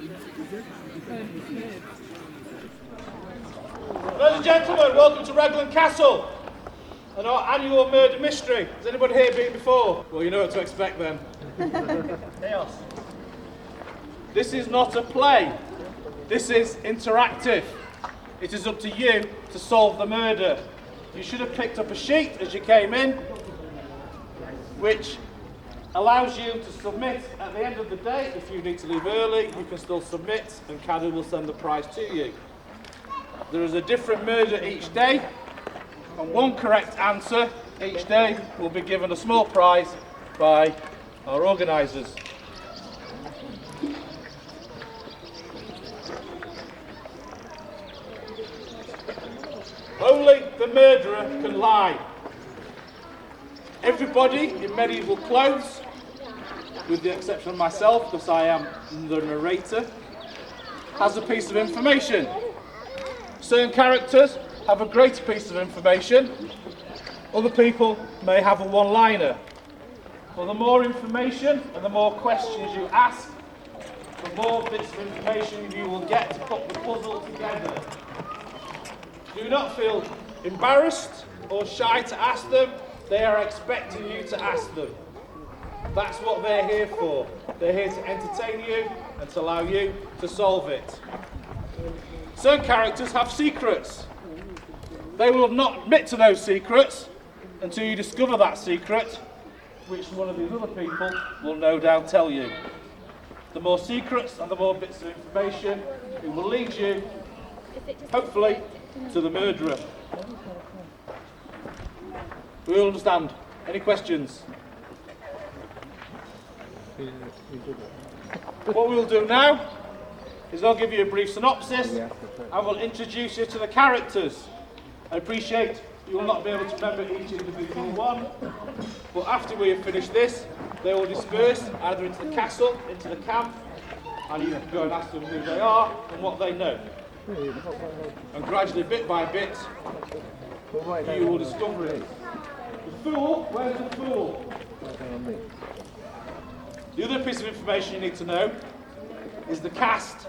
Ladies and gentlemen, welcome to Raglan Castle and our annual murder mystery. Has anybody here been before? Well, you know what to expect then. Chaos. This is not a play. This is interactive. It is up to you to solve the murder. You should have picked up a sheet as you came in, which allows you to submit at the end of the day. If you need to leave early, you can still submit and Caddy will send the prize to you. There is a different murder each day, and one correct answer each day will be given a small prize by our organisers. Only the murderer can lie. Everybody in medieval clothes, with the exception of myself because I am the narrator, has a piece of information. Certain characters have a greater piece of information. Other people may have a one-liner. But the more information and the more questions you ask, the more bits of information you will get to put the puzzle together. Do not feel embarrassed or shy to ask them. They are expecting you to ask them. That's what they're here for. They're here to entertain you and to allow you to solve it. Certain characters have secrets. They will not admit to those secrets until you discover that secret, which one of these other people will no doubt tell you. The more secrets and the more bits of information, it will lead you, hopefully, to the murderer. We all understand. Any questions? What we'll do now is I'll give you a brief synopsis and we'll introduce you to the characters. I appreciate you will not be able to remember each individual one, but after we have finished this, they will disperse either into the castle, into the camp, and you can go and ask them who they are and what they know. And gradually, bit by bit, you will discover it. The fool, where's the fool? The other piece of information you need to know is the cast,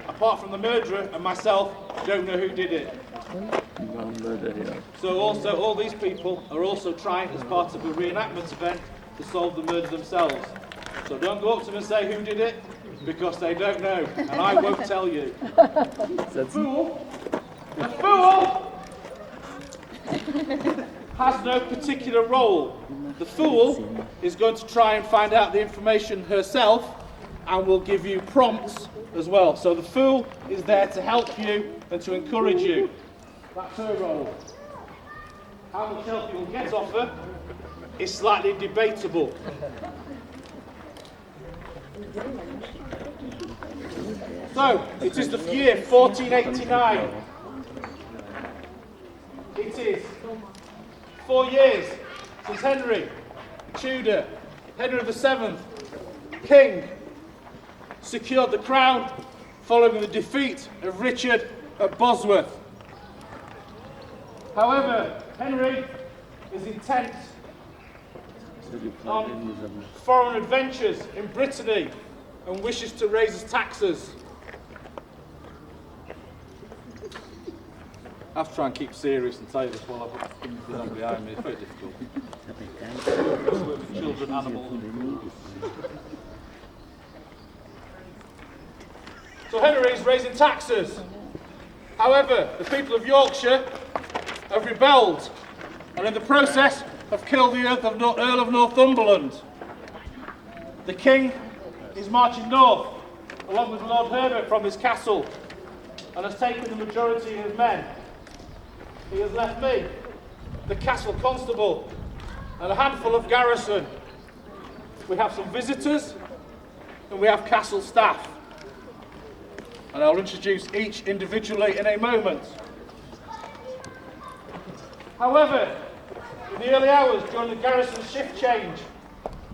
apart from the murderer and myself, don't know who did it. So also all these people are also trying as part of a reenactment event to solve the murder themselves. So don't go up to them and say who did it, because they don't know, and I won't tell you. The fool has no particular role. The fool is going to try and find out the information herself and will give you prompts as well. So the fool is there to help you and to encourage you. That's her role. How much help you will get off her is slightly debatable. So, it is the year 1489. It is 4 years since Henry Tudor, Henry VII, King, secured the crown following the defeat of Richard at Bosworth. However, Henry is intent on foreign adventures in Brittany and wishes to raise his taxes. I have to try and keep serious and tell you this while I've got on behind me. It's very difficult. Work with children, animals. So Henry is raising taxes. However, the people of Yorkshire have rebelled and in the process have killed the Earl of Northumberland. The King is marching north along with Lord Herbert from his castle and has taken the majority of his men. He has left me, the castle constable, and a handful of garrison. We have some visitors and we have castle staff. And I'll introduce each individually in a moment. However, in the early hours during the garrison shift change,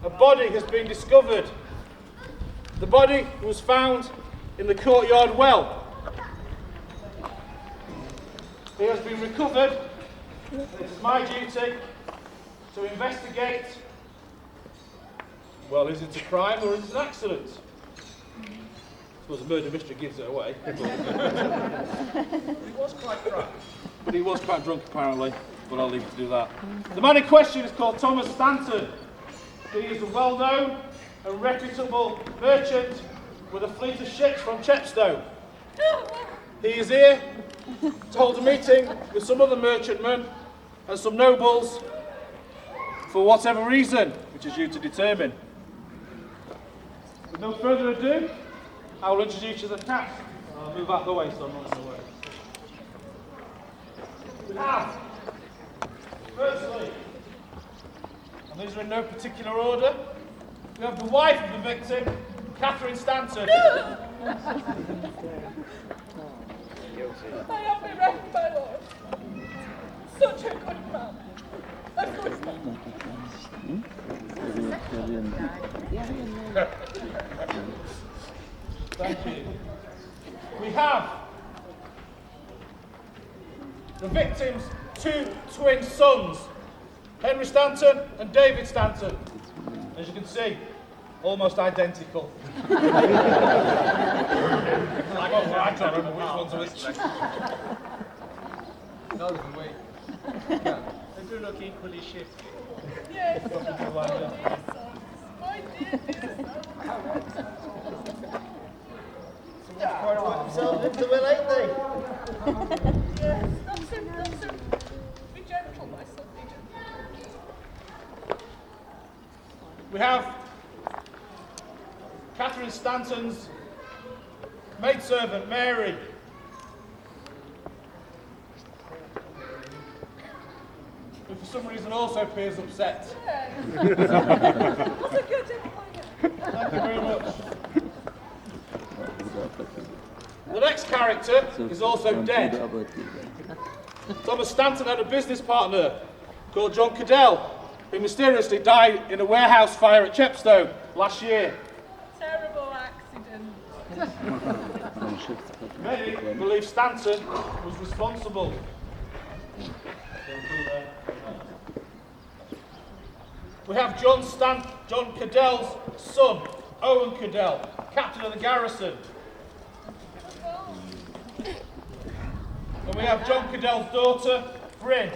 a body has been discovered. The body was found in the courtyard well. He has been recovered. It is my duty to investigate, well, is it a crime or is it an accident? suppose a murder mystery gives it away. He was quite drunk. But he was quite drunk apparently, but I'll leave you to do that. The man in question is called Thomas Stanton. He is a well-known and reputable merchant with a fleet of ships from Chepstow. He is here to hold a meeting with some other merchantmen and some nobles for whatever reason, which is you to determine. With no further ado, I will introduce you to the cast. I'll move out of the way so I'm not in the way. We have, firstly, and these are in no particular order, we have the wife of the victim, Catherine Stanton. May I be right, my lord? Such a good man. A good man. Thank you. We have the victim's two twin sons, Henry Stanton and David Stanton. As you can see, almost identical. I can't remember which ones are which. Neither can we. Yeah. They do look equally shifty. Yes, my dear Quite all right themselves into it, ain't they? Yes, that's it. Be gentle, my son, be gentle. We have Catherine Stanton's maidservant, Mary. Who for some reason also appears upset. What a good employer. Thank you very much. The next character is also dead. Thomas Stanton had a business partner called John Caedfael, who mysteriously died in a warehouse fire at Chepstow last year. Terrible accident. Many believe Stanton was responsible. We have John Caedfael's son, Owen Caedfael, captain of the garrison. And we have John Caedfael's daughter, Bryn.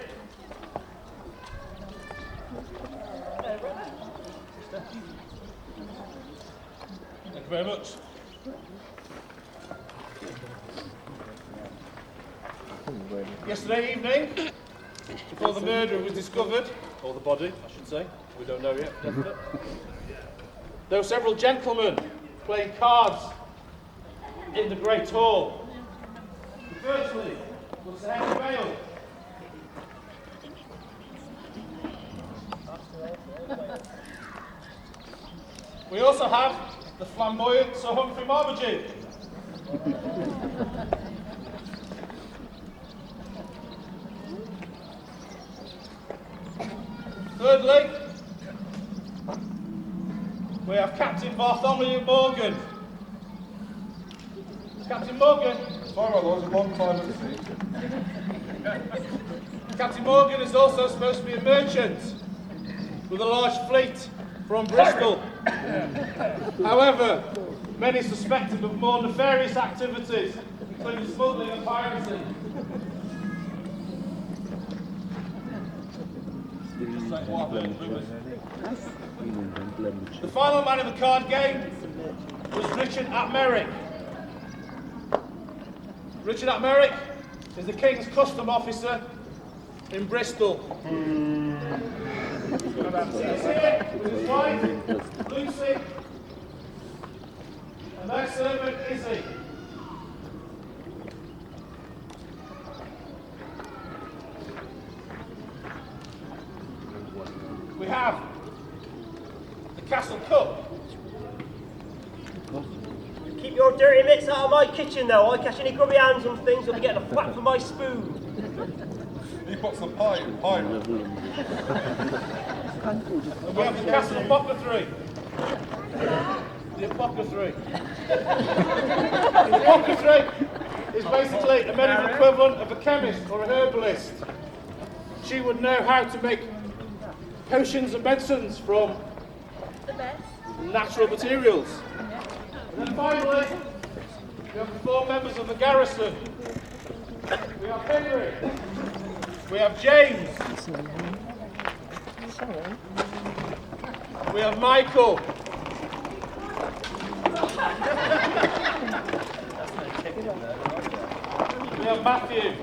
Thank you very much. Yesterday evening, before the murder was discovered, or the body, I should say, we don't know yet, definitely, there were several gentlemen playing cards in the Great Hall. Firstly was Sir caedfael. We also have the flamboyant Sir Humphrey Marmaduke. Thirdly, we have Captain Bartholomew Morgan. Captain Morgan. Sorry, my lord, it's a long time at sea. Captain Morgan is also supposed to be a merchant with a large fleet from Bristol. However, many suspect him of more nefarious activities, including smuggling and piracy. The final man in the card game was Richard ap Merrick. Richard ap Merrick is the King's custom officer in Bristol. He's here with his wife, Lucy, and their servant, Izzy. We have the Castle Cup. Keep your dirty mitts out of my kitchen, though. I catch any grubby hands on things, you'll be getting a whack for my spoon. He puts the pie in pie. And we have the Castle Apothecary. The Apothecary. The Apothecary is basically a medical equivalent of a chemist or a herbalist. She would know how to make potions and medicines from The best. natural materials. And then finally, We have the 4 members of the garrison. We have Henry. We have James. We have Michael. We have Matthew.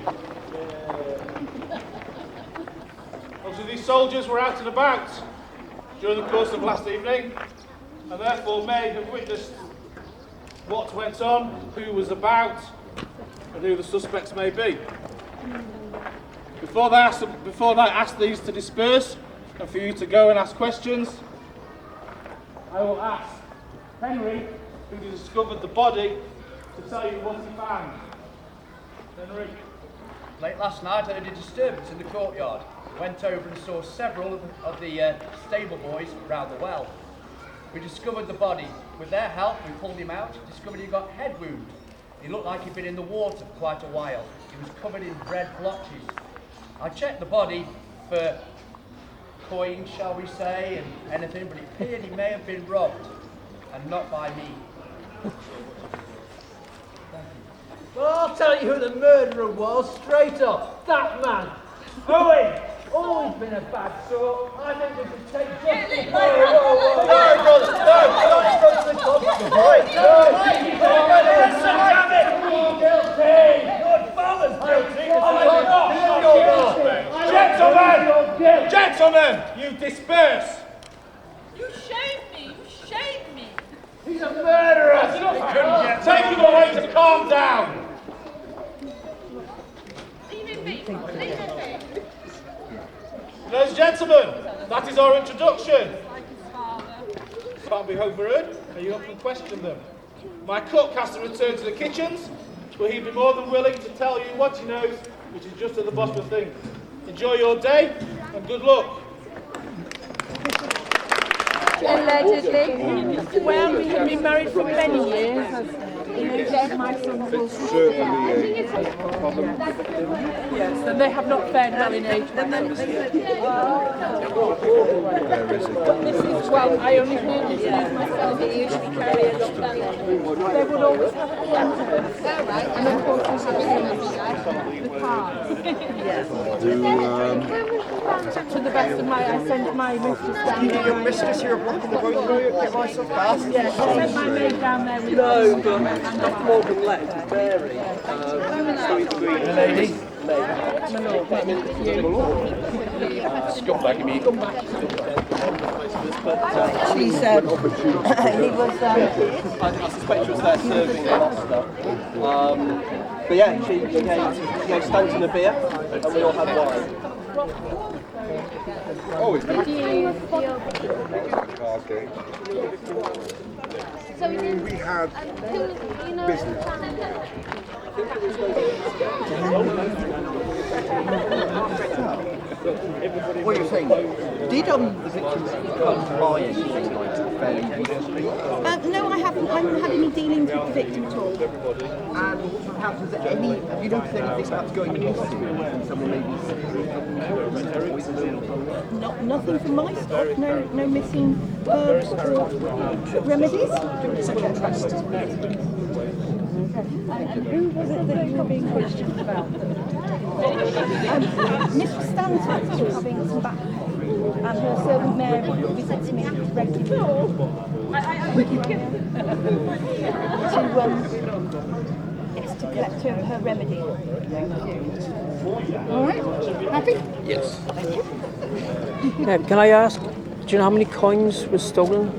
Obviously these soldiers were out and about during the course of last evening and therefore may have witnessed what went on, who was about and who the suspects may be. Before I ask these to disperse and for you to go and ask questions, I will ask Henry, who discovered the body, to tell you what he found. Henry. Late last night I had a disturbance in the courtyard. Went over and saw several of the stable boys round the well. We discovered the body. With their help, we pulled him out, discovered he got a head wound. He looked like he'd been in the water for quite a while. He was covered in red blotches. I checked the body for coins, shall we say, and anything, but it appeared he may have been robbed, and not by me. Well, I'll tell you who the murderer was, straight off. That man. Owen. Always been a bad sort. I think we should take justice. Whoa. No, brother, no. Let's go to the constable. Right, no. Guilty. Good father's guilty. Gentlemen, you disperse. You shamed me. You shamed me. He's a murderer. Take him away to calm down. Leave me. Leave me. Ladies and gentlemen, that is our introduction. Can't be overheard, and you can question them. My cook has to return to the kitchens, but he'd be more than willing to tell you what he knows, which is just at the bottom of things. Enjoy your day, and good luck. Allegedly. Well, we have been married for many years. My son will Certainly a problem. yes, and they have not fared well in age. Where is it? Well, I only heard this myself. They usually carry a lot down there. They would always have a and of course we have the cards. To the best of my, I sent my mistress down there. Your mistress here blocking the road, get myself fast. Yes, I sent my maid down there with No, but not more than left. Mary. Lady. She said he was. I suspect she was there serving Gloucester. But yeah, she gave Stanton a beer, and we all had wine. Oh, it's good. Okay. So We had business. What are you saying? Did the victims come to buy anything like fairly recently? no, I haven't had any dealings with the victim at all. And perhaps was there any? Have you noticed anything perhaps going missing? Someone maybe Nothing from my stock. No missing herbs or remedies. Who was it that you were being questioned about? Mr. Stanton was having some back pain, and her servant Mary visits me regularly to collect her remedy. All right, happy? Yes. Can I ask, do you know how many coins were stolen?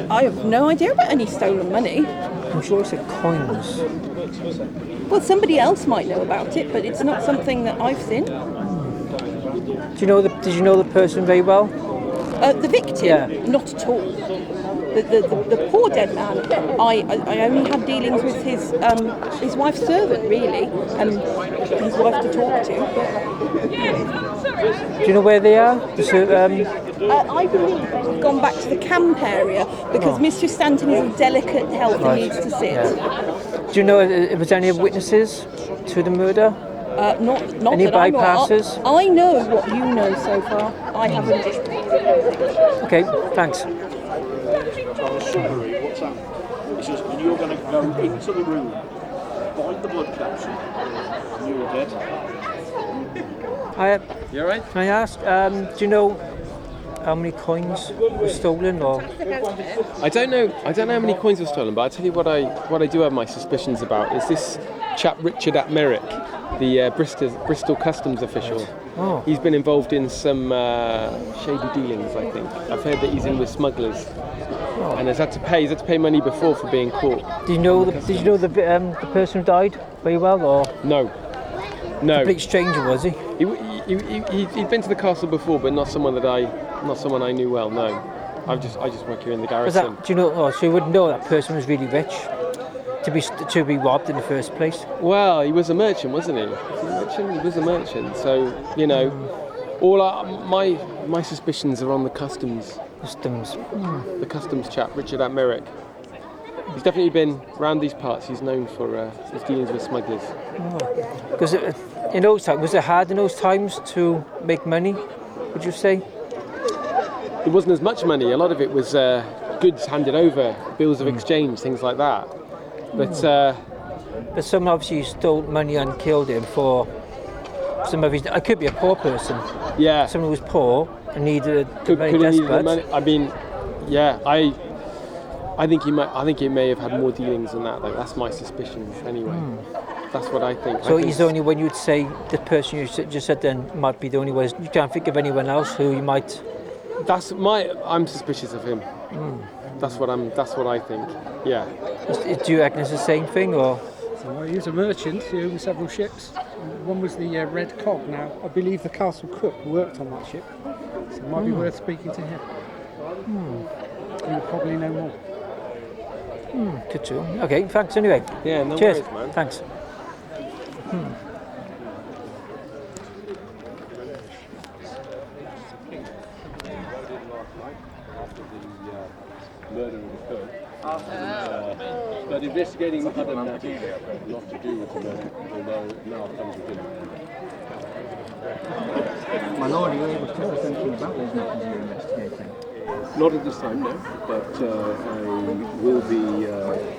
I have no idea about any stolen money. I'm sure it said coins. Well, somebody else might know about it, but it's not something that I've seen. Did you know the person very well? The victim? Yeah. Not at all. The poor dead man, I only had dealings with his wife's servant, really, and his wife to talk to. Do you know where they are? I believe they've gone back to the camp area because Mr. Stanton is of delicate health and needs to sit. Yeah. Do you know if there's any witnesses to the murder? Not any that I know. bypasses? I know what you know so far. I haven't. Okay, thanks. Summary, what's that? It's just, and you're going to go into the room Find the blood capsule. You were dead. You alright? Can I ask, do you know how many coins were stolen, or? I don't know how many coins were stolen, but I'll tell you what I do have my suspicions about is this chap Richard at Merrick, the Bristol customs official. Oh. He's been involved in some shady dealings, I think. I've heard that he's in with smugglers, and he's had to pay money before for being caught. Did you know the person who died very well, or? No. Complete stranger, was he? He'd been to the castle before, but not someone I knew well. No, I just work here in the garrison. Do you know? Oh, so you wouldn't know that person was really rich to be robbed in the first place? Well, he was a merchant, wasn't he? He was a merchant. So my suspicions are on the customs. The customs chap, Richard at Merrick. He's definitely been around these parts. He's known for his dealings with smugglers. Because in those times, was it hard in those times to make money, would you say? There wasn't as much money. A lot of it was goods handed over, bills of exchange, things like that. But someone obviously stole money and killed him for some of his. I could be a poor person. Yeah. Someone who was poor and needed could very have needed the desperate. money. I mean, yeah, I think he may have had more dealings than that. Though. That's my suspicion, anyway. That's what I think. So he's the only one you'd say, the person you just said then might be the only one. You can't think of anyone else who you might. I'm suspicious of him. That's what I think. Yeah. Do you reckon it's the same thing, or? Well, he was a merchant. He owned several ships. One was the Red Cog. Now, I believe the castle cook worked on that ship, so it might be worth speaking to him. He would probably know more. Good too. Okay, thanks anyway. Yeah, no Cheers. worries, man. Thanks. Murder of the cook. But investigating other matters not to do with the murder, although now comes with dinner. My lord, are you able to tell us anything about those matters you're investigating? Not at this time, no, but I will be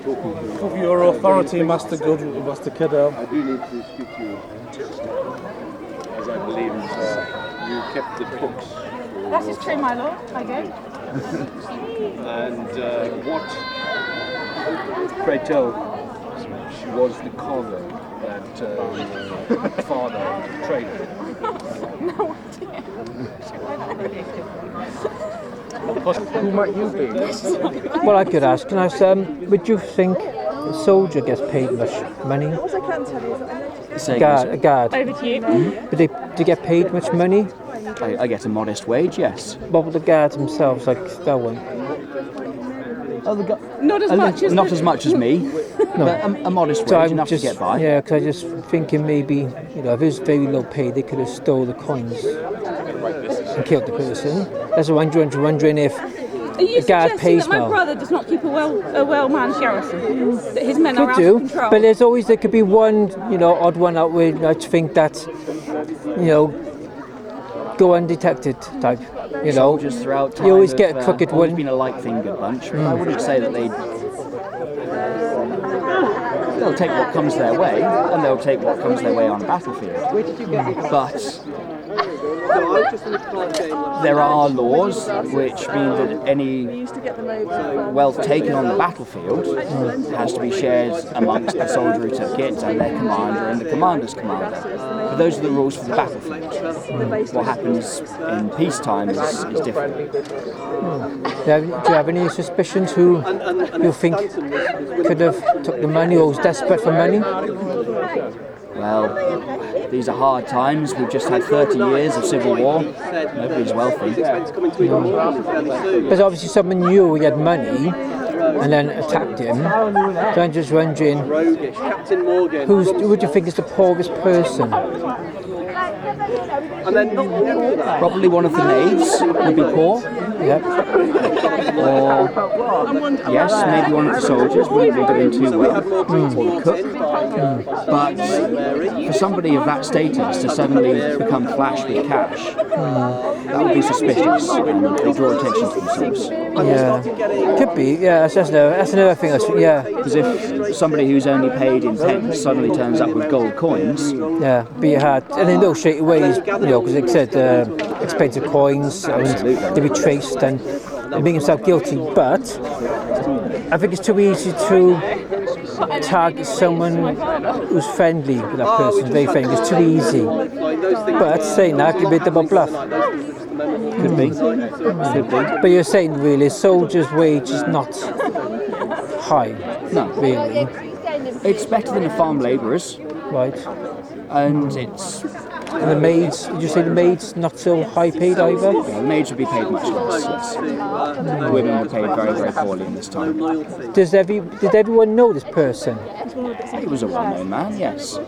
talking to... Of your authority, Master Caedfael. I do need to speak to you, as I believe you kept the books. That is true, my lord. I do. And what, pray tell, was the cargo that father traded? No idea. Who might you be? Well, I could ask. Can I ask, would you think a soldier gets paid much money? What I can tell you is that A guard. over to you. Would they get paid much money? I get a modest wage, yes. What would the guards themselves, like that one? Not as much as Not as much as me, but a modest wage, enough to get by. Yeah, because I'm just thinking maybe, if it was very low paid, they could have stole the coins and killed the person. That's what I'm wondering if Are you a guard suggesting pays that my well. brother does not keep a well-manned garrison? That his men are out Could do, of control? but there could be one, odd one out where I think that, go undetected type. Soldiers throughout time you always get a have, crooked always one. been a light-fingered bunch. I wouldn't say that they'll take what comes their way, and they'll take what comes their way on the battlefield. But there are laws which mean that any wealth taken on the battlefield has to be shared amongst the soldier who took it and their commander and the commander's commander. But those are the rules for the battlefield. What happens in peacetime is different. Do you have any suspicions who you think could have took the money or was desperate for money? Well, these are hard times. We've just had 30 years of civil war. Nobody's wealthy. Because obviously someone knew he had money and then attacked him. So I'm just wondering, who would you think is the poorest person? Probably one of the knaves would be poor. Yep. Or, yes, maybe one of the soldiers wouldn't be doing too well, or the cook. But for somebody of that status to suddenly become flash with cash, that would be suspicious and it'll draw attention to themselves. Yeah, could be. Yeah, that's another thing. Yeah, because if somebody who's only paid in pence suddenly turns up with gold coins, yeah, be hard, and they know straight away, because like I said, expensive coins, and they be traced and they make themselves guilty. But I think it's too easy to target someone who's friendly with that person, very friendly. It's too easy. But saying that could be a double bluff. Could be. But you're saying really, soldiers' wage is not high. No, really. It's better than the farm labourers. Right. And it's. And the maids, did you say the maids not so high paid either? Yeah, the maids would be paid much less, yes. The women were paid very, very poorly in this time. Did everyone know this person? He was a well-known man, yes.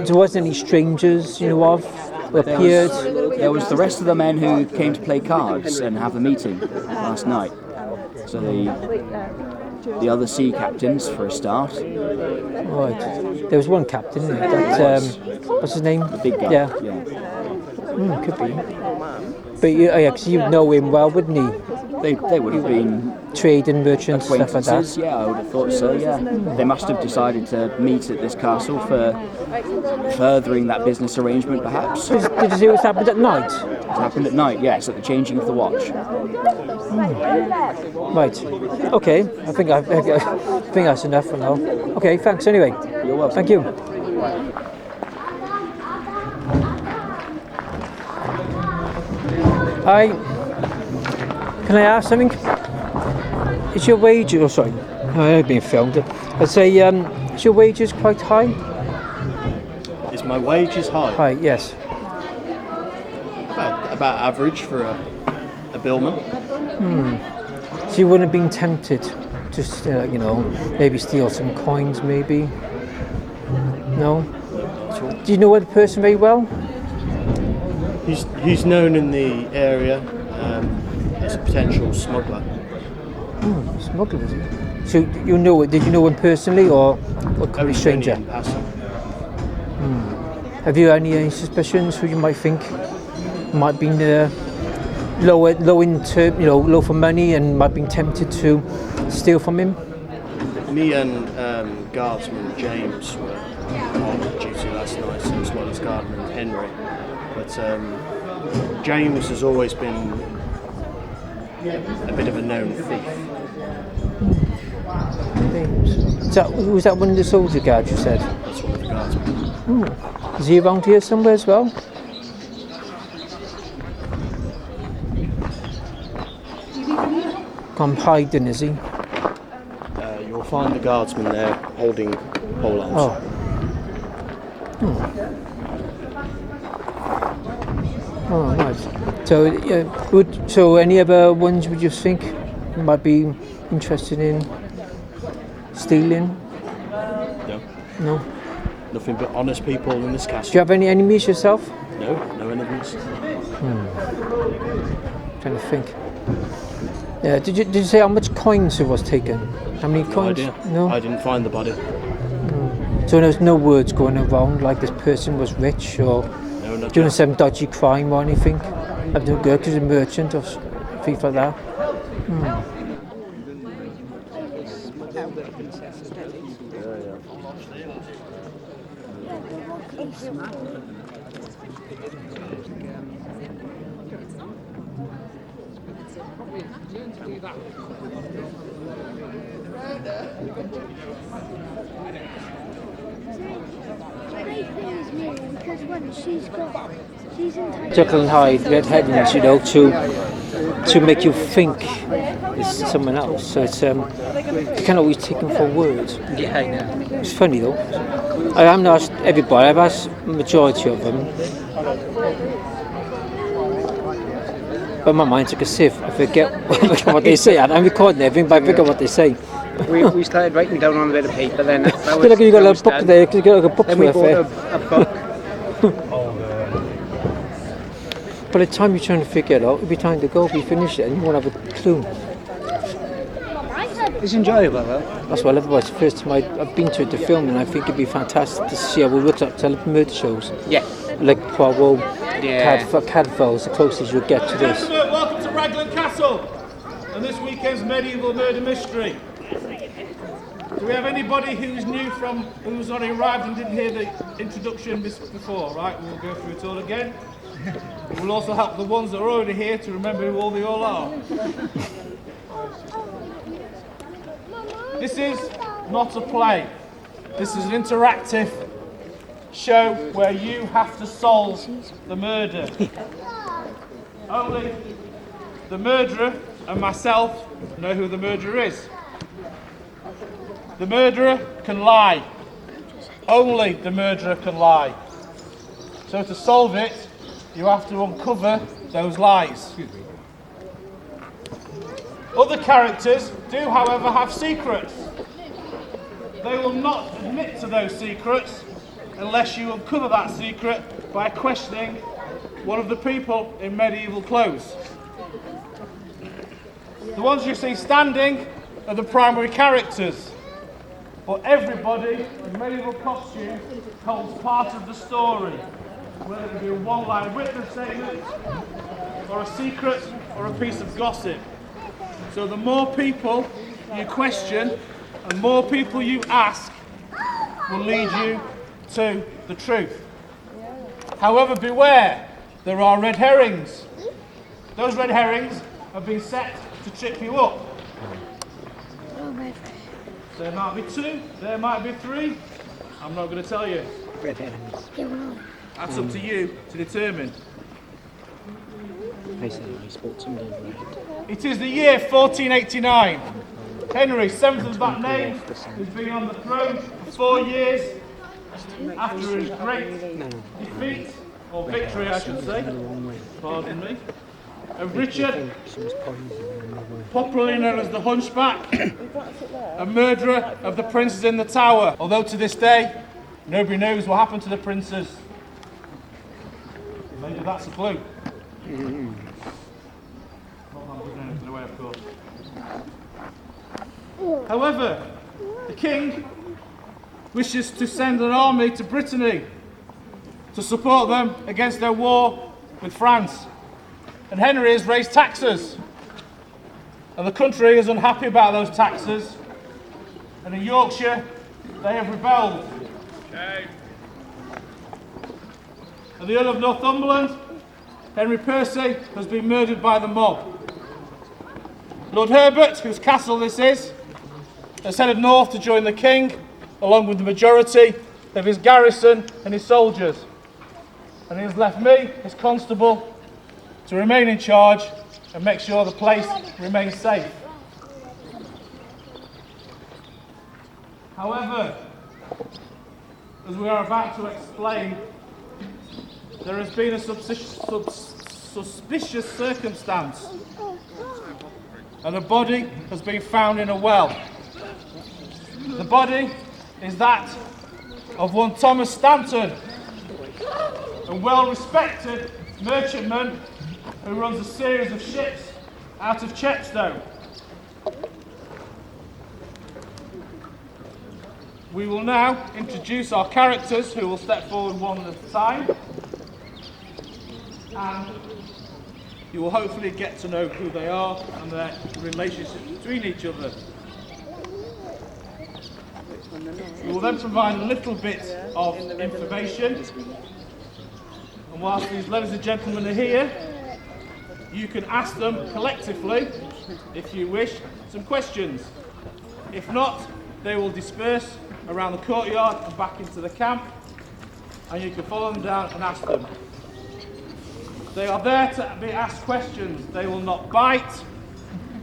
There wasn't any strangers you know of who appeared? There was the rest of the men who came to play cards and have a meeting last night. So the other sea captains, for a start. Right. There was one captain, isn't it? That, what's his name? The big guy. Yeah. Could be. But because you'd know him well, wouldn't he? They would have been trading merchants, stuff like that. Yeah, I would have thought so. Yeah, they must have decided to meet at this castle for furthering that business arrangement, perhaps. Did you see what happened at night? It happened at night, yes, at the changing of the watch. Right. Okay. I think that's enough for now. Okay. Thanks. Anyway. You're welcome. Thank you. Hi. Can I ask something? Is your wages? Oh, sorry. I've been filmed. I'd say, is your wages quite high? Is my wages high? High. Yes. About average for a billman. So you wouldn't have been tempted to, maybe steal some coins, maybe? No? Do you know the person very well? He's known in the area as a potential smuggler. Smuggler, is he? So did you know him personally or could be a stranger? In passing. Have you any suspicions who you might think might be low for money and might be tempted to steal from him? Me and guardsman James were on duty last night, as well as guardman Henry. But James has always been a bit of a known thief. Was that one of the soldier guards you said? That's one of the guardsmen. Is he around here somewhere as well? Gone hiding, is he? You'll find the guardsman there holding pole arms. Oh. Oh, right. So any other ones would you think you might be interested in stealing? No. No? Nothing but honest people in this castle. Do you have any enemies yourself? No enemies. Trying to think. Yeah. Did you say how much coins it was taken? How many coins? Idea. No. I didn't find the body. So there's no words going around like this person was rich or doing some dodgy crime or anything? Have no good because he's a merchant or thief like that? Jekyll and Hyde, red headings, to make you think it's someone else. So it's you can't always take them for words. Yeah, I know. It's funny though. I haven't asked everybody. I've asked the majority of them. But my mind's like a sieve. I forget what they say. I'm recording everything, but I forget what they say. We started writing down on a bit of paper. Then that was, like you got a book there. You got like a book. Then we bought a book. by the time you're trying to figure it out, it'll be time to go, be finished it, and you won't have a clue. It's enjoyable though. That's what I love about it. It's the first time I've been to the film, and I think it'd be fantastic to see how it works up to murder shows. Yeah. Like Poirot, Yeah. caedfael is the closest you'll get to this. Gentlemen, welcome to Raglan Castle and this weekend's medieval murder mystery. Do we have anybody who's who's already arrived and didn't hear the introduction before? Right, we'll go through it all again. We'll also help the ones that are already here to remember who all they all are. This is not a play. This is an interactive show where you have to solve the murder. Only the murderer and myself know who the murderer is. The murderer can lie. Only the murderer can lie. So to solve it, you have to uncover those lies. Other characters do, however, have secrets. They will not admit to those secrets unless you uncover that secret by questioning one of the people in medieval clothes. The ones you see standing are the primary characters, but everybody in medieval costume holds part of the story, whether it be a one-line witness statement, or a secret, or a piece of gossip. So the more people you question and more people you ask will lead you to the truth. However, beware, there are red herrings. Those red herrings have been set to trip you up. There might be 2, there might be 3. I'm not going to tell you. Red herrings. That's up to you to determine. It is the year 1489. Henry, 7th of that name, has been on the throne for 4 years after his great defeat, or victory I should say, pardon me, of Richard, popularly known as the Hunchback, a murderer of the princes in the Tower. Although to this day, nobody knows what happened to the princes. Maybe that's a clue. Of course. However, the king wishes to send an army to Brittany to support them against their war with France. And Henry has raised taxes. And the country is unhappy about those taxes. And in Yorkshire, they have rebelled. Okay. At the Earl of Northumberland, Henry Percy has been murdered by the mob. Lord Herbert, whose castle this is, has headed north to join the king, along with the majority of his garrison and his soldiers. And he has left me, his constable, to remain in charge and make sure the place remains safe. However, as we are about to explain, there has been a suspicious circumstance, and a body has been found in a well. The body is that of one Thomas Stanton, a well-respected merchantman who runs a series of ships out of Chepstow. We will now introduce our characters, who will step forward one at a time, and you will hopefully get to know who they are and their relationship between each other. We will then provide a little bit of information, and whilst these ladies and gentlemen are here, you can ask them collectively, if you wish, some questions. If not, they will disperse around the courtyard and back into the camp, and you can follow them down and ask them. They are there to be asked questions. They will not bite.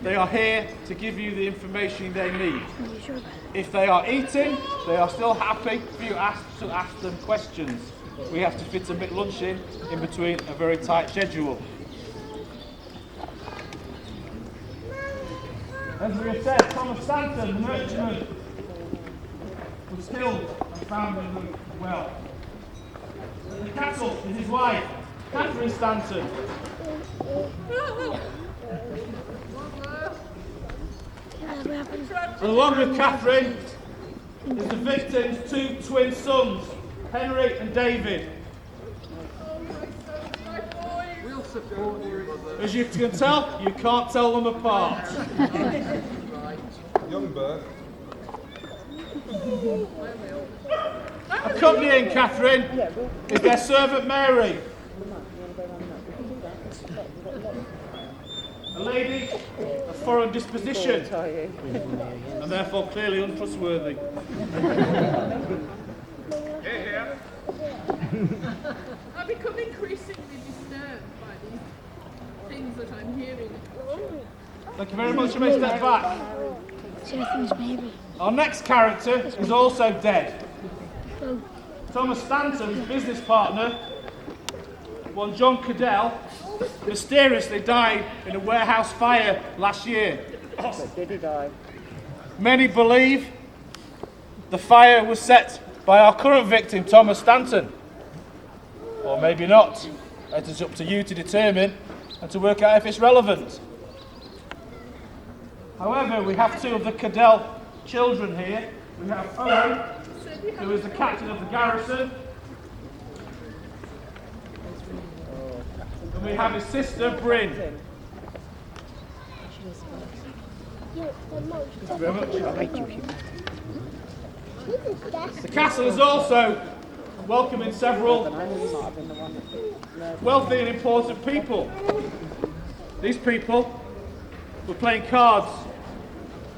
They are here to give you the information they need. If they are eating, they are still happy for you to ask them questions. We have to fit a bit lunch in between a very tight schedule. As we have said, Thomas Stanton, the merchantman, was killed and found in the well. At the castle is his wife, Catherine Stanton. And along with Catherine is the victim's two twin sons, Henry and David. As you can tell, you can't tell them apart. Young Bert. Accompanying Catherine is their servant Mary, a lady of foreign disposition and therefore clearly untrustworthy. I become increasingly disturbed by these things that I'm hearing. Thank you very much. You may step back. Our next character is also dead. Thomas Stanton's business partner, one John Cadell, mysteriously died in a warehouse fire last year. Did he die? Many believe the fire was set by our current victim, Thomas Stanton. Or maybe not. It is up to you to determine and to work out if it's relevant. However, we have two of the Cadell children here. We have Owen, who is the captain of the garrison, and we have his sister, Bryn. The castle is also welcoming several wealthy and important people. These people were playing cards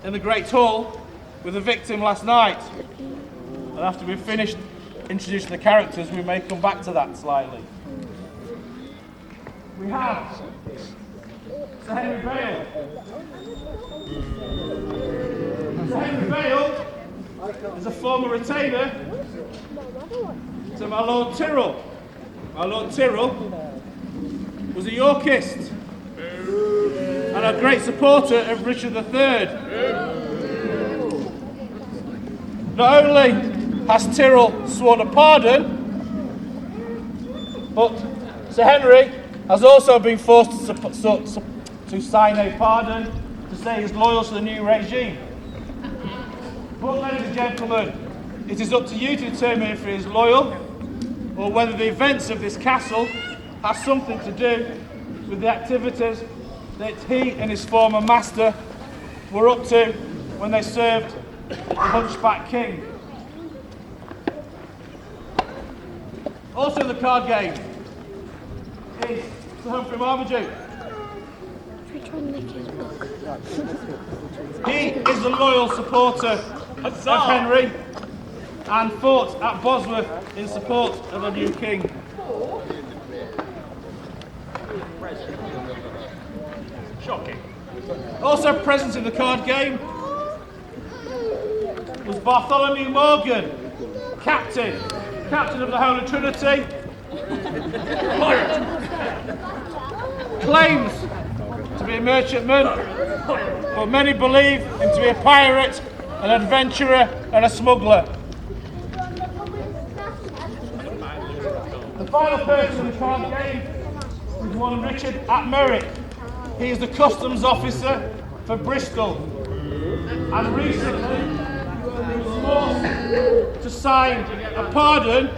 in the Great Hall with the victim last night. And after we've finished introducing the characters, we may come back to that slightly. We have Sir Henry Vale. Sir Henry Vale is a former retainer to my Lord Tyrrell. My Lord Tyrrell was a Yorkist and a great supporter of Richard III. Not only has Tyrrell sworn a pardon, but Sir Henry has also been forced to sign a pardon to say he's loyal to the new regime. But ladies and gentlemen, it is up to you to determine if he is loyal or whether the events of this castle have something to do with the activities that he and his former master were up to when they served the Hunchback King. Also in the card game is Sir Humphrey Marmaduke. He is a loyal supporter of Henry and fought at Bosworth in support of the new king. Shocking. Also present in the card game was Bartholomew Morgan, captain of the Holy Trinity. Claims to be a merchantman, but many believe him to be a pirate, an adventurer and a smuggler. The final person in the card game is one Richard ap Merrick. He is the customs officer for Bristol and recently was forced to sign a pardon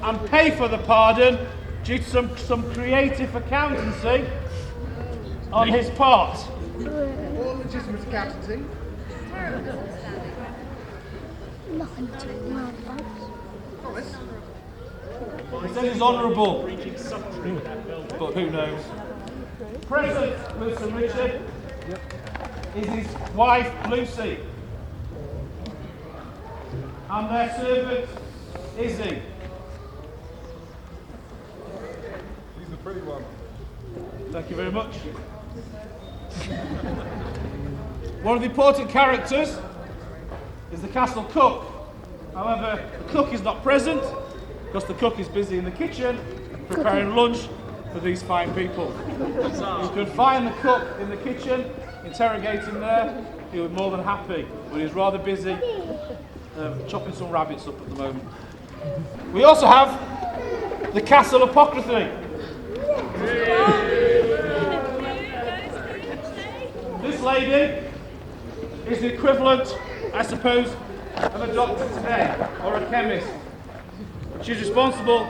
and pay for the pardon due to some creative accountancy on his part. All legitimate accountancy. He says he's honourable, but who knows. Present with Sir Richard is his wife Lucy and their servant Izzy. He's the pretty one. Thank you very much. One of the important characters is the castle cook. However, the cook is not present because the cook is busy in the kitchen preparing lunch for these fine people. You can find the cook in the kitchen, interrogate him there. He'll be more than happy, but he's rather busy chopping some rabbits up at the moment. We also have the castle apocryphy. equivalent, I suppose, of a doctor today, or a chemist. She's responsible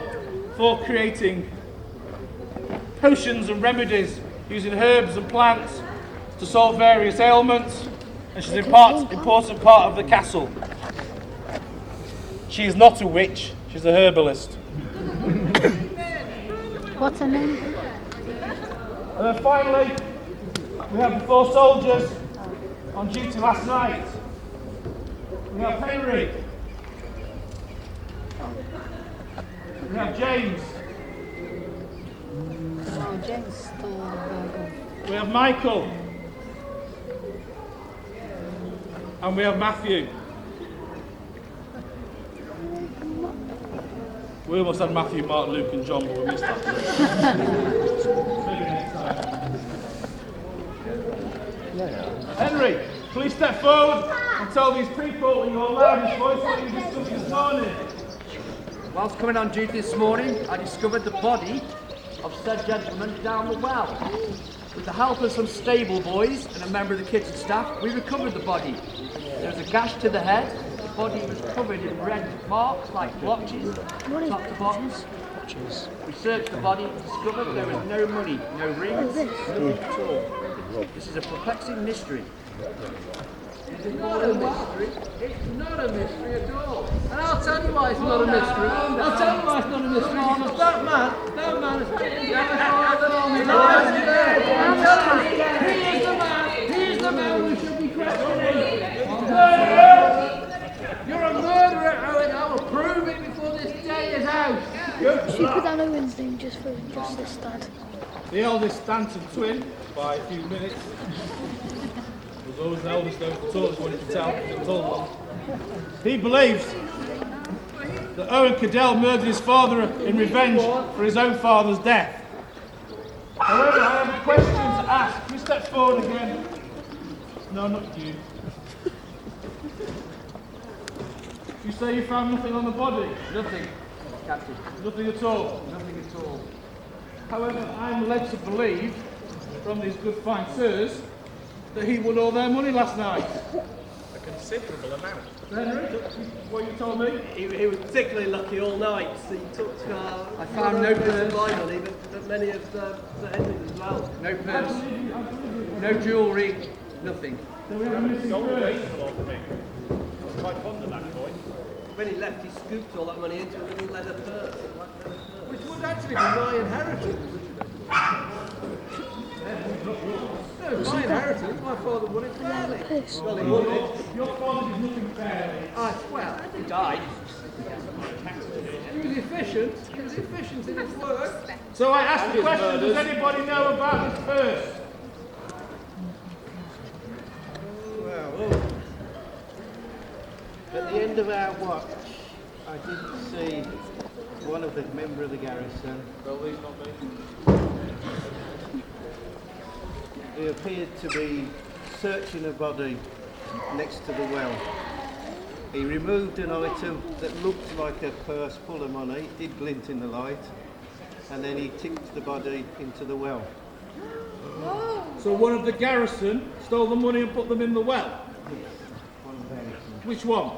for creating potions and remedies using herbs and plants to solve various ailments, and she's an important part of the castle. She is not a witch, she's a herbalist. What's her name? And then finally, we have the 4 soldiers on duty last night. We have Henry. We have James. Oh, James stole the burger. We have Michael. And we have Matthew. We almost had Matthew, Mark, Luke and John, but we missed that. Maybe next time. Henry, please step forward and tell these people in your loudest voice what you discovered this morning. Whilst coming on duty this morning, I discovered the body of said gentleman down the well. With the help of some stable boys and a member of the kitchen staff, we recovered the body. There was a gash to the head. The body was covered in red marks like blotches, top to bottom. We searched the body and discovered there was no money, no rings, nothing at all. This is a perplexing mystery. It's not a mystery. It's not a mystery at all. And I'll tell you why it's not a mystery. I'll tell you why it's not a mystery. Because that man has taken He is the man we should be questioning. You're a murderer, Owen. I will prove it before this day is out. Should we put down Owen's name just for justice, Dad? The eldest Stanton twin by a few minutes. Was always the eldest, though, the tallest one you can tell, the tall one. He believes that Owen Cadell murdered his father in revenge for his own father's death. However, I have a question to ask. Can you step forward again? No, not you. You say you found nothing on the body? Nothing, Captain. Nothing at all? Nothing at all. However, I'm led to believe, from these good fine sirs, that he won all their money last night. A considerable amount. Henry, what you told me? He was particularly lucky all night. So he took. I found no purse. My money, but many of the Henry's as well. No purse, no jewellery, nothing. So we have a missing purse. I was quite fond of that boy. When he left, he scooped all that money into a little leather purse. Which would actually be my inheritance. No, it's my inheritance. My father won it fairly. Well, he won it. Your father did nothing fairly. Well, He died. he was efficient. He was efficient in his work. So I asked the question, does anybody know about this purse? Well, at the end of our watch, I did see one of the member of the garrison. Well, he's not me. He appeared to be searching a body next to the well. He removed an item that looked like a purse full of money. It did glint in the light, and then he tipped the body into the well. So one of the garrison stole the money and put them in the well? Which one?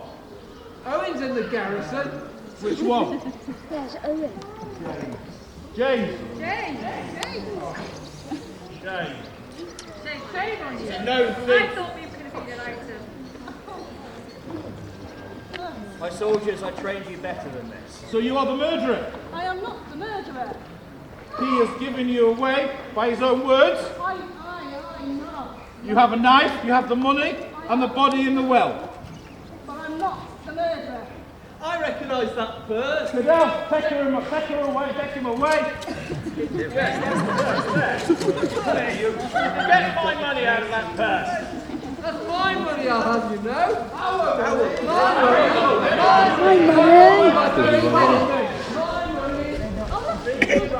Owen's in the garrison. Which one? Yes, Owen. James. Shame. Shame on you. No thief. I thought we were going to be the item. My soldiers, I trained you better than this. So you are the murderer? I am not the murderer. He has given you away by his own words. I know. You have a knife, you have the money, and the body in the well. But I'm not the murderer. I recognise that purse. Cadell, take him away, take him away. Get my money out of that purse. That's my money, I'll have you know.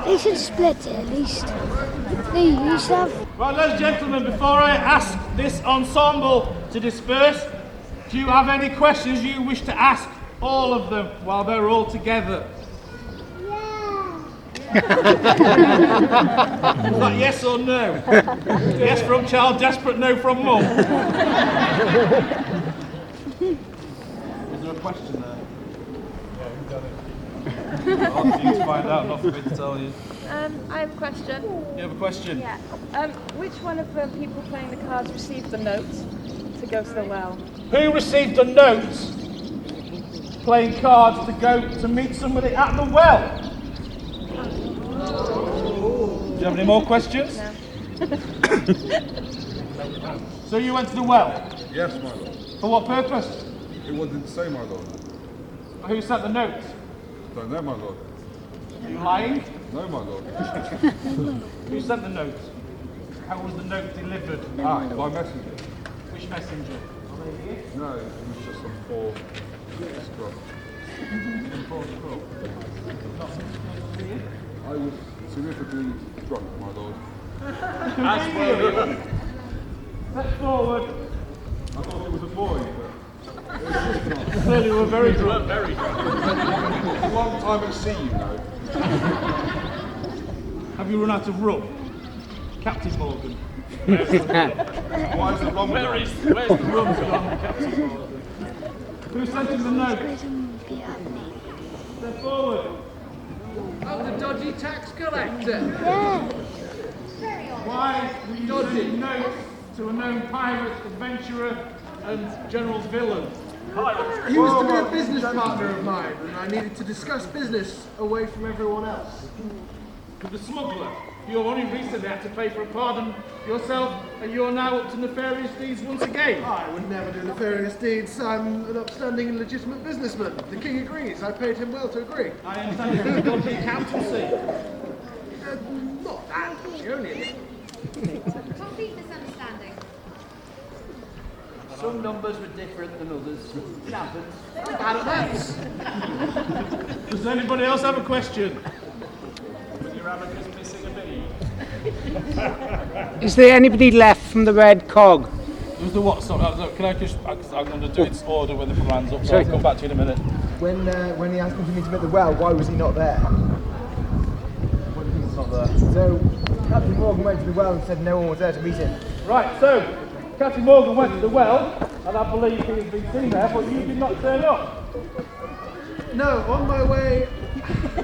They should split it at least. They used to have. Right, ladies and gentlemen, before I ask this ensemble to disperse, do you have any questions you wish to ask all of them while they're all together? Yeah. Is that yes or no? Yes from child, desperate, no from mum. Is there a question there? Yeah, who done it? I'll ask you to find out, not for me to tell you. I have a question. You have a question? Yeah. Which one of the people playing the cards received the note to go to the well? Who received a note playing cards to go to meet somebody at the well? Do you have any more questions? No. So you went to the well? Yes, my lord. For what purpose? It wasn't to say, my lord. Who sent the note? Don't know, my lord. Are you lying? No, my lord. Who sent the note? How was the note delivered? By messenger. Which messenger? No, it was just some poor scrub. Poor scrub. Not something. I was significantly drunk, my lord. As well. Step forward. I thought it was a boy, but it was just not. Clearly you were very drunk. Very drunk. A long time at sea, you know. Have you run out of rum? Captain Morgan. Why is the rum Where's the rum gone, Captain Morgan? Who sent him the note? Step forward. Oh, the dodgy tax collector. Why were you sending notes to a known pirate, adventurer, and general's villain? He was to be a business partner of mine, and I needed to discuss business away from everyone else. With the smuggler, you only recently had to pay for a pardon yourself, and you're now up to nefarious deeds once again. I would never do nefarious deeds. I'm an upstanding and legitimate businessman. The king agrees. I paid him well to agree. I understand you've got the accountancy. Not that much, only a little. Complete misunderstanding. Some numbers were different than others. It happens. I'm bad at maths. Does anybody else have a question? But your abacus missing a bead. Is there anybody left from the red cog? Was the what? Sorry, look, can I just? I'm going to do its order when the command's up, so Sorry. I'll come back to you in a minute. When he asked him to meet him at the well, why was he not there? What do you think it's not there? So Captain Morgan went to the well and said no one was there to meet him. Right, so Captain Morgan went to the well, and I believe he has been seen there, but you did not turn up. No, on my way,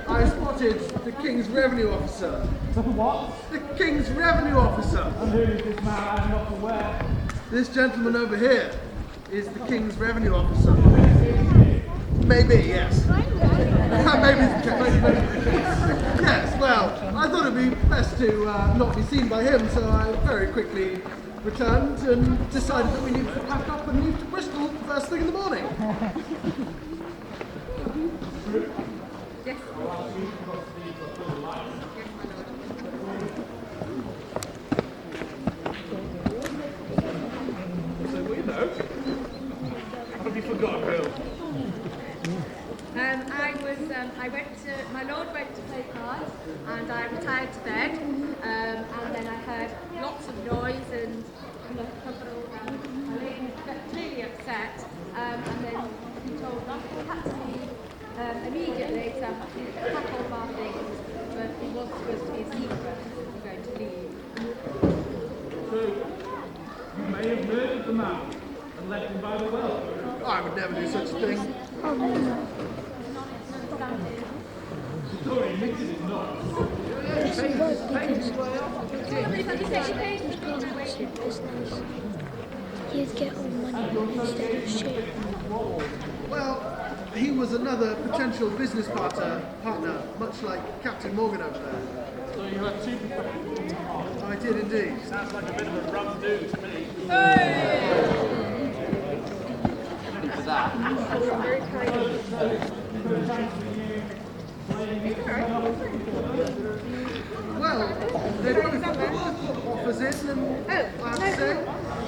I spotted the king's revenue officer. The what? The king's revenue officer. And who is this man? I'm not aware. This gentleman over here is the king's revenue officer. Maybe, yes. Maybe the case. Yes, well, I thought it'd be best to not be seen by him, so I very quickly returned and decided that we needed to pack up and leave to Bristol first thing in the morning. Yes. So we know. Have you forgotten, Bill? I went to, my lord went to play cards, and I retired to bed, and then I heard lots of noise and a couple of clearly upset, and then he told us we had to leave immediately to pack all of our things, but it was supposed to be a secret, we were going to leave. So, you may have murdered the man and left him by the well. I would never do such a thing. Story admitted is not. He'd get all money instead of shit. Well, he was another potential business partner, much like Captain Morgan over there. So you had two professionals. I did indeed. Sounds like a bit of a rum do to me. For that. Well, they both put offers in, and I have to say,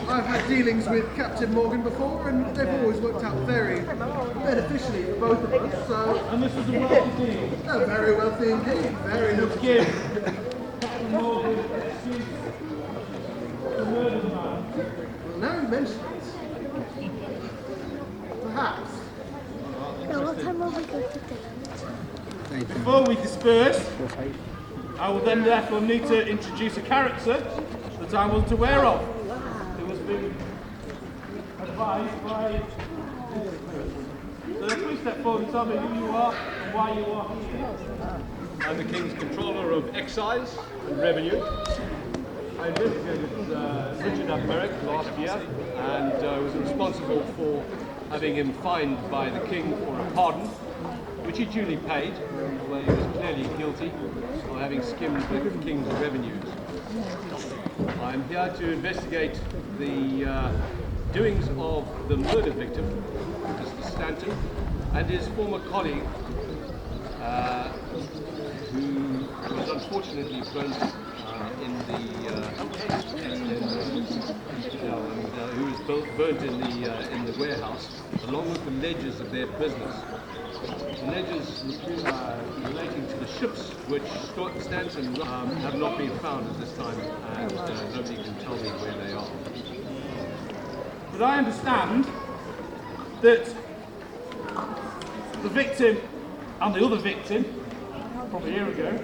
I've had dealings with Captain Morgan before, and they've always worked out very beneficially for both of us. So, And this was a wealthy deal. Oh, very wealthy indeed. Very Would wealthy. give Captain Morgan excuse to murder the man. Well, now you mention it, perhaps. Now, what time will we go to dinner? Before we disperse, I will then therefore need to introduce a character that I wasn't aware of, who has been advised by... So please step forward and tell me who you are and why you are here. I'm the King's Controller of Excise and Revenue. I investigated Richard ap Merrick last year and was responsible for having him fined by the King for a pardon, which he duly paid, although he was clearly guilty of having skimmed the King's revenues. I'm here to investigate the doings of the murder victim, Mr. Stanton, and his former colleague, who was unfortunately burnt who was burnt in the warehouse, along with the ledgers of their business. The ledgers relating to the ships which Stanton have not been found at this time, and nobody can tell me where they are. But I understand that the victim and the other victim, probably a year ago,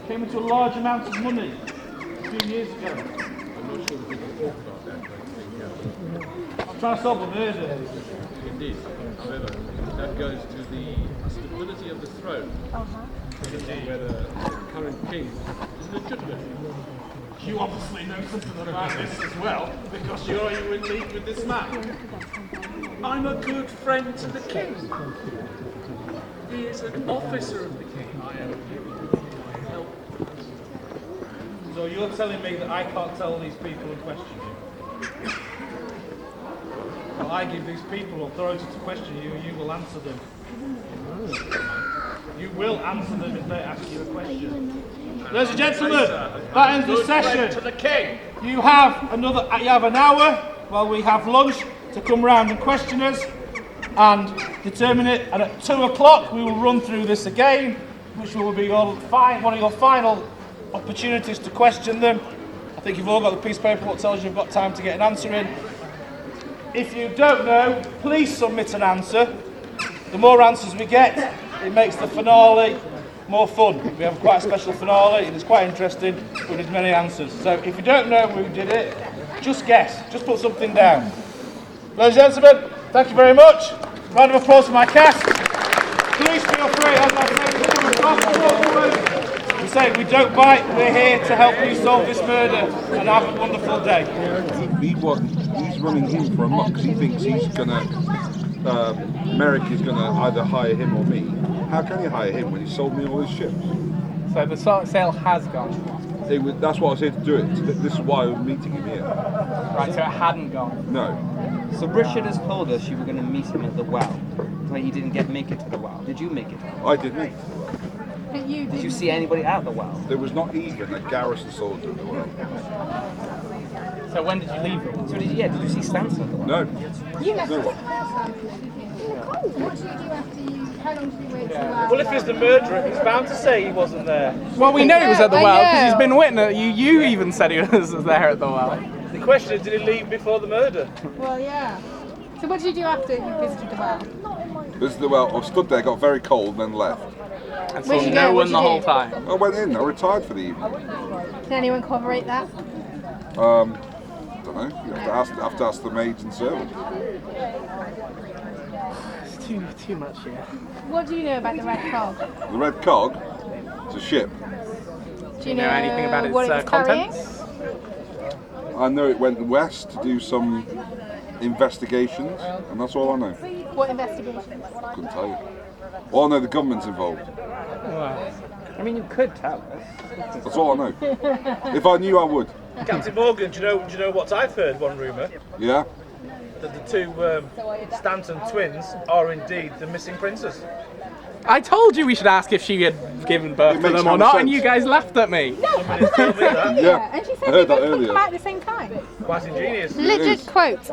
came into a large amount of money a few years ago. I'm not sure that we can talk about that, but I'm trying to solve a murder. Indeed. However, that goes to the stability of the throne. Whether the current king is legitimate. You obviously know something about this as well, because you're in league with this man. I'm a good friend to the king. He is an officer of the king. I am help. So you're telling me that I can't tell these people and question you? Well, I give these people authority to question you, and you will answer them. You will answer them if they ask you a question. Ladies and gentlemen, that ends the session. To the king. You have an hour while we have lunch to come round and question us and determine it. And at 2 o'clock we will run through this again, which will be one of your final opportunities to question them. I think you've all got the piece of paper what tells you you've got time to get an answer in. If you don't know, please submit an answer. The more answers we get, it makes the finale more fun. We have quite a special finale, and it's quite interesting, but there's many answers. So if you don't know who did it, just guess. Just put something down. Ladies and gentlemen, thank you very much. Round of applause for my cast. Please feel free, as I say, to come across. We say we don't bite. We're here to help you solve this murder, and have a wonderful day. He's running him for a muck because he thinks he's gonna. Merrick is gonna either hire him or me. How can you hire him when he sold me all his ships? So the sale has gone. That's what I said to do it. This is why I'm meeting him here. Right, so it hadn't gone. No. So Richard has told us you were going to meet him at the well, but he didn't make it to the well. Did you make it? I didn't. Did you see anybody at the well? There was not even a garrison soldier at the well. So when did you leave it? So did you see Stanton at the well? No. You left No it. one. What did you do after you? How long did you wait till Well, if he's the murderer, he's bound to say he wasn't there. Well, we know he was at the well because he's been witness. You even said he was there at the well. The question is, did he leave before the murder? Well, yeah. So what did you do after you visited the well? Visited the well. I stood there, got very cold, and then left. And saw no one the whole time. I went in. I retired for the evening. Can anyone corroborate that? Don't know. You have to ask the maids and servants. It's too much here. What do you know about the Red Cog? The Red Cog, it's a ship. Do you know anything about its what it was carrying? contents? I know it went west to do some investigations, and that's all I know. What investigations? Couldn't tell you. Well, I know the government's involved. Well, I mean, you could tell us. That's all I know. If I knew, I would. Captain Morgan, do you know what I've heard? One rumour. Yeah. That the two Stanton twins are indeed the missing princes. I told you we should ask if she had given birth to them or not, and you guys laughed at me. No, Yeah, and she I said heard they that both earlier. come out at the same time. Quite ingenious. Legit quote.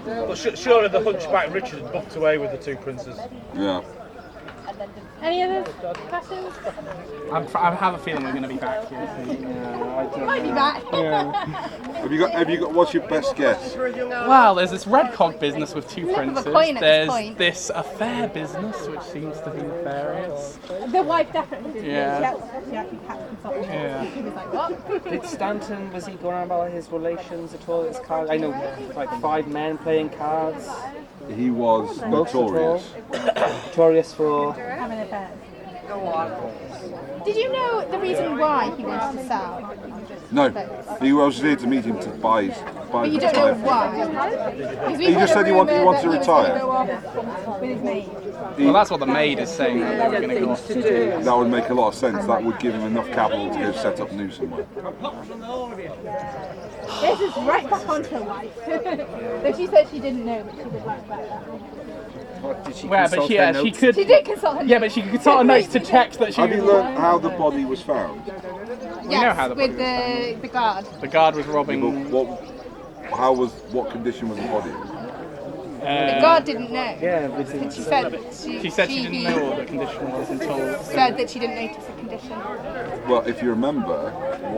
But surely the hunchback Richard buffed away with the two princes. Yeah. Any other questions? I have a feeling we're going to be back here soon. Might be back. Have you got? What's your best guess? Well, there's this red cog business with two We have a princes. coin at this There's point. this affair business which seems to be nefarious. The wife definitely did. Yeah. She actually kept consulting. Yeah. He was like, what? Did Stanton, was he going on about his relations at all? His cards? I know, like 5 men playing cards. He was notorious. Notorious for Having affairs. Did you know the reason why he wanted to sell? No, he was there to meet him to buy his But you don't know why. He just said he wanted to retire. With his maid. Well, that's what the maid is saying that they were going to go off to do. That would make a lot of sense. That would give him enough capital to go set up new somewhere. This is right back onto her wife. So she said she didn't know, but she did like that. Did she Well, but she could. She did consult her. Yeah, but she could consult her notes to check that she. Have you learned how the body was found? We know how the with the guard. The guard was robbing. What condition was the body in? The guard didn't know. Yeah, and she said she didn't know what the condition was until. Said that she didn't notice the condition. Well, if you remember.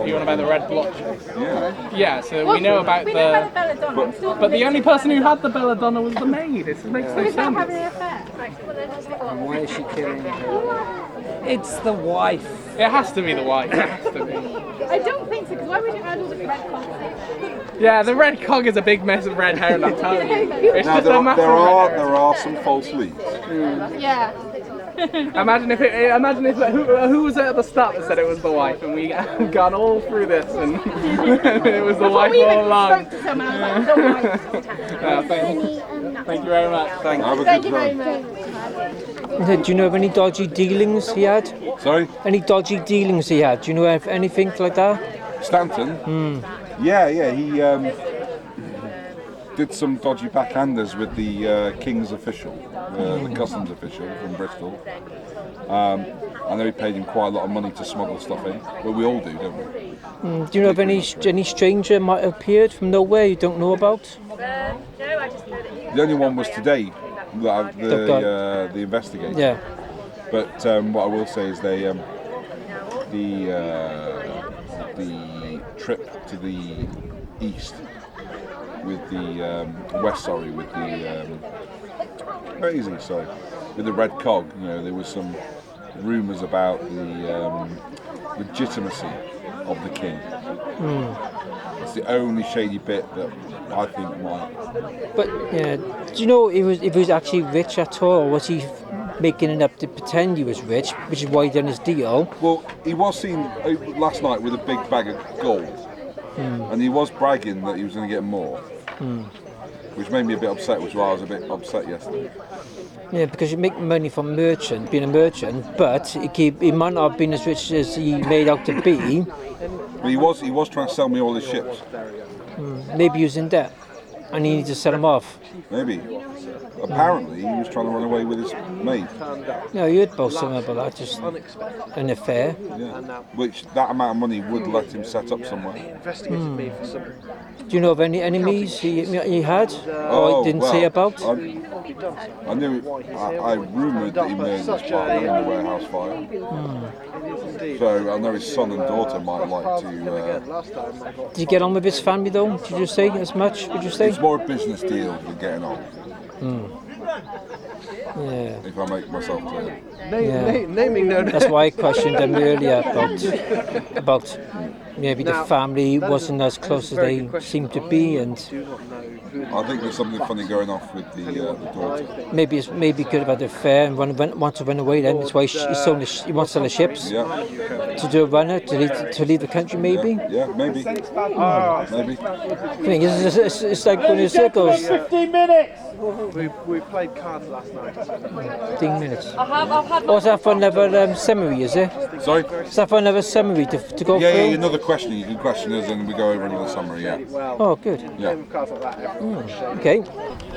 You want about the red blotches? Yeah. Yeah, so we know about but the only person who had the belladonna was the maid. It makes no sense. Having an affair. And why is she killing her? It's the wife. It has to be the wife. It has to be. I don't think so, because why would you add all the red cogs? Yeah, the red cog is a big mess of red hair, I'm telling you. It's Now just a massive red hair. there are some false leads. Yeah. Imagine if who was there at the start that said it was the wife, and we gone all through this, and it was the wife all along. Thank you very much. Thank you very much. Do you know of any dodgy dealings he had? Sorry? Any dodgy dealings he had? Do you know of anything like that? Stanton? Yeah, he did some dodgy backhanders with the King's official, the customs official from Bristol. I know he paid him quite a lot of money to smuggle stuff in, but we all do, don't we? Do you know of any stranger might have appeared from nowhere you don't know about? No, I just know that he... The only one was today, the investigator. Yeah. But what I will say is the trip to the east with the with the red cog, there was some rumours about the legitimacy of the king. It's the only shady bit that I think might. But do you know if he was actually rich at all, or was he making it up to pretend he was rich, which is why he done his deal? Well, he was seen last night with a big bag of gold, and he was bragging that he was going to get more, which made me a bit upset, which is why I was a bit upset yesterday. Yeah, because you make money from being a merchant, but he might not have been as rich as he made out to be. But he was trying to sell me all his ships. Maybe he was in debt, and he needed to sell them off. Maybe. Apparently, he was trying to run away with his maid. No, you heard about something about that, just an affair. Yeah. Which that amount of money would let him set up somewhere. Do you know of any enemies he had, or he didn't say about? I knew. I rumoured that he murdered his partner in the warehouse fire. So I know his son and daughter might like to. Did he get on with his family though? Did you say as much? Would you say? It's more a business deal than getting on. Yeah. If I make myself clear. Naming no. That's why I questioned them earlier about maybe the family wasn't as close as they seemed to be, and I think there's something funny going off with the daughter. Maybe he could have had an affair and want to run away. Then that's why he wants to sell the ships. Yeah. To do a runner to leave the country, maybe. Yeah, maybe. Maybe. I think it's like going in circles. 15 minutes. We played cards last night. 15 minutes. I've had. Oh, is that for another summary? Is it? Sorry. Is that for another summary to go through? Yeah, another question. You can question us and we go over another summary. Yeah. Oh, good. Yeah. Okay.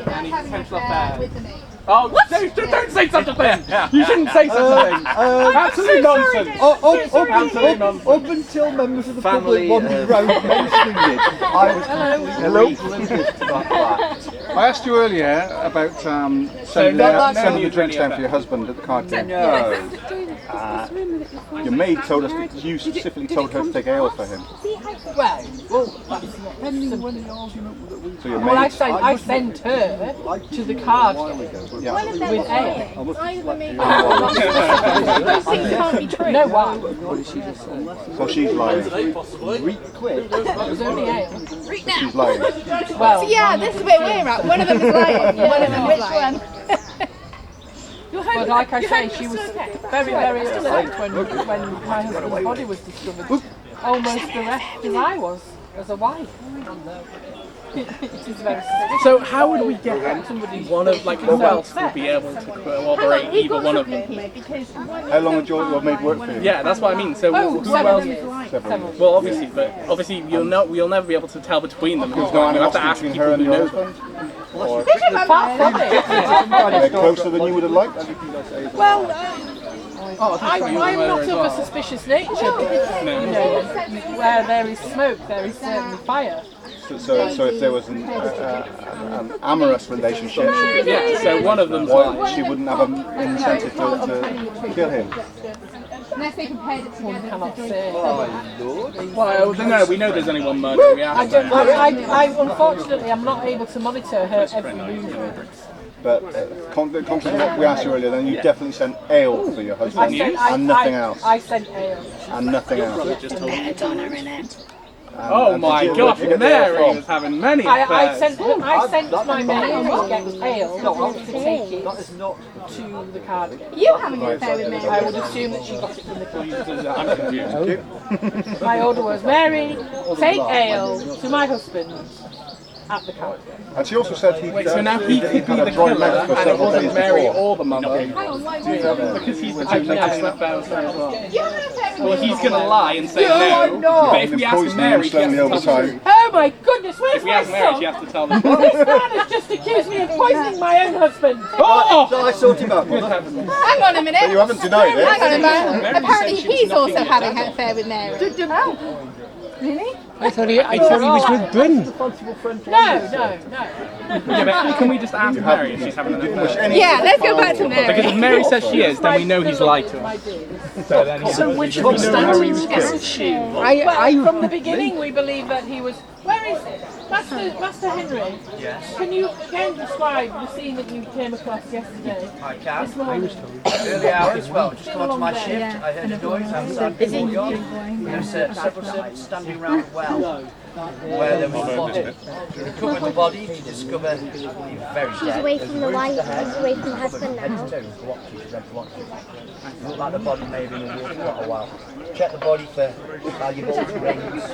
Having an affair with the maid. Oh, don't say such a thing! You shouldn't say such a thing! Absolute nonsense! Up until members of the public wandered round mentioning it, I was completely oblivious to that fact. I asked you earlier about sending the drinks down for your husband at the card game. No. Your maid told us that you specifically told her to take ale for him. Well, So your well, maid... I sent her to the card game with ale. No, why? So she's lying. It was only ale. She's lying. Well, So yeah, this is where we're at. One of them is lying. One of them is lying. But like I say, she was very, very upset when my husband's body was discovered. Almost bereft as I was, as a wife. So how would we get one of, like, who else would be able to corroborate either one of them? How long had your maid worked for you? Yeah, that's what I mean. So who else? Well, obviously, we'll never be able to tell between them. There's no You have to ask between people her and who your know. husband? Or Are they closer than you would have liked? Well, I'm not of a suspicious nature, but you know, where there is smoke, there is certainly fire. So if there was an amorous relationship, Yeah, so one of them's why lying. she wouldn't have an incentive to kill him? Unless they compared it to One cannot say. Well, no, we know there's only one murder. We I don't. I unfortunately, I'm not able to monitor her every movement. But contrary to what we asked you earlier, then you definitely sent ale for your husband and nothing else. I sent ale. And nothing else. Oh my gosh, Mary was having many affairs. I sent my maid to get ale to take it to the card game. You having an affair with Mary? I would assume that she got it from the card. I'm confused. My order was, Mary, take ale to my husband at the card game. And she also said he So now he could be the killer, and it wasn't Mary or the mother. Because he's the two that slept downstairs as well. Well, he's going to lie and say no, but if we ask Mary, she has to tell the truth. Oh my goodness, where's If we my ask Mary, son? she has to tell the This truth. man has just accused me of poisoning my own husband. Oh! So I sort him out. Hang on a minute. But you haven't denied it. Hang on a minute. Apparently he's also having an affair with Mary. Really? I thought he was with Bryn. No. Yeah, but can we just ask Mary if she's having an affair? Yeah, let's go back to Mary. Because if Mary says she is, then we know he's lied to us. So which Constance isn't she? Well, from the beginning we believe that he was... Where is Master Henry? Yes. Can you again describe the scene that you came across yesterday? I can. This morning? Early hours, well, just come onto my shift, I heard a noise outside the courtyard. There's several servants standing around the well where there was a body. To recover the body, to discover he was very She's dead. away from the wife, she's away from the husband now. Looked like the body may have been in the water for quite a while. Check the body for valuables, rings,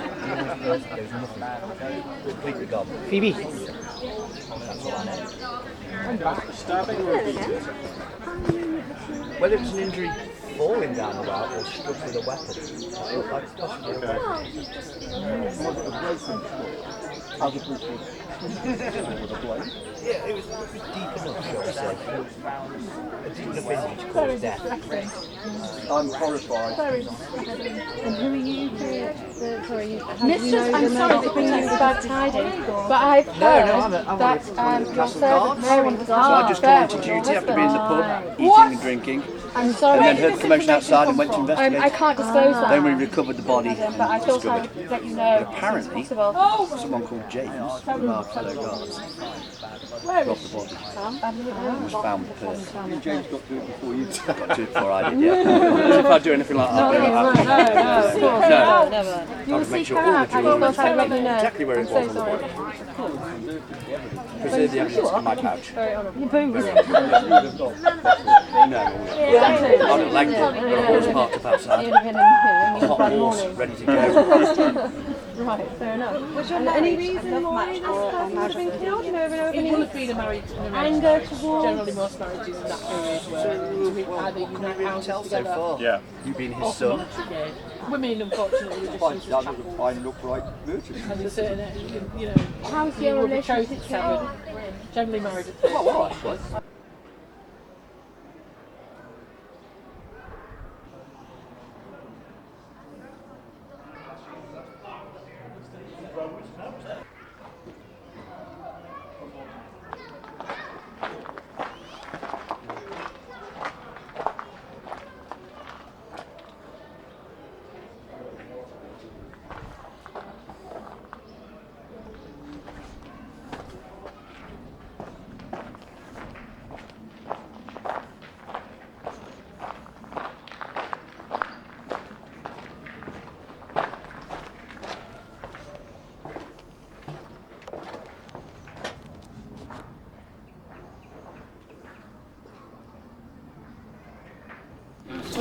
there's nothing. Completely gone. Phoebe. That's all I know. I'm back. Stabbing or Whether it was an injury falling down the well or struck with a weapon, it looked like it's possibly a weapon. Yeah, it was deep enough, shall we say. A deep enough injury to cause death. I'm horrified. And who are you sorry, Mistress, I'm sorry to bring you bad tidings, but I've heard that your servant Mary was So I just come into duty after being in the pub, eating and drinking. I'm sorry. And then heard commotion outside and went to investigate. I can't disclose that. Then we recovered the body and But I thought I discovered. would let you know. But apparently, as soon as possible. someone called James, one of our fellow guards, Where got is the body. she? Was found with the person. James got to do it before you did. Got to it before I did, yeah. As if I'd do anything like that. No. I would make sure all the jewels exactly where it was on the body. Preserve the evidence in my pouch. No. I don't like it. Got a horse parked up outside. A hot horse ready to go. Right, fair enough. Any reason why this person has been killed? Do you know of It any would have been a marriage. anger towards... Generally, most marriages in that period were either unite houses together. Yeah. You being his son. Women, unfortunately, were just used as chaperones. Fine upright merchant. And a certain, you know, How's you your were betrothed relationship at 7, generally married at 30.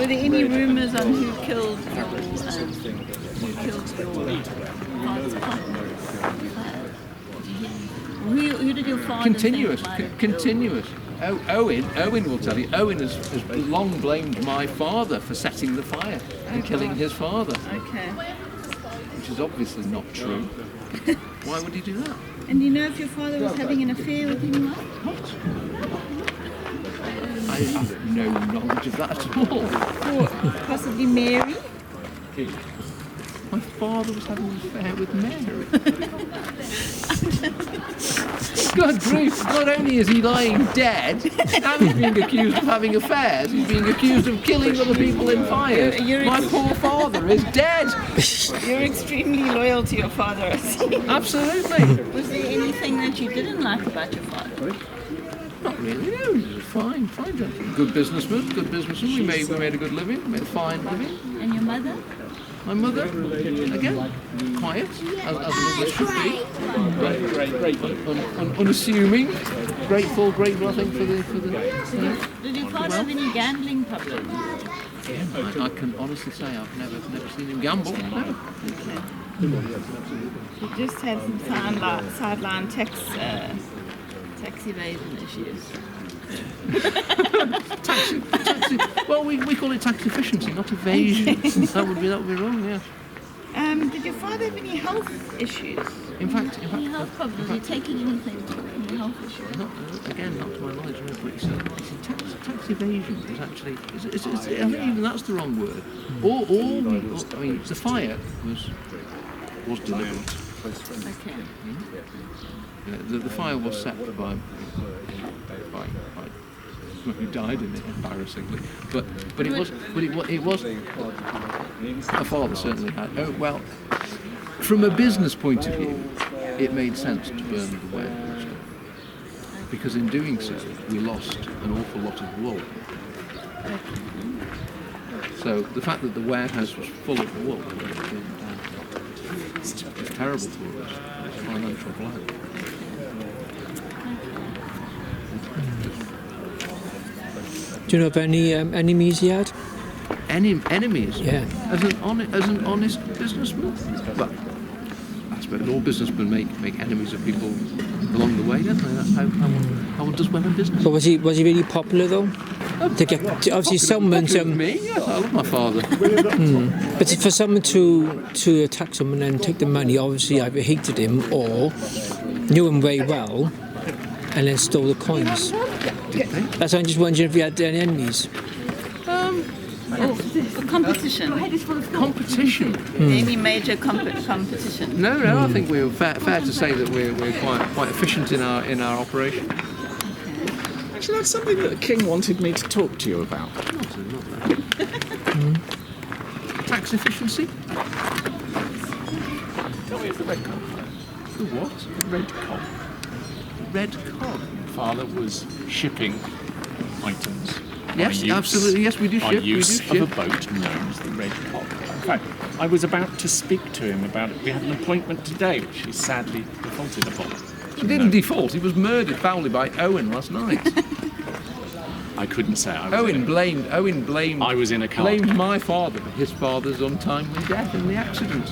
Were there any rumours on who killed your father's partner? Who did your father Continuous, think continuous. Owen will tell you. Owen has long blamed my father for setting the fire and killing his father. Okay. Which is obviously not true. Why would he do that? And do you know if your father was having an affair with anyone? I have no knowledge of that at all. Or possibly Mary? My father was having an affair with Mary. God grief, not only is he lying dead, now he's being accused of having affairs, he's being accused of killing other people in fires. My poor father is dead. You're extremely loyal to your father, I see. Absolutely. Was there anything that you didn't like about your father? Not really, no. He was fine gentleman. Good businessman. We made a good living, made a fine living. And your mother? My mother, again, quiet, as a mother should be. Unassuming, grateful, I think, for the Did your father have any gambling problems? I can honestly say I've never seen him gamble. Never. He just had some sideline tax evasion issues. taxi. Well, we call it tax efficiency, not evasion. that would be wrong, yeah. Did your father have any health issues? In fact, any health problems? Are you taking anything for any health issues? Not to my knowledge, no, but tax evasion is actually, I think even that's the wrong word. I mean, the fire was deliberate. Okay. The fire was set by who died in it, embarrassingly. But it was my father certainly had. Oh well, from a business point of view, it made sense to burn the warehouse down, because in doing so we lost an awful lot of wool. So the fact that the warehouse was full of wool was terrible for us. It was a financial blow. Do you know of any enemies he had? Enemies? Yeah. As an honest businessman? Well, I suppose all businessmen make enemies of people along the way, don't they? That's how one does well in business. But was he really popular though? Obviously, someone. Me? Yes, I love my father. But for someone to attack someone and take the money, obviously either hated him or knew him very well, and then stole the coins. That's why I'm just wondering if you had any enemies. Competition. Competition? Any major competition? No, I think we're fair to say that we're quite efficient in our operation. Actually, that's something that the king wanted me to talk to you about. Not that. Tax efficiency? Tell me if the red cob. The what? Red cob. Red cob? Father was shipping items. Yes, absolutely. Yes, we do ship. By use of a boat known as the Red Cob. In fact, I was about to speak to him about it. We had an appointment today, which he sadly defaulted upon. He didn't default. He was murdered foully by Owen last night. I couldn't say I was. Owen blamed. I was in a car. Blamed my father for his father's untimely death in the accident.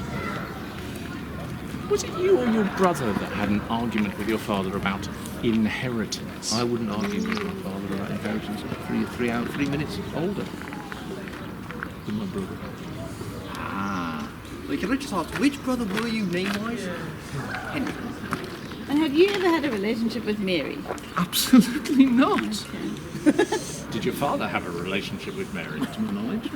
Was it you or your brother that had an argument with your father about inheritance? I wouldn't argue with my father about inheritance. 3 minutes older than my brother. Ah. Wait, can I just ask, which brother were you name-wise? Henry. And have you ever had a relationship with Mary? Absolutely not. Okay. Did your father have a relationship with Mary? To my knowledge,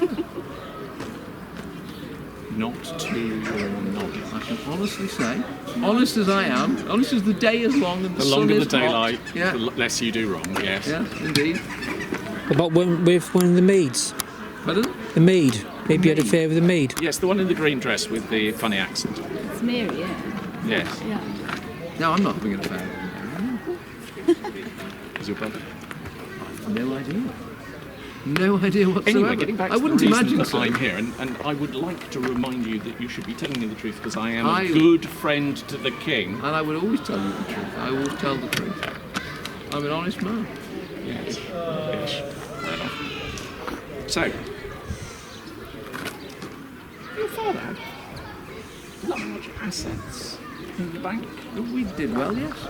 Not to your knowledge. I can honestly say, honest as I am, honest as the day is long and the sun longer is the daylight, hot, the less you do wrong, yes. Yeah, indeed. About with one of the maids? Pardon? The maid. Maybe you had an affair with the maid. Yes, the one in the green dress with the funny accent. It's Mary, yeah. Yes. Yeah. No, I'm not having an affair. Is your brother? No idea. No idea whatsoever. Anyway, getting back to I wouldn't the reason imagine that so. I'm here, and I would like to remind you that you should be telling me the truth because I am a good friend to the king. And I would always tell you the truth. I always tell the truth. I'm an honest man. Yes. Fair enough. So, father had large assets in the bank. We did well, yes.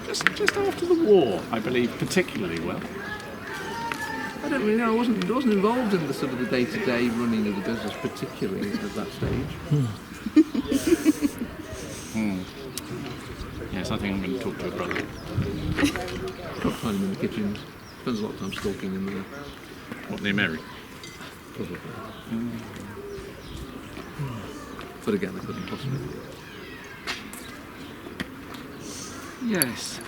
Just after the war, I believe, particularly well. I don't really know. I wasn't involved in the sort of the day-to-day running of the business, particularly at that stage. Yes, I think I'm going to talk to a brother. Can't find him in the kitchen. Spends a lot of time stalking in there. What, near Mary? Probably. But again, I couldn't possibly. Yes.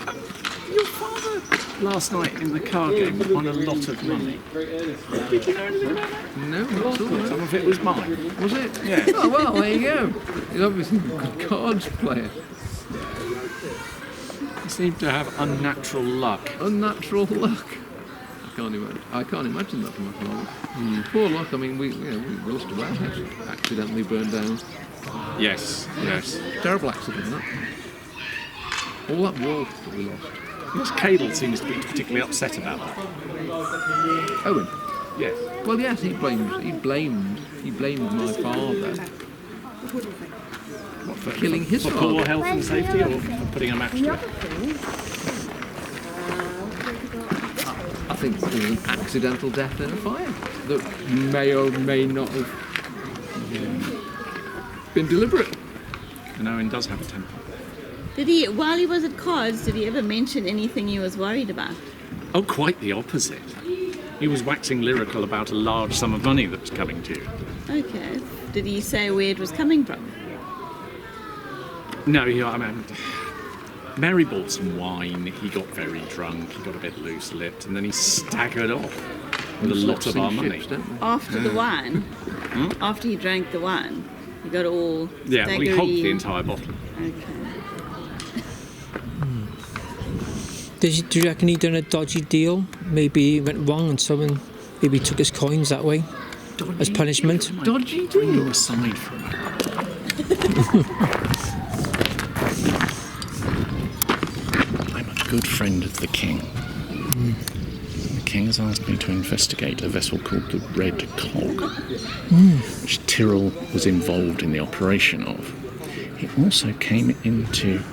Your father last night in the card game won a lot of money. Did you know anything about that? No, not at all. Some of it was mine. Was it? Yeah. Oh, well, there you go. He's obviously a good cards player. He seemed to have unnatural luck. Unnatural luck. I can't imagine that from my father. Poor luck. I mean, we lost a warehouse. Accidentally burned down. Yes. Terrible accident, that. All that wool that we lost. Yes, Caedfael seems to be particularly upset about that. Owen? Yes. Well, yes, he blamed my father. What, for killing his for father? poor health and safety, or for putting a match to it? I think it was an accidental death in a fire that may or may not have been deliberate. And Owen does have a temper. Did he, while he was at cards, did he ever mention anything he was worried about? Oh, quite the opposite. He was waxing lyrical about a large sum of money that was coming to you. Okay. Did he say where it was coming from? No, Mary bought some wine, he got very drunk, he got a bit loose-lipped, and then he staggered off with a lot of our money. After the wine? After he drank the wine? He got all Yeah, we hogged staggery. the entire bottle. Okay. Do you reckon he done a dodgy deal? Maybe he went wrong and someone maybe took his coins that way as punishment? Dodgy deal? Bring you aside for a moment. I'm a good friend of the king. The king has asked me to investigate a vessel called the Red Cog, which Tyrrell was involved in the operation of. It also came into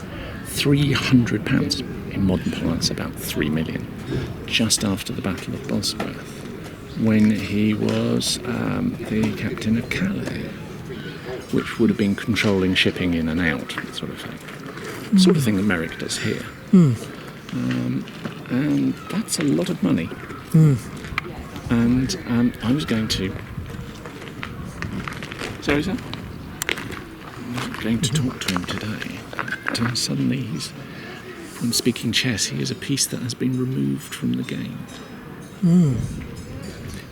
£300, in modern parlance about 3 million, just after the Battle of Bosworth, when he was the captain of Calais, which would have been controlling shipping in and out, that sort of thing. Sort of thing that Merrick does here. And that's a lot of money. And I was going to... Sorry, sir? I was going to talk to him today. But suddenly he's... When speaking chess, he is a piece that has been removed from the game.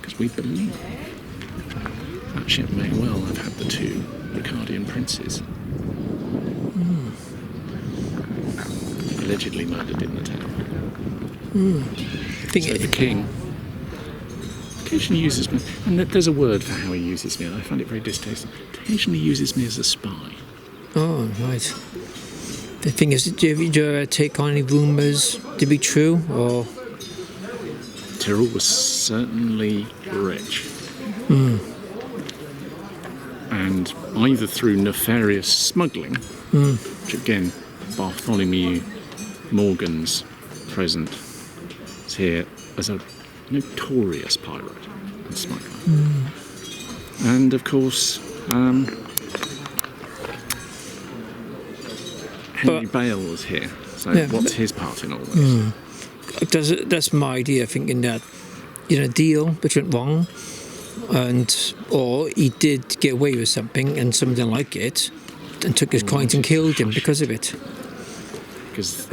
Because we believe that ship may well have had the two Ricardian princes. Allegedly murdered in the town. So the king occasionally uses me, and there's a word for how he uses me, and I find it very distasteful. Occasionally uses me as a spy. Oh, right. The thing is, did you ever take on any rumours to be true, or...? Tyrrell was certainly rich. And either through nefarious smuggling, which again, Bartholomew Morgan's present is here as a notorious pirate and smuggler. And of course, Henry Bale was here. So what's his part in all this? That's my idea, thinking that, a deal which went wrong, or he did get away with something and someone didn't like it and took his coins and killed him because of it. Because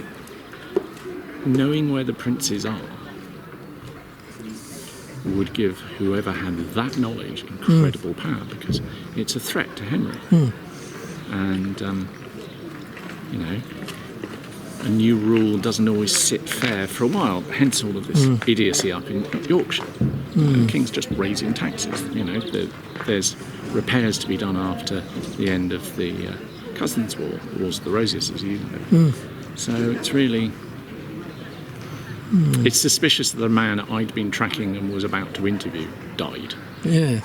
knowing where the princes are would give whoever had that knowledge incredible power, because it's a threat to Henry. And, a new rule doesn't always sit fair for a while, hence all of this idiocy up in Yorkshire. The king's just raising taxes. There's repairs to be done after the end of the Cousins' War, the Wars of the Roses, as you know. So it's really... It's suspicious that the man I'd been tracking and was about to interview died. Yeah.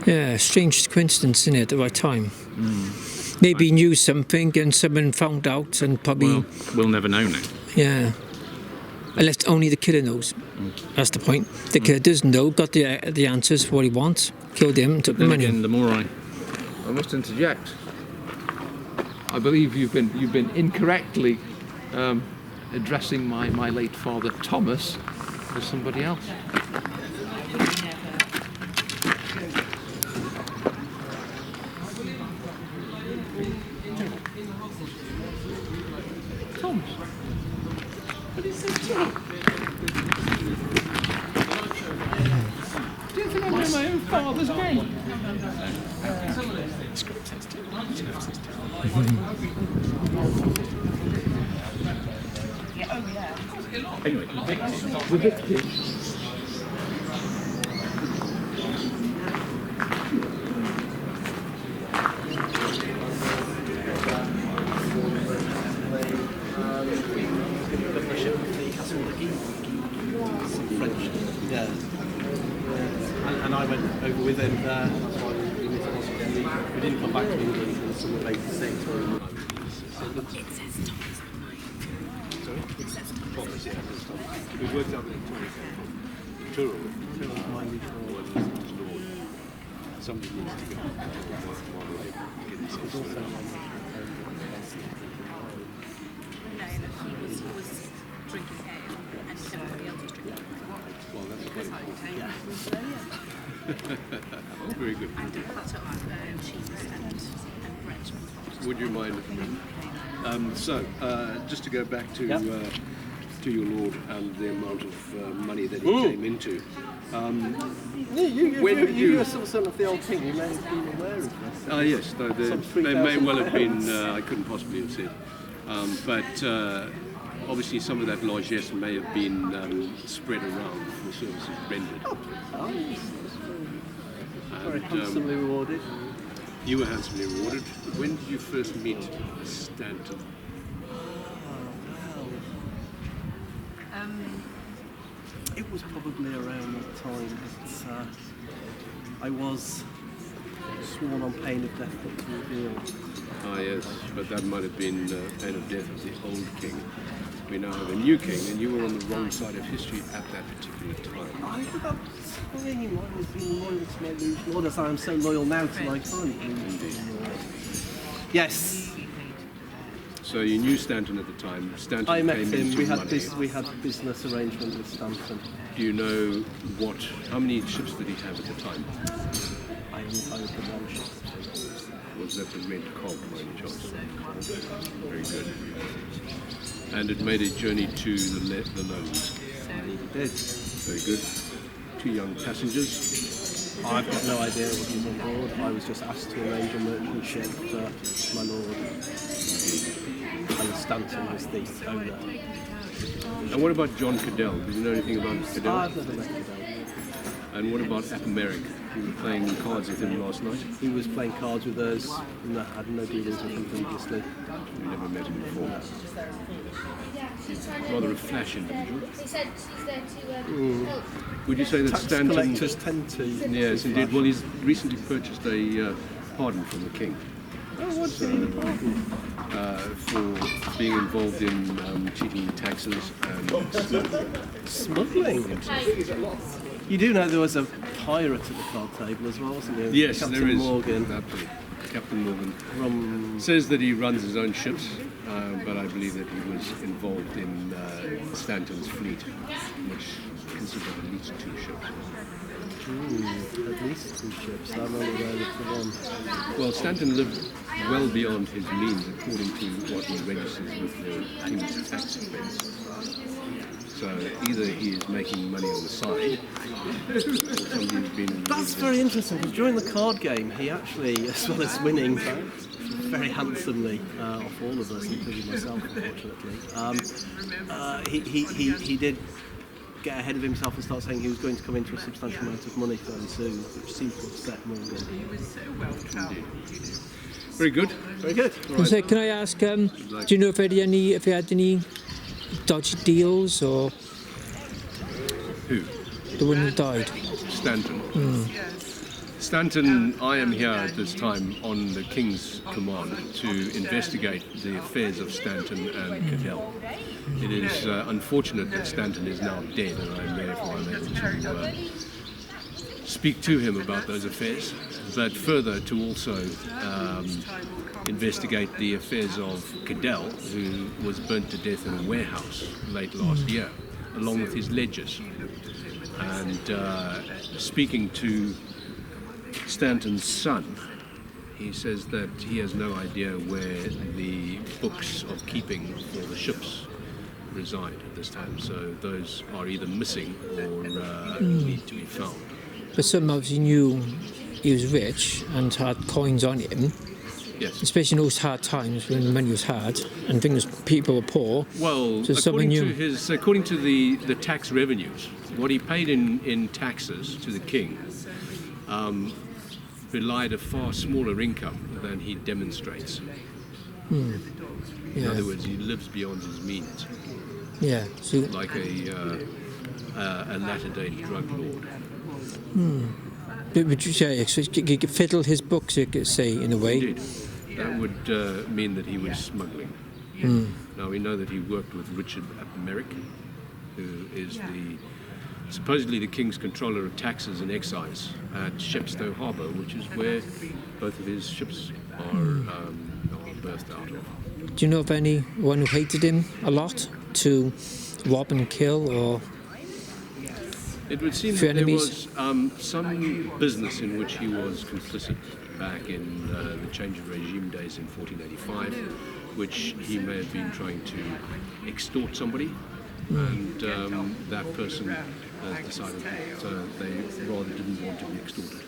Yeah, strange coincidence, isn't it, at the right time? Maybe he knew something and someone found out and probably... Well, we'll never know now. Yeah. Unless only the killer knows. That's the point. The killer doesn't know, got the answers for what he wants, killed him, took the Then money. again, the more I must interject. I believe you've been incorrectly addressing my late father Thomas as somebody else. Thomas. What is this talk? Do you think I know my own father's name? Anyway, the victim. French, yeah. And I went over with him there. That's why we didn't come back to England until summer of '86. We've worked out the Tyrrell. Somebody needs to go. He was drinking ale and everybody else was drinking alcohol. Well, that's That's how it came. Oh, very good. And butter on cheese and bread. Would you mind? Just to go back to your lord and the amount of money that he came into. You were sort of son of the old king. You may have been aware of this. Yes, they may well have been. I couldn't possibly have said, but obviously some of that largesse may have been spread around for services rendered. Very handsomely rewarded. You were handsomely rewarded. When did you first meet Stanton? It was probably around that time that I was sworn on pain of death not to reveal. Ah yes, but that might have been pain of death of the old king. We now have a new king, and you were on the wrong side of history at that particular time. I think that time I was being loyal to my liege lord, as I am so loyal now to my current liege lord. Yes. So you knew Stanton at the time. Stanton I met came him. into We had money. we had business arrangement with Stanton. Do you know how many ships did he have at the time? I owned the one ship. Was that the Red Cog by any chance? Very good. And it made a journey to the Lowlands. It did. Very good. 2 young passengers. I've got no idea what was on board. I was just asked to arrange a merchant ship for my lord. And Stanton was the owner. And what about John Cadell? Did you know anything about Cadell? I've never met Cadell. And what about Apameric? You were playing cards with him last night? He was playing cards with us. No, I had no dealings with him previously. You never met him before. Rather a flash individual. He said she's there to help. Would you say that Tax Stanton... collectors tend to. Yes, indeed. Well, he's recently purchased a pardon from the king. Oh, what's for being involved in cheating taxes and smuggling. You do know there was a pirate at the card table as well, wasn't there? Yes, Captain there is. Morgan. Captain Morgan says that he runs his own ships, but I believe that he was involved in Stanton's fleet, which consisted of at least 2 ships. At least 2 ships. I'm only aware of the one. Well, Stanton lived well beyond his means, according to what he registers with the king's tax expense. So either he is making money on the side, or somebody's been... That's very interesting, because during the card game, he actually, as well as winning very handsomely off all of us, including myself, unfortunately, he did get ahead of himself and start saying he was going to come into a substantial amount of money fairly soon, which seemed to upset Morgan. Very good. Very good. Right. So can I ask, do you know if he had any dodgy deals, or who? The one who died? Stanton. Stanton, I am here at this time on the King's command to investigate the affairs of Stanton and Cadell. It is unfortunate that Stanton is now dead, and I am therefore unable to speak to him about those affairs, but further to also investigate the affairs of Cadell, who was burnt to death in a warehouse late last year, along with his ledgers. And speaking to Stanton's son, he says that he has no idea where the books of keeping for the ships reside at this time, so those are either missing or need to be found. But some obviously knew he was rich and had coins on him. Yes. Especially in those hard times when money was hard and people were poor. Well, so according to the tax revenues, what he paid in taxes to the king relied a far smaller income than he demonstrates. Yeah. In other words, he lives beyond his means. Yeah. So, like a latter-day drug lord. But would you say so he could fiddle his books, you could say, in a way? Indeed. That would mean that he was smuggling. Now we know that he worked with Richard Merrick, who is supposedly the King's controller of taxes and excise at Shepstow Harbour, which is where both of his ships are berthed out of. Do you know of anyone who hated him a lot to rob and kill, or? It would seem that there was some business in which he was complicit back in the change of regime days in 1485, which he may have been trying to extort somebody, and that person has decided that they rather didn't want to be extorted.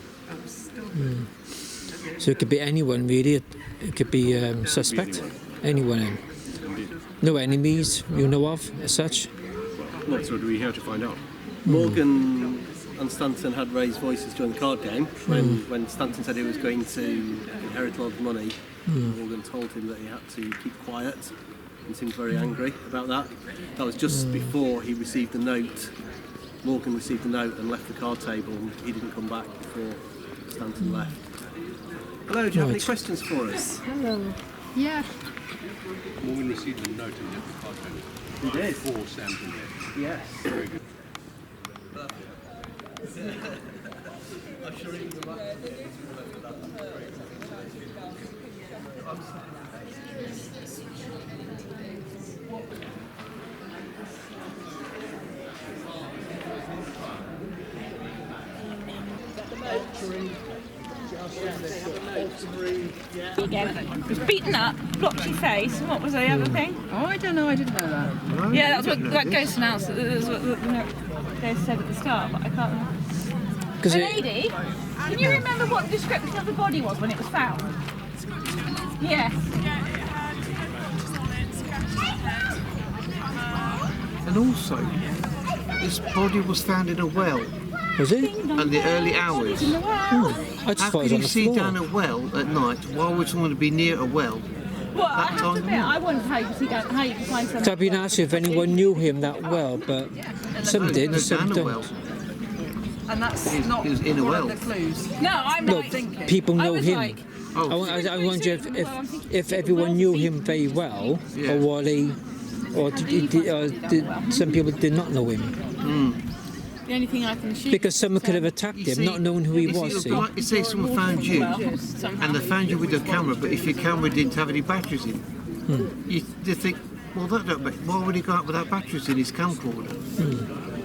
So it could be anyone really, it could be suspect, anyone. No enemies you know of as such? Well, that's what we're here to find out. Morgan and Stanton had raised voices during the card game when Stanton said he was going to inherit a lot of money. Morgan told him that he had to keep quiet and seemed very angry about that. That was just before he received the note. Morgan received the note and left the card table, and he didn't come back before Stanton left. Hello, do you have any questions for us? Hello. Yeah. Morgan received the note and left the card table. He did? Before Stanton left. Yes. Very good. I'm sure he can come back. Again. He was beaten up, blocked your face, and what was the other thing? Oh, I don't know, I didn't know that. Yeah, that's what that ghost announced. That was what the ghost said at the start, but I can't remember. The lady, can you remember what the description of the body was when it was found? Yes. And also, this body was found in a well. Was it? In the early hours. I just How thought it was can on you the see floor. down a well at night? Why would someone be near a well? Well, I have to admit, I wondered how you could find something. So I've been asking if anyone knew him that well, but some did, some don't. And that's not He was in a one well. of the clues. No, I'm No, not thinking. people know was him. like- I wonder if everyone knew him very well, or what did some people did not know him. The only thing I can assume. Because someone could have attacked him, not knowing who he was. See? Like you say someone found you, and they found you with a camera, but if your camera didn't have any batteries in, you think, well, why would he go out without batteries in his camcorder?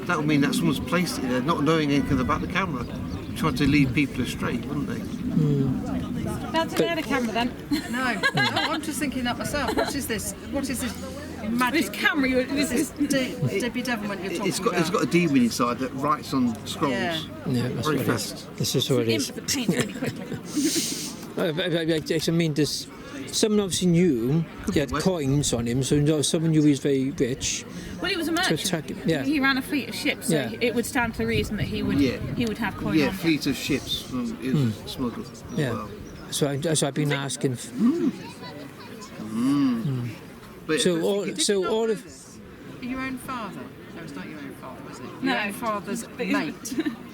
That would mean that someone's placed it there, not knowing anything about the camera, trying to lead people astray, wouldn't they? That's a camera then. No, I'm just thinking that myself. What is this? What is this magic? This camera, this is Debbie Devilment you're talking about. It's got a demon inside that writes on scrolls. Yeah. That's very what fast. it is. This is what it is. paint really quickly. I mean, there's someone obviously knew he had coins on him, so someone knew he was very rich. Well, he was a To merchant. attack him, yeah. He ran a fleet of ships, so Yeah. it would stand to reason that he would have coin Yeah, on him. fleet of ships smuggled as well. So I've been asking. But So all of Your own father? it's not your own father, is it? No. Your own father's But mate.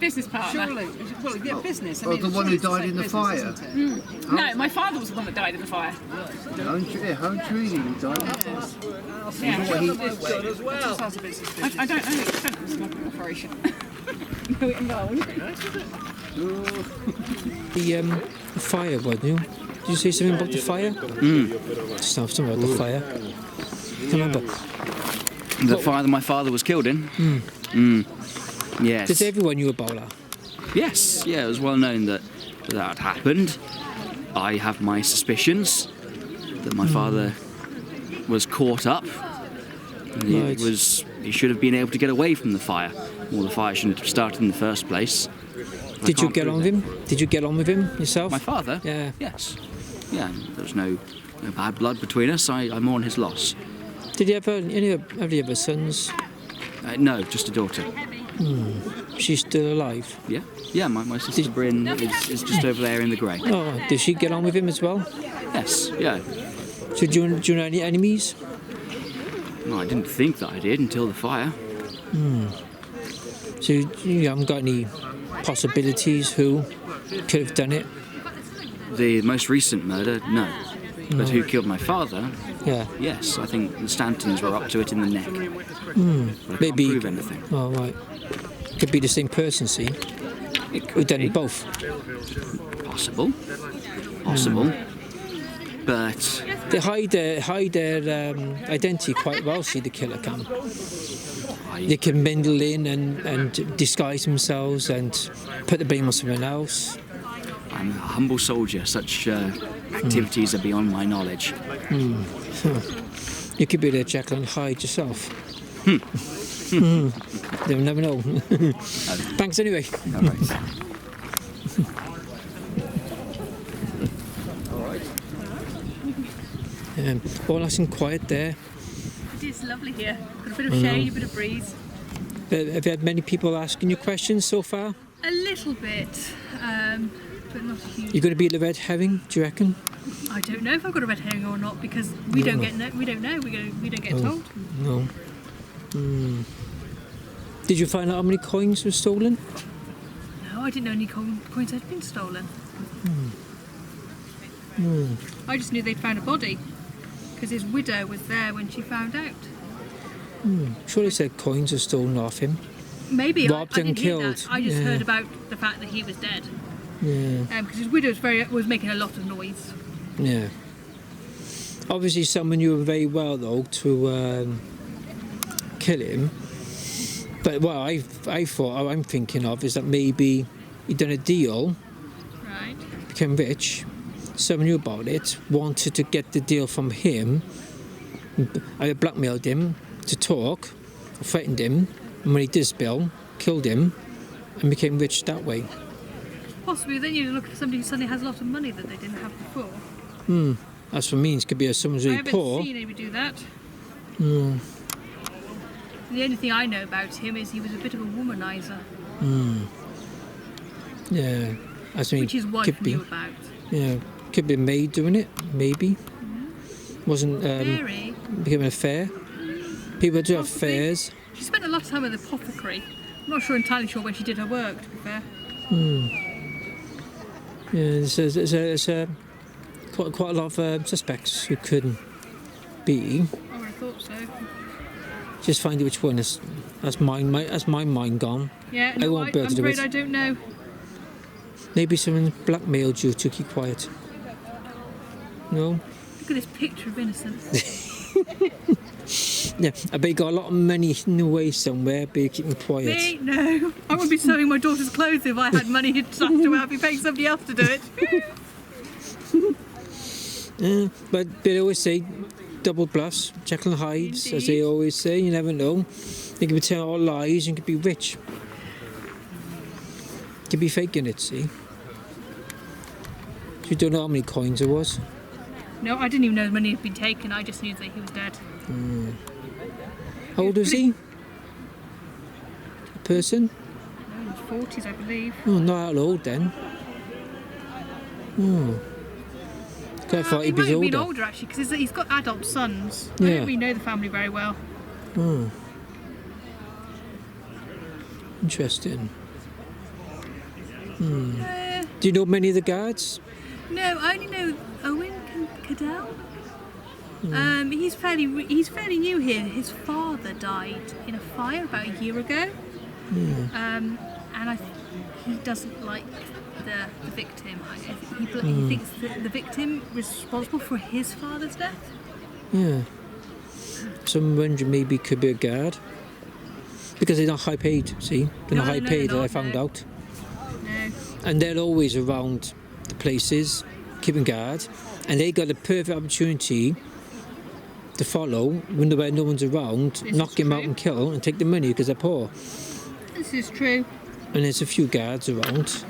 Business partner. Surely, well, yeah, business. I Oh, mean, the one who it's the died same in the business, fire? isn't it? No, my father was the one that died in the fire. Home treating, he died. Yeah. It's good as well. Sounds a bit suspicious. I don't know the extent of the smoking operation. No, it involved. The fire, wasn't you? Did you say something about the fire? Just something about the fire. Can't remember. The fire that my father was killed in? Yes. Did everyone knew about that? Yes, yeah, it was well known that that happened. I have my suspicions that my father was caught up. Right. He should have been able to get away from the fire. Well, the fire shouldn't have started in the first place. Did you get on with him? Did you get on with him yourself? My father? Yeah. Yes. Yeah, there was no bad blood between us. I mourn his loss. Did he have any other sons? No, just a daughter. She's still alive? Yeah? Yeah, my sister Bryn is just over there in the grey. Oh, did she get on with him as well? Yes, yeah. So do you know any enemies? Well, I didn't think that I did until the fire. So you haven't got any possibilities who could have done it? The most recent murder, no. But who killed my father? Yeah. Yes, I think the Stantons were up to it in the neck. But I can't Maybe. prove anything. Oh, right. Could be the same person, see? Who've done it both? Possible. But they hide their identity quite well, see, the killer can. They can mingle in and disguise themselves and put the blame on someone else. I'm a humble soldier. Such activities are beyond my knowledge. You could be the Jekyll and Hyde yourself. They'll never know. Thanks anyway. All right. All nice and quiet there. It is lovely here. Got a bit of shade, a bit of breeze. Have you had many people asking you questions so far? A little bit, but not a huge. You're going to be the red herring, do you reckon? I don't know if I've got a red herring or not because we don't get we don't know. We don't get told. No. Did you find out how many coins were stolen? No, I didn't know any coins had been stolen. I just knew they'd found a body because his widow was there when she found out. Sure, they said coins were stolen off him. Maybe Robbed I and didn't hear killed. that. I just Yeah. heard about the fact that he was dead. Yeah. Because his widow was making a lot of noise. Yeah. Obviously, someone knew him very well, though, to kill him. But what I'm thinking of is that maybe he'd done a deal, Right. became rich, someone knew about it, wanted to get the deal from him. I blackmailed him to talk, threatened him, and when he did spill, killed him, and became rich that way. Possibly then you look for somebody who suddenly has a lot of money that they didn't have before. That's what it means. Could be someone's I really haven't poor. seen anybody do that. The only thing I know about him is he was a bit of a womanizer, Yeah, that's what which his wife could be. knew about. Yeah, could be a maid doing it, maybe. Wasn't Mary? became an affair. People do have affairs. She spent a lot of time at the apothecary. I'm not entirely sure when she did her work, to be fair. Yeah, there's quite a lot of suspects who couldn't be. I would have thought so. Just find out which one is. That's my mind gone. Yeah, I no, won't be able I'm to do afraid it. I don't know. Maybe someone blackmailed you to keep quiet. No? Look at this picture of innocence. Yeah, I bet you got a lot of money hidden away somewhere, but you're keeping quiet. Me? No. I wouldn't be sewing my daughter's clothes if I had money to I'd be paying somebody else to do it. Yeah, but they always say double bluffs, Jekyll and Hydes, as they always say. You never know. You can be telling all lies and you can be rich. You can be faking it, see? You don't know how many coins there was. No, I didn't even know the money had been taken. I just knew that he was dead. How old was he? The person? No, in his 40s, I believe. Oh, not that old then. I thought He he might was have been older. older, actually, because he's got adult sons. I Yeah. don't really know the family very well. Interesting. Do you know many of the guards? No, I only know Owen Cadell. He's fairly new here. His father died in a fire about a year ago, and he doesn't like the victim. He thinks that the victim was responsible for his father's death. Yeah. Some wonder maybe could be a guard. Because they're not high paid, see? They're not high paid, I found out. No. And they're always around the places, keeping guard. And they got a perfect opportunity to follow when no one's around, knock him out and kill and take the money because they're poor. This is true. And there's a few guards around.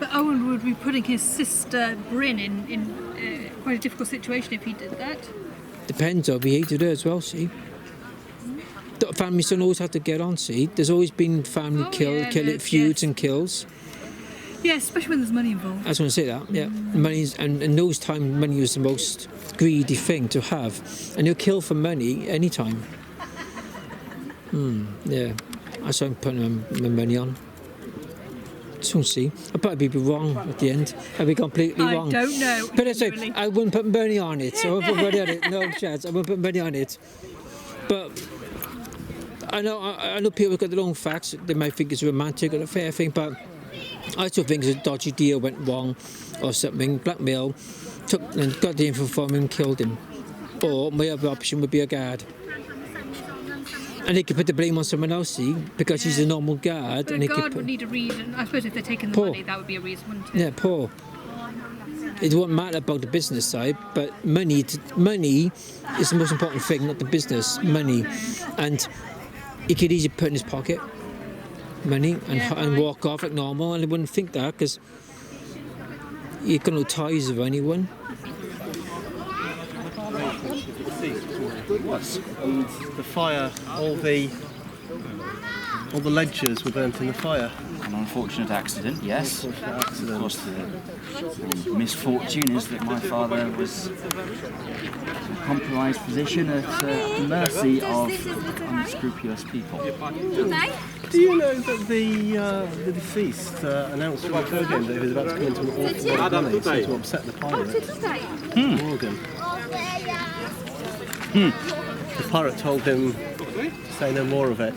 But Owen would be putting his sister Bryn in quite a difficult situation if he did that. Depends, I'll be hated her as well, see? The families don't always have to get on, see? There's always been family feuds and kills. Yeah, especially when there's money involved. I was going to say that, yeah. Money's, and in those times, money was the most greedy thing to have. And you'll kill for money anytime. Yeah. That's what I'm putting my money on. So see, I'll probably be wrong at the end. I'll be completely wrong. I don't know. But I say, I wouldn't put money on it. So I won't put money on it. No chance. I won't put money on it. But I know people have got their own facts. They might think it's romantic or a fair thing, but I still think it's a dodgy deal went wrong or something. Blackmail, took and got the info from him, killed him. Or my other option would be a guard. And they could put the blame on someone else, see, because he's a normal guard. But and a guard would need a reason. I suppose if they're taking the money, that would be a reason, wouldn't it? Yeah, poor. It won't matter about the business side, but money is the most important thing, not the business. Money. And he could easily put in his pocket money and walk off like normal, and they wouldn't think that because you've got no ties with anyone. And the fire, all the ledgers were burnt in the fire. An unfortunate accident, yes. Of course, the misfortune is that my father was in a compromised position at the mercy of unscrupulous people. Do you know that the deceased announced to the podium that he was about to come into an awful lot of money, so to upset the pirate? Morgan. The pirate told him to say no more of it.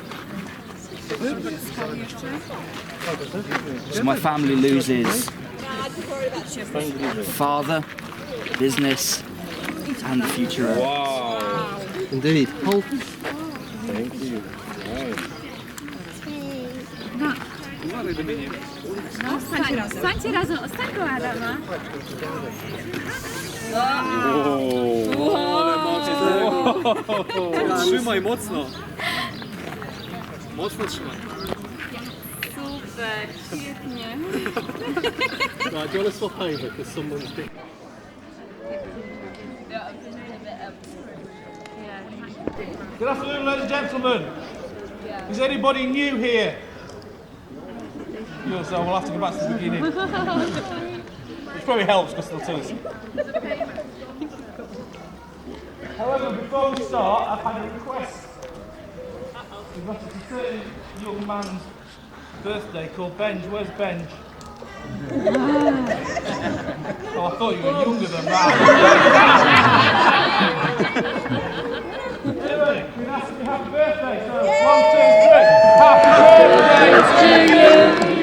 So my family loses father, business, and the future. Wow. Indeed. Hold. Thank you. Stańcie razem, ostatnią Adama. Trzymaj mocno. Mocno trzymaj. Super, świetnie. Right, do you want to swap over because someone's been... Good afternoon, ladies and gentlemen. Is anybody new here? So we'll have to go back to the beginning. Which probably helps because they'll tell us. However, before we start, I've had a request. We've got a certain young man's birthday called Benj. Where's Benj? Oh, I thought you were younger than that. Anyway, we've asked you happy birthday. So, 1, 2, 3.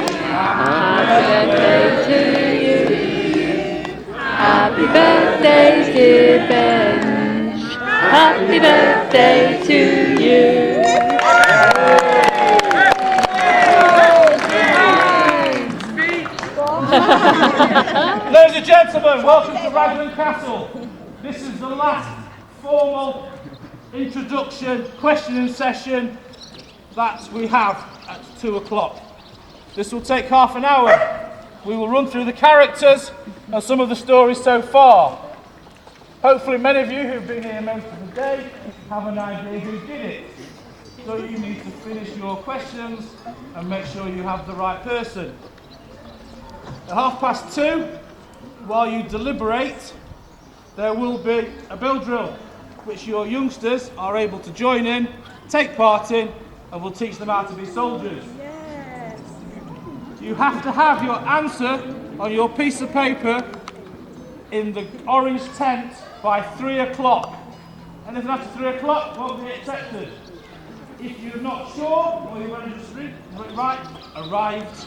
Happy birthday, dear Benj. Happy birthday to you. Ladies and gentlemen, welcome to Raglan Castle. This is the last formal introduction, questioning session that we have at 2 o'clock. This will take half an hour. We will run through the characters and some of the stories so far. Hopefully many of you who've been here most of the day have an idea who did it. So you need to finish your questions and make sure you have the right person. At 2:30, while you deliberate, there will be a bill drill, which your youngsters are able to join in, take part in, and we'll teach them how to be soldiers. You have to have your answer on your piece of paper in the orange tent by 3 o'clock. And if after 3 o'clock, won't be accepted. If you're not sure, or you're running the street, arrived,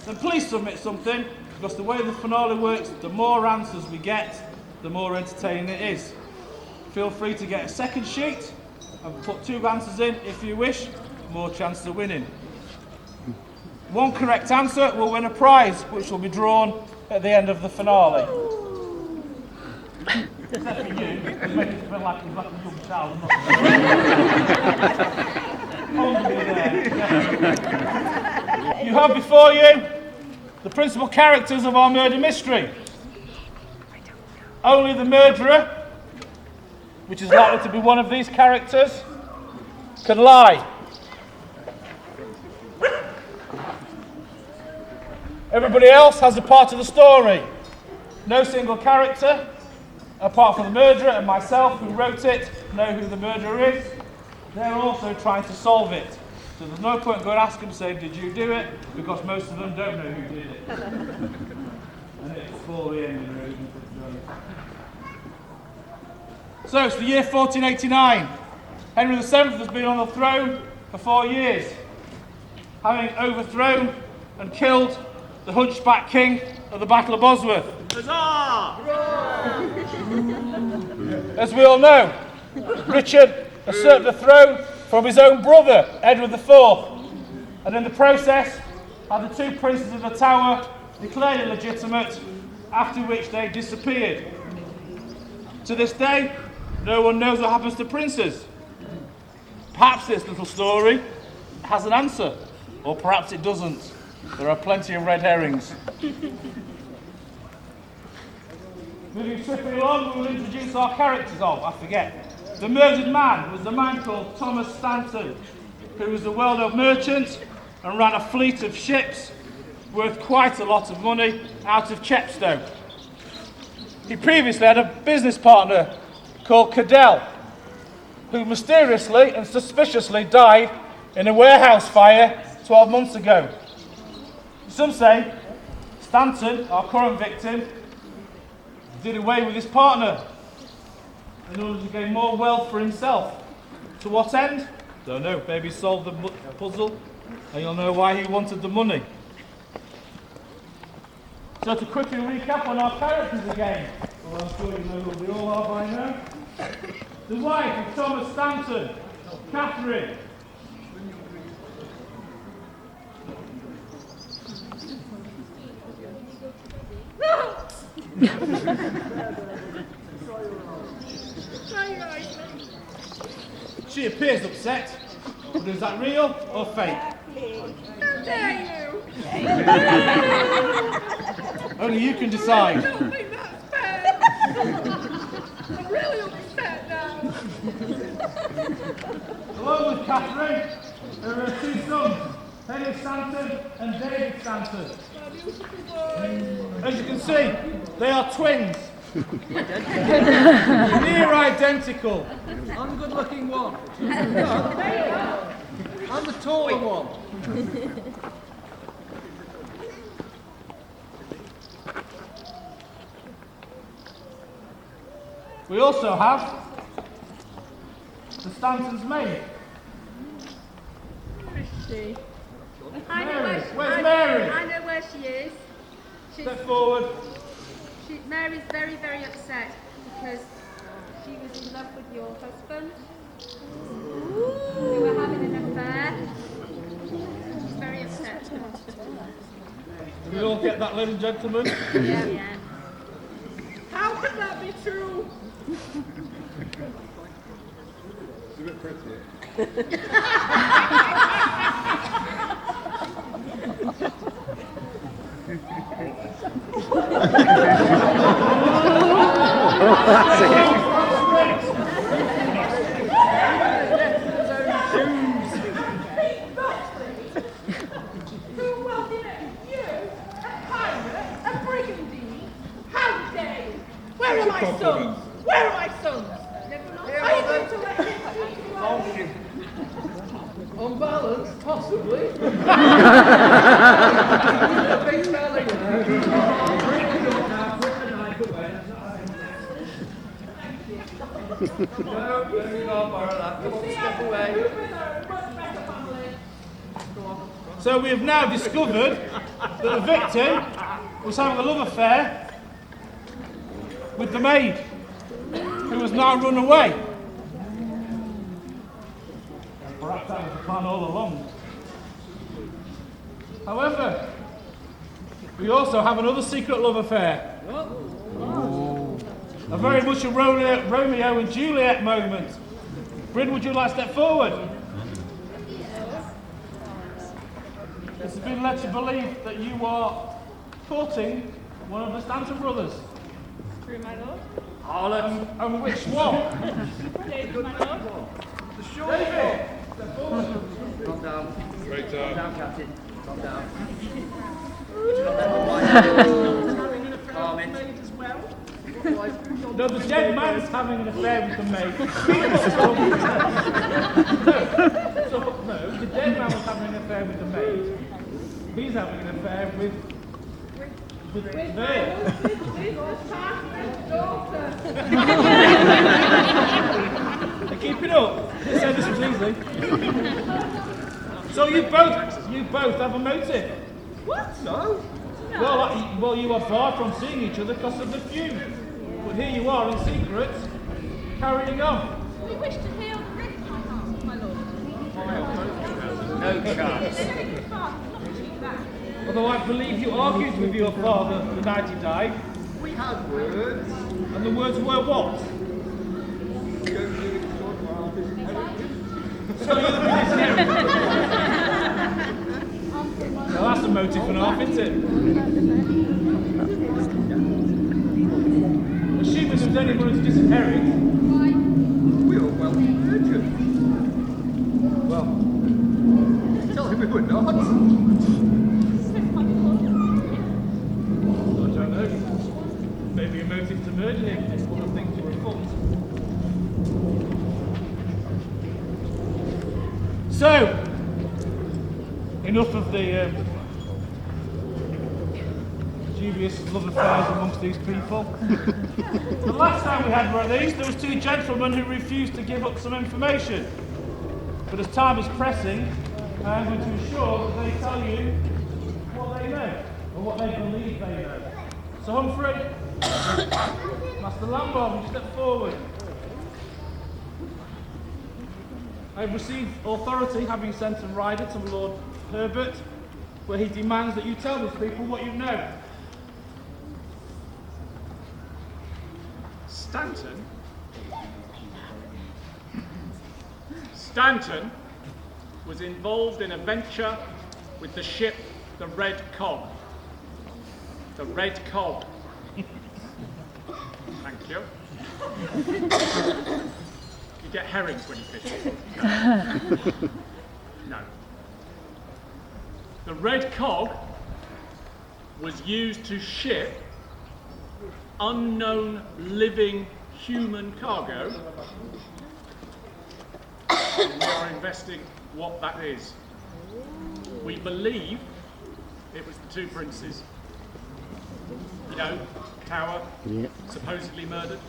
then please submit something, because the way the finale works, the more answers we get, the more entertaining it is. Feel free to get a second sheet and put 2 answers in if you wish, more chance of winning. 1 correct answer will win a prize, which will be drawn at the end of the finale. Except for you, you make it feel like you're like a young child. Only there. You have before you the principal characters of our murder mystery. Only the murderer, which is likely to be one of these characters, can lie. Everybody else has a part of the story. No single character, apart from the murderer and myself who wrote it, know who the murderer is. They're also trying to solve it. So there's no point going asking them, saying, did you do it? Because most of them don't know who did it. And it's for the ending, really. So it's the year 1489. Henry VII has been on the throne for 4 years, having overthrown and killed the hunchback king of the Battle of Bosworth. Huzzah! As we all know, Richard usurped the throne from his own brother, Edward IV, and in the process had the 2 princes of the Tower declared illegitimate, after which they disappeared. To this day, no one knows what happens to princes. Perhaps this little story has an answer, or perhaps it doesn't. There are plenty of red herrings. Moving swiftly along, we will introduce our characters. Oh, I forget. The murdered man was a man called Thomas Stanton, who was a well-known merchant and ran a fleet of ships worth quite a lot of money out of Chepstow. He previously had a business partner called Caedfael, who mysteriously and suspiciously died in a warehouse fire 12 months ago. Some say Stanton, our current victim, did away with his partner in order to gain more wealth for himself. To what end? Don't know. Maybe solve the puzzle and you'll know why he wanted the money. So to quickly recap on our characters again, well, I'm sure you know who they all are by now. The wife of Thomas Stanton, Catherine. She appears upset, but is that real or fake? How dare you! Only you can decide. I don't think that's fair. I'm really upset now. Along with Catherine, there are 2 sons, Henry Stanton and David Stanton. As you can see, they are twins. Near identical. I'm the good-looking one. I'm the taller one. We also have the Stanton's maid. Where is she? Where's Mary? I know where she is. Step forward. Mary's very, very upset because she was in love with your husband. They were having an affair. She's very upset. Did we all get that, ladies and gentlemen? Yeah. How can that be true? It's a bit pretty. Where are my sons? Where are my sons? Are you going to let him keep On balance, possibly. Step away. So we have now discovered that the victim was having a love affair with the maid, who has now run away. Perhaps that was the plan all along. However, we also have another secret love affair. A very much a Romeo and Juliet moment. Bryn, would you like to step forward? It's been led to believe that you are courting one of the Stanton brothers. True, my lord. Oh, and which one? David, my lord. The short David! Step forward. Calm down. Great Calm down, Captain. Calm down. Calm it. No, the dead man's having an affair with the maid. No, the dead man was having an affair with the maid. He's having an affair with Vale. Keep it up. They said this was easy. So you both have a motive. What? No. Well, you are far from seeing each other because of the feud. But here you are in secret, carrying on. We wish to heal the red cog, my lord. No chance. Although I believe you argued with your father the night he died. We had words. And the words were what? So you're the disinherited. Well, that's a motive for an half, isn't it? Assuming there was anyone to disinherit. We were well nurtured. Well, tell him we were not. I don't know. Maybe a motive to murder him is one of the things were afoot. So, enough of the dubious love affairs amongst these people. The last time we had one of these, there was two gentlemen who refused to give up some information. But as time is pressing, I'm going to ensure that they tell you what they know, or what they believe they know. So Humphrey, Master Lambert, would you step forward? I have received authority, having sent a rider to Lord Herbert, where he demands that you tell these people what you know. Stanton was involved in a venture with the ship the Red Cog. The Red Cog. Thank you. You get herrings when you fish. No. The Red Cog was used to ship unknown living human cargo. And we are investing what that is. We believe it was the two princes. You know, Tower, supposedly murdered.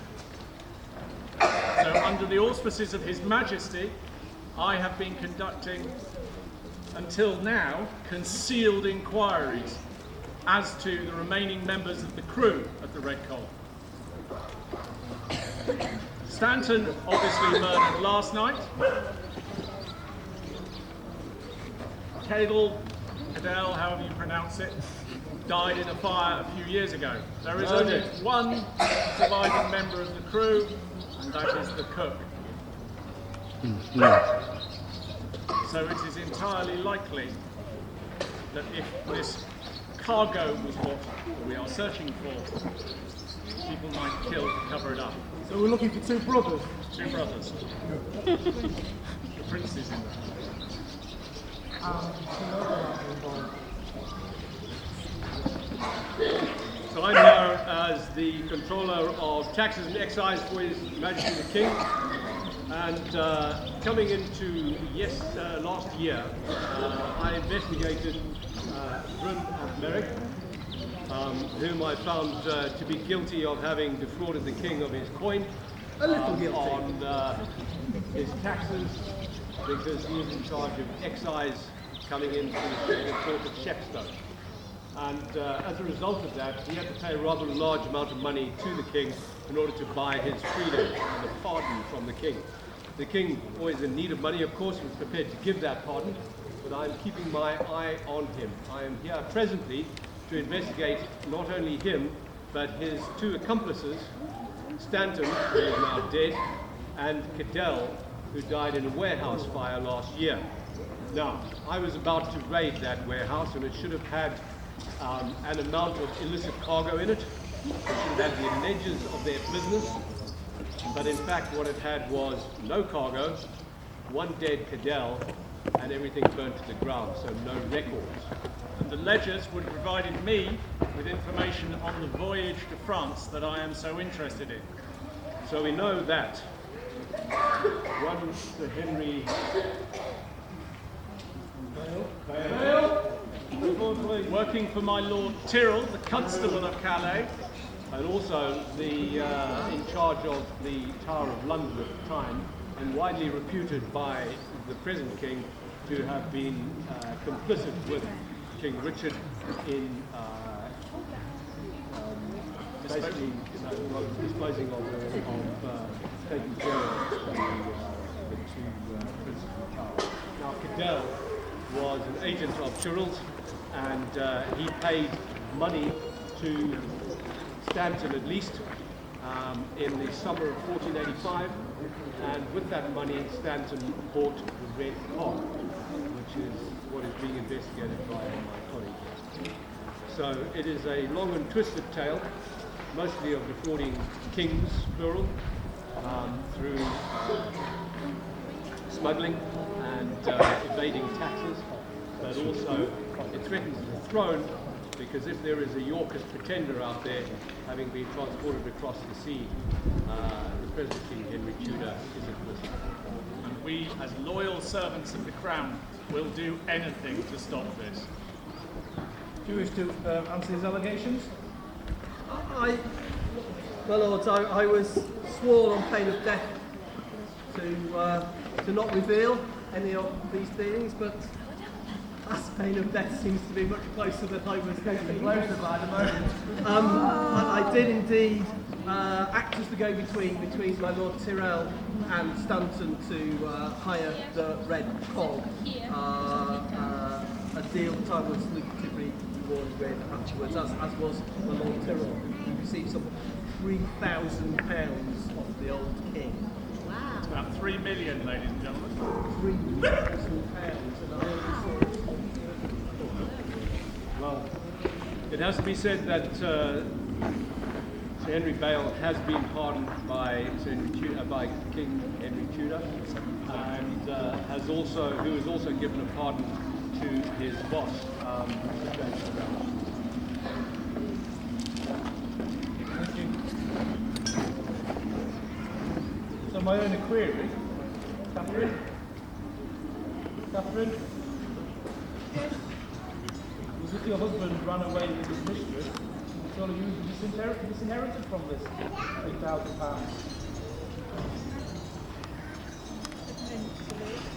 So under the auspices of His Majesty, I have been conducting, until now, concealed inquiries as to the remaining members of the crew of the Red Cog. Stanton obviously murdered last night. caedfael, however you pronounce it, died in a fire a few years ago. There is only one surviving member of the crew, and that is the cook. So it is entirely likely that if this cargo was what we are searching for, people might kill to cover it up. So we're looking for two brothers? Two brothers. The princes in the So I'm here as the controller of taxes and excise for His Majesty the King, and coming into last year, I investigated Bryn of Merrick, whom I found to be guilty of having defrauded the King of his coin A little guilty. On his taxes, because he is in charge of excise coming into the port of Shepstone. And as a result of that, he had to pay a rather large amount of money to the king in order to buy his freedom and a pardon from the king. The king, always in need of money, of course, was prepared to give that pardon, but I'm keeping my eye on him. I am here presently to investigate not only him, but his two accomplices, Stanton, who is now dead, and Cadell, who died in a warehouse fire last year. Now, I was about to raid that warehouse, and it should have had an amount of illicit cargo in it. It should have had the ledgers of their business, but in fact what it had was no cargo, one dead Cadell, and everything burnt to the ground, so no records. And the ledgers would have provided me with information on the voyage to France that I am so interested in. So we know that one Sir Henry working for my Lord Tyrrell, the Constable of Calais, and also the in charge of the Tower of London at the time, and widely reputed by the present king to have been complicit with King Richard in basically disposing of taking care of the two princes of the Tower. Now Cadell was an agent of Tyrrell's, and he paid money to Stanton at least in the summer of 1485, and with that money Stanton bought the Red Cog, which is what is being investigated by my colleague. So it is a long and twisted tale, mostly of defrauding kings, plural, through smuggling and evading taxes, but also it threatens the throne, because if there is a Yorkist pretender out there having been transported across the sea, the present King Henry Tudor is at risk. and we, as loyal servants of the crown, will do anything to stop this. Do you wish to answer his allegations? My lords, I was sworn on pain of death to not reveal any of these things, but that pain of death seems to be much closer than I was getting closer by the moment. I did indeed act as the go-between between my Lord Tyrrell and Stanton to hire the Red Cog, a deal that I was lucratively rewarded with afterwards, as was my Lord Tyrrell, who received some £3,000 of the old king. Wow. It's about 3 million, ladies and gentlemen. £3,000, and I only saw it. Well, it has to be said that Sir Henry Bale has been pardoned by by King Henry Tudor, and who has also given a pardon to his boss, Sir James Brown. Thank you. So my only query, Catherine? Was if your husband ran away with his mistress, surely you disinherited from this £3,000?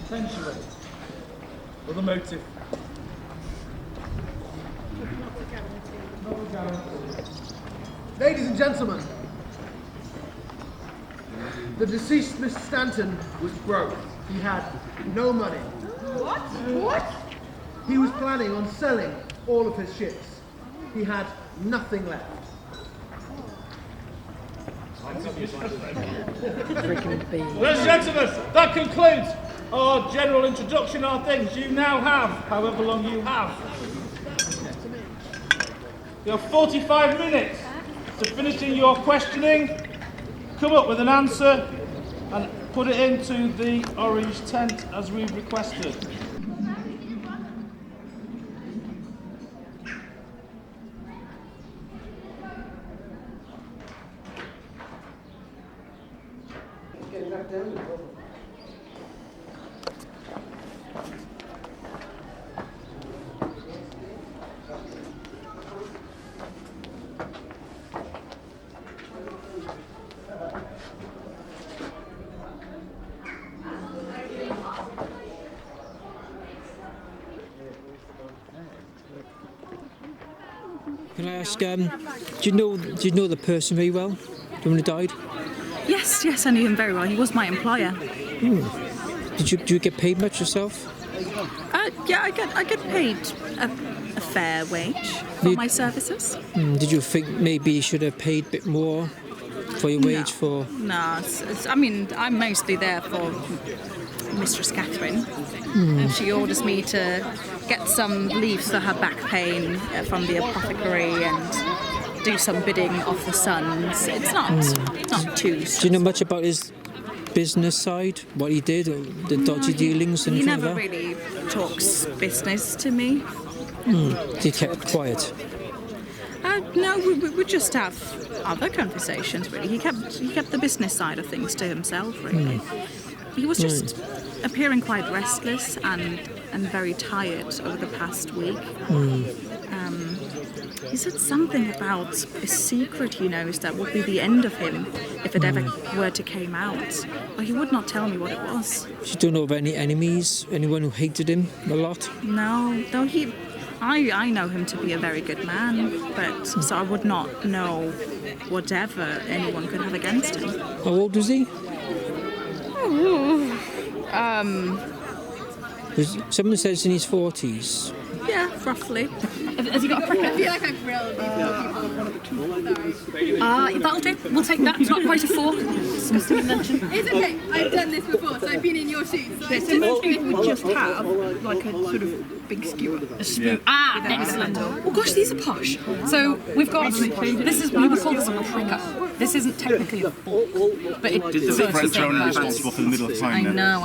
Potentially. Or the motive? Not a guarantee. Ladies and gentlemen, the deceased Mr. Stanton was broke. He had no money. What? He was planning on selling all of his ships. He had nothing left. Ladies and gentlemen, that concludes our general introduction of things. You now have, however long you have. You have 45 minutes to finishing your questioning, come up with an answer, and put it into the orange tent as we've requested. Can I ask, do you know the person very well, the one who died? Yes, I knew him very well. He was my employer. Do you get paid much yourself? Yeah, I get paid a fair wage for my services. Did you think maybe you should have paid a bit more for your wage for? No, I mean, I'm mostly there for Mistress Catherine. And she orders me to get some leaves for her back pain from the apothecary and do some bidding off the sons. It's not too. Do you know much about his business side? What he did, the dodgy dealings, and he anything never like that? really talks business to me. He kept quiet. No, we just have other conversations. Really, he kept the business side of things to himself. Really, he was just appearing quite restless and very tired over the past week. He said something about a secret he knows that would be the end of him if it ever were to came out. But he would not tell me what it was. You don't know of any enemies? Anyone who hated him a lot? No, though I know him to be a very good man, but so I would not know whatever anyone could have against him. How old was he? Someone says in his 40s. Yeah, roughly. Has he got a prick? I feel like I've grilled That'll do. We'll take that. It's not quite a fork. It's okay. I've done this before, so I've been in your shoes. So So most people would just have like a sort of big skewer. A spoon. Excellent. Oh gosh, these are posh. So we've got this is we would call this a pricker. This isn't technically a fork, but it Did the French only responsible for the middle of time? I know.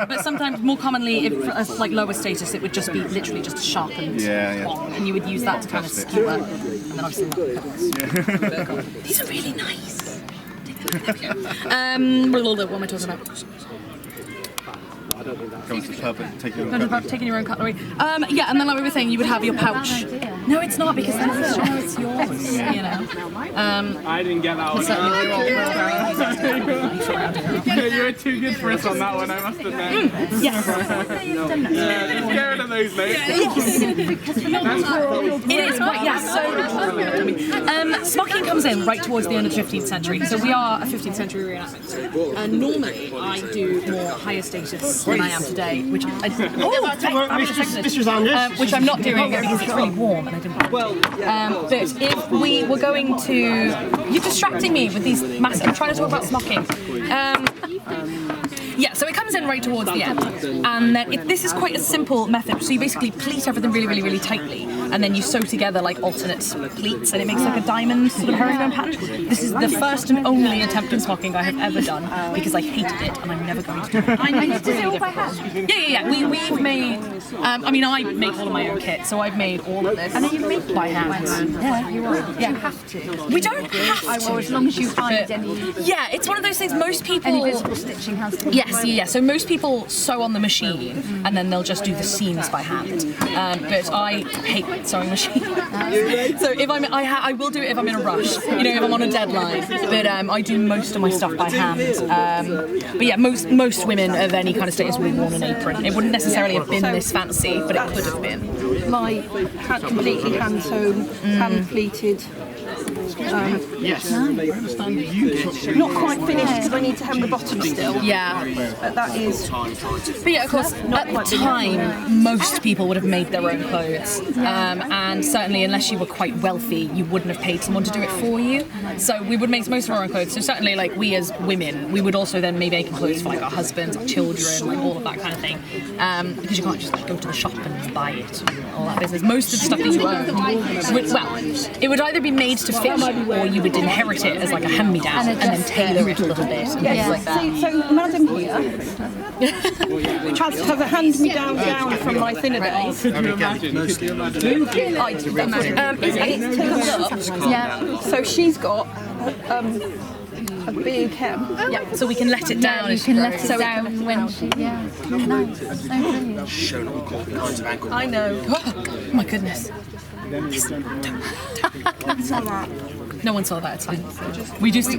But sometimes, more commonly, if like lower status, it would just be literally just a sharpened fork, and you would use that to kind of skewer, and then obviously these are really nice. What am I talking about? Comes to the pub and taking Taking your own cutlery. Yeah, and then like we were saying, you would have your pouch. No, it's not, because then it's yours. You know. I didn't get that one. You were too good for us on that one, I must admit. Yes. Let's get rid of those notes. It is right, yes. So, smocking comes in right towards the end of the 15th century. So we are a 15th century reenactment. And normally I do more higher status than I am today, which which I'm not doing because it's really warm and I didn't. But if we were going to, you're distracting me with these massive. I'm trying to talk about smocking. Yeah, so it comes in right towards the end, and then this is quite a simple method. So you basically pleat everything really, really, really tightly, and then you sew together like alternate pleats, and it makes like a diamond sort of herringbone pattern. This is the first and only attempt in smocking I have ever done because I hated it, and I'm never going to do it. I need to do it all by hand. Yeah. We've made. I mean, I make all of my own kit, so I've made all of this. And then you make by hand. Yeah, you are. Yeah, you have to. We don't have to. Well, as long as you find any. Yeah, it's one of those things. Most people. Any visible stitching has to be. Yes. So most people sew on the machine, and then they'll just do the seams by hand. But I hate sewing machine. So if I will do it if I'm in a rush. You know, if I'm on a deadline. But I do most of my stuff by hand. But yeah, most women of any kind of status would have worn an apron. It wouldn't necessarily have been this fancy, but it could have been. My completely hand sewn, hand pleated. Yes. Not quite finished because I need to hem the bottom still. Yeah. But that is. But yeah, of course, at the time, most people would have made their own clothes. And certainly, unless you were quite wealthy, you wouldn't have paid someone to do it for you. So we would make most of our own clothes. So certainly, like, we as women, we would also then be making clothes for like our husbands, our children, like all of that kind of thing. Because you can't just like go to the shop and buy it and all that business. Most of the stuff that you own, it would either be made to fit or you would inherit it as like a hand-me-down and then tailor it a little bit and things like that. So Madam here has a hand-me-down gown from my thinner days. Could you imagine? I do that. And it's tilted up. Yeah. So she's got a big hem. Yeah. So we can let it down. You can let it down when she. Yeah. Nice. So brilliant. Shown all kinds of angles. I know. Oh my goodness. No one saw that. It's fine.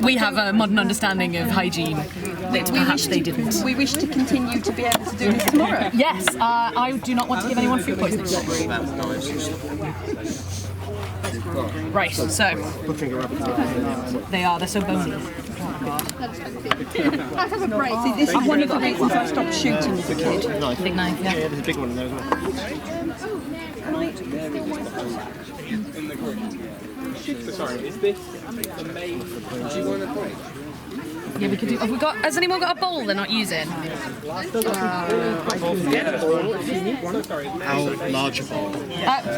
We have a modern understanding of hygiene that perhaps they didn't. We wish to continue to be able to do this tomorrow. Yes. I do not want to give anyone food poisoning. Right, so they're so bony. I've had a break. See, this is one of the reasons I stopped shooting as a kid. Big knife, yeah. Yeah, there's a big one in there as well. Sorry, is this the main? Do you want to break? Yeah, we could do. Has anyone got a bowl they're not using? How large a bowl?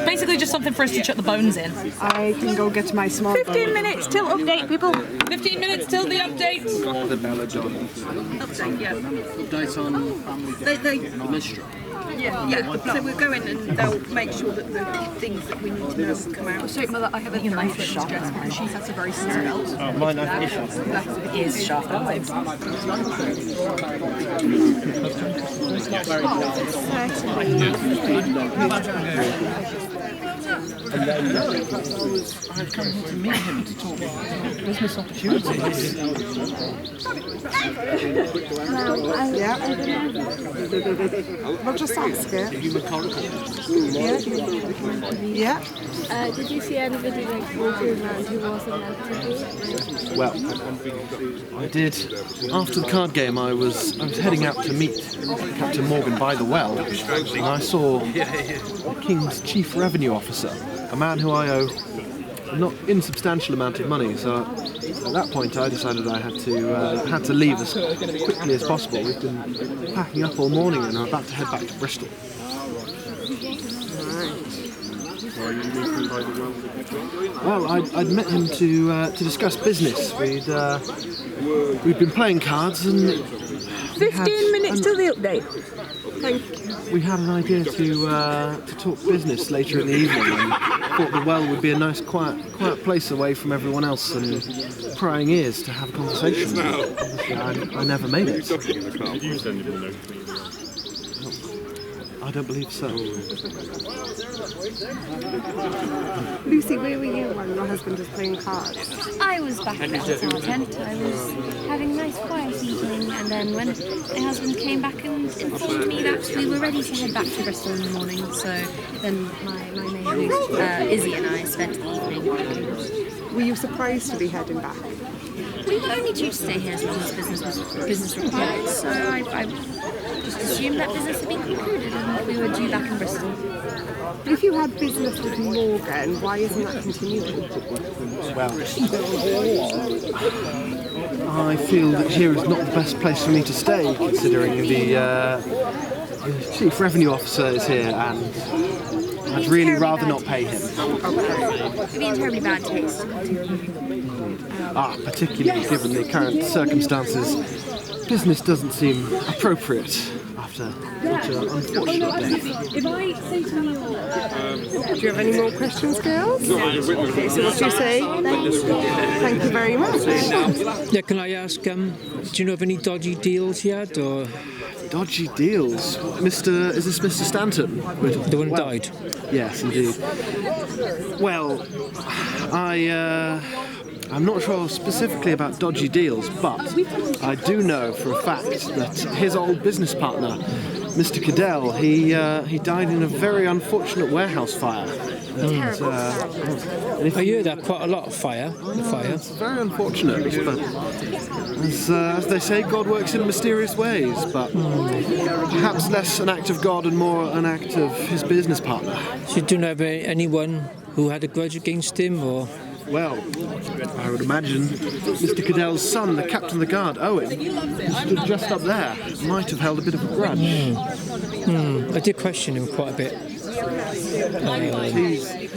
Basically, just something for us to chuck the bones in. I can go get my small 15 minutes till update, people. 15 minutes till the update. The Belladon. Update, yeah. Update on family the minstrel. Yeah. So we'll go in and they'll make sure that the things that we need to know come out. So, Mother, I have a knife that's sharp because she has a very small belt. Oh, my knife is sharp. It is sharp. And then I've come here to meet him to talk business opportunities. I'll just ask her. Yeah. Did you see anybody like walking around who wasn't meant to be? Well, I did. After the card game, I was heading out to meet Captain Morgan by the well, and I saw the King's Chief Revenue Officer, a man who I owe not insubstantial amount of money. So at that point, I decided I had to leave as quickly as possible. We've been packing up all morning, and I'm about to head back to Bristol. Well, I'd met him to discuss business. We'd been playing cards and 15 minutes till the update. Thank you. We had an idea to talk business later in the evening, and thought the well would be a nice, quiet place away from everyone else and prying ears to have a conversation. Obviously, I never made it. I don't believe so. Lucy, where were you when your husband was playing cards? I was back at our tent. I was having a nice quiet evening, and then when my husband came back and informed me that we were ready to head back to Bristol in the morning, so then my maid Izzy and I spent the evening. Were you surprised to be heading back? We were only due to stay here as long as business required, so I just assumed that business had been concluded and we were due back in Bristol. If you had business with Morgan, why isn't that continuing? Well, I feel that here is not the best place for me to stay, considering the Chief Revenue Officer is here, and I'd really rather not pay him. It'd be in terribly bad taste. Particularly given the current circumstances, business doesn't seem appropriate after such an unfortunate death. If I say to Neil, do you have any more questions, girls? Okay, so what do you say? Thank you very much. Yeah, can I ask, do you know of any dodgy deals yet, or...? Dodgy deals? Is this Mr. Stanton? The one who died? Yes, indeed. Well, I'm not sure specifically about dodgy deals, but I do know for a fact that his old business partner, Mr. Cadell, he died in a very unfortunate warehouse fire. And, I hear that quite a lot of fire. It's very unfortunate, but as they say, God works in mysterious ways, but perhaps less an act of God and more an act of his business partner. So you don't have anyone who had a grudge against him, or...? Well, I would imagine Mr. Cadell's son, the captain of the guard, Owen, who stood just up there, might have held a bit of a grudge. I did question him quite a bit.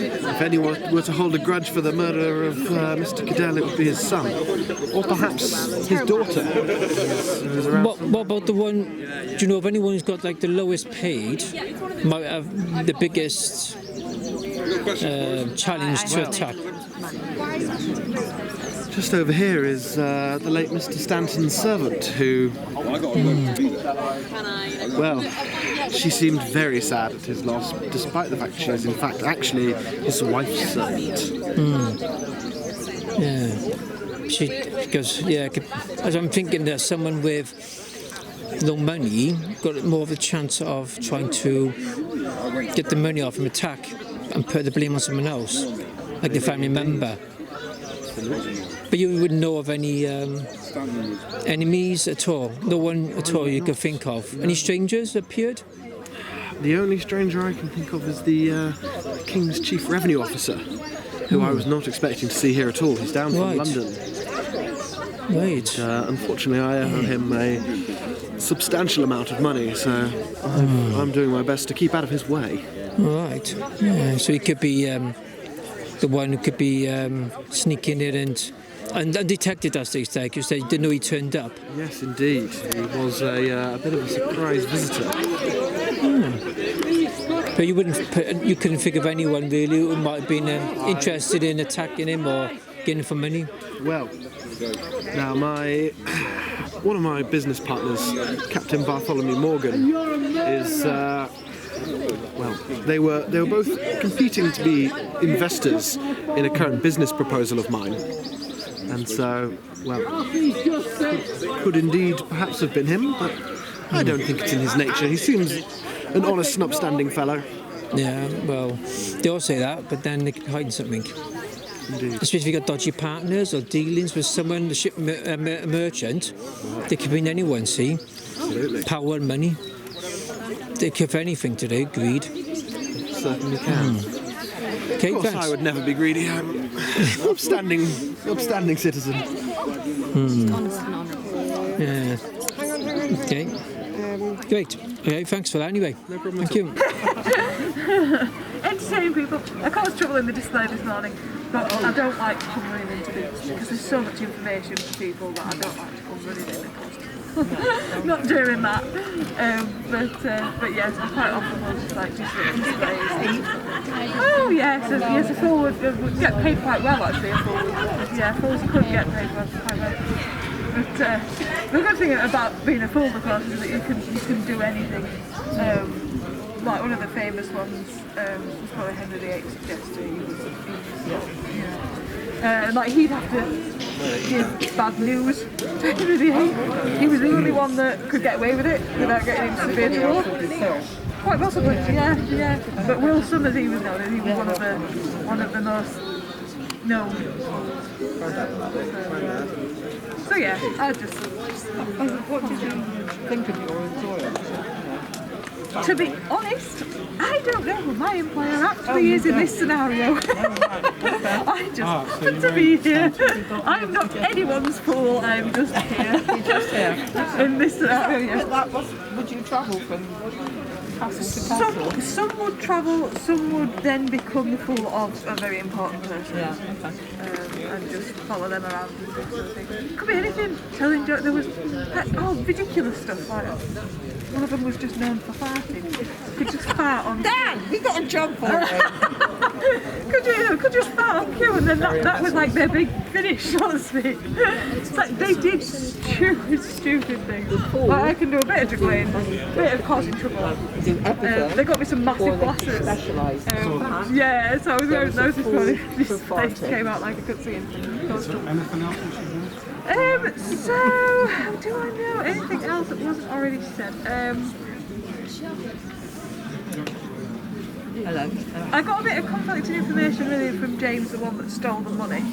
If anyone were to hold a grudge for the murder of Mr. Cadell, it would be his son. Or perhaps his daughter. What about the one, do you know of anyone who's got like the lowest paid, might have the biggest challenge to attack? Just over here is the late Mr. Stanton's servant, who... Well, she seemed very sad at his loss, despite the fact she is in fact actually his wife's servant. Yeah. As I'm thinking that someone with no money got more of a chance of trying to get the money off from attack and put the blame on someone else. like a family member. But you wouldn't know of any enemies at all? No one at all you could think of? Any strangers appeared? The only stranger I can think of is the King's Chief Revenue Officer, who I was not expecting to see here at all. He's down from London. Right. Unfortunately, I owe him a substantial amount of money, so I'm doing my best to keep out of his way. Right. Yeah, so he could be the one who could be sneaking in and undetected, as they say, because they didn't know he turned up. Yes, indeed. He was a bit of a surprise visitor. But you couldn't think of anyone really who might have been interested in attacking him or getting for money? Well, now one of my business partners, Captain Bartholomew Morgan, is they were both competing to be investors in a current business proposal of mine, and so could indeed perhaps have been him, but I don't think it's in his nature. He seems an honest and upstanding fellow. Yeah, well, they all say that, but then they could hide something. Indeed. Especially if you've got dodgy partners or dealings with someone, the ship merchant, they could be anyone, see? Absolutely. Power and money. They could have anything today, greed. Certainly can. Okay, of course, thanks. I would never be greedy. I'm an upstanding citizen. Yeah. Okay. Great. Okay, thanks for that anyway. No problem. Thank you. Entertaining people. I caused trouble in the display this morning, but I don't like to come running into this because there's so much information for people that I don't like to come running in. Not doing that. But yes, I quite often will just like displays. Oh yes, a fool would get paid quite well actually. A fool fools could get paid quite well. But the good thing about being a fool, of course, is that you can do anything. Like one of the famous ones was probably Henry VIII's jester. Like he'd have to give bad news to Henry VIII. He was the only one that could get away with it without getting into severe trouble. Quite possibly, yeah. But Will Summers, he was known as he was one of the most known. So yeah, I just. What did you think of your employer? To be honest, I don't know who my employer actually is in this scenario. I just happen to be here. I'm not anyone's fool, I'm just here. You're just here? In this scenario, yes. Would you travel from castle to castle? Some would travel, some would then become the fool of a very important person. Yeah, okay. And just follow them around and do sort of thing. Could be anything. Telling jokes. There was ridiculous stuff like one of them was just known for farting. Could just fart on. Damn, we got a job for it. could just fart on cue, and then that was like their big finish, so to speak. It's like they did stupid things. Like I can do a bit of juggling, a bit of causing trouble. They got me some massive glasses. Yeah, so I was wearing those this morning. This place came out like a cutscene. Anything else we should know? So, do I know anything else that wasn't already said? Hello. I got a bit of conflicting information really from James, the one that stole the money.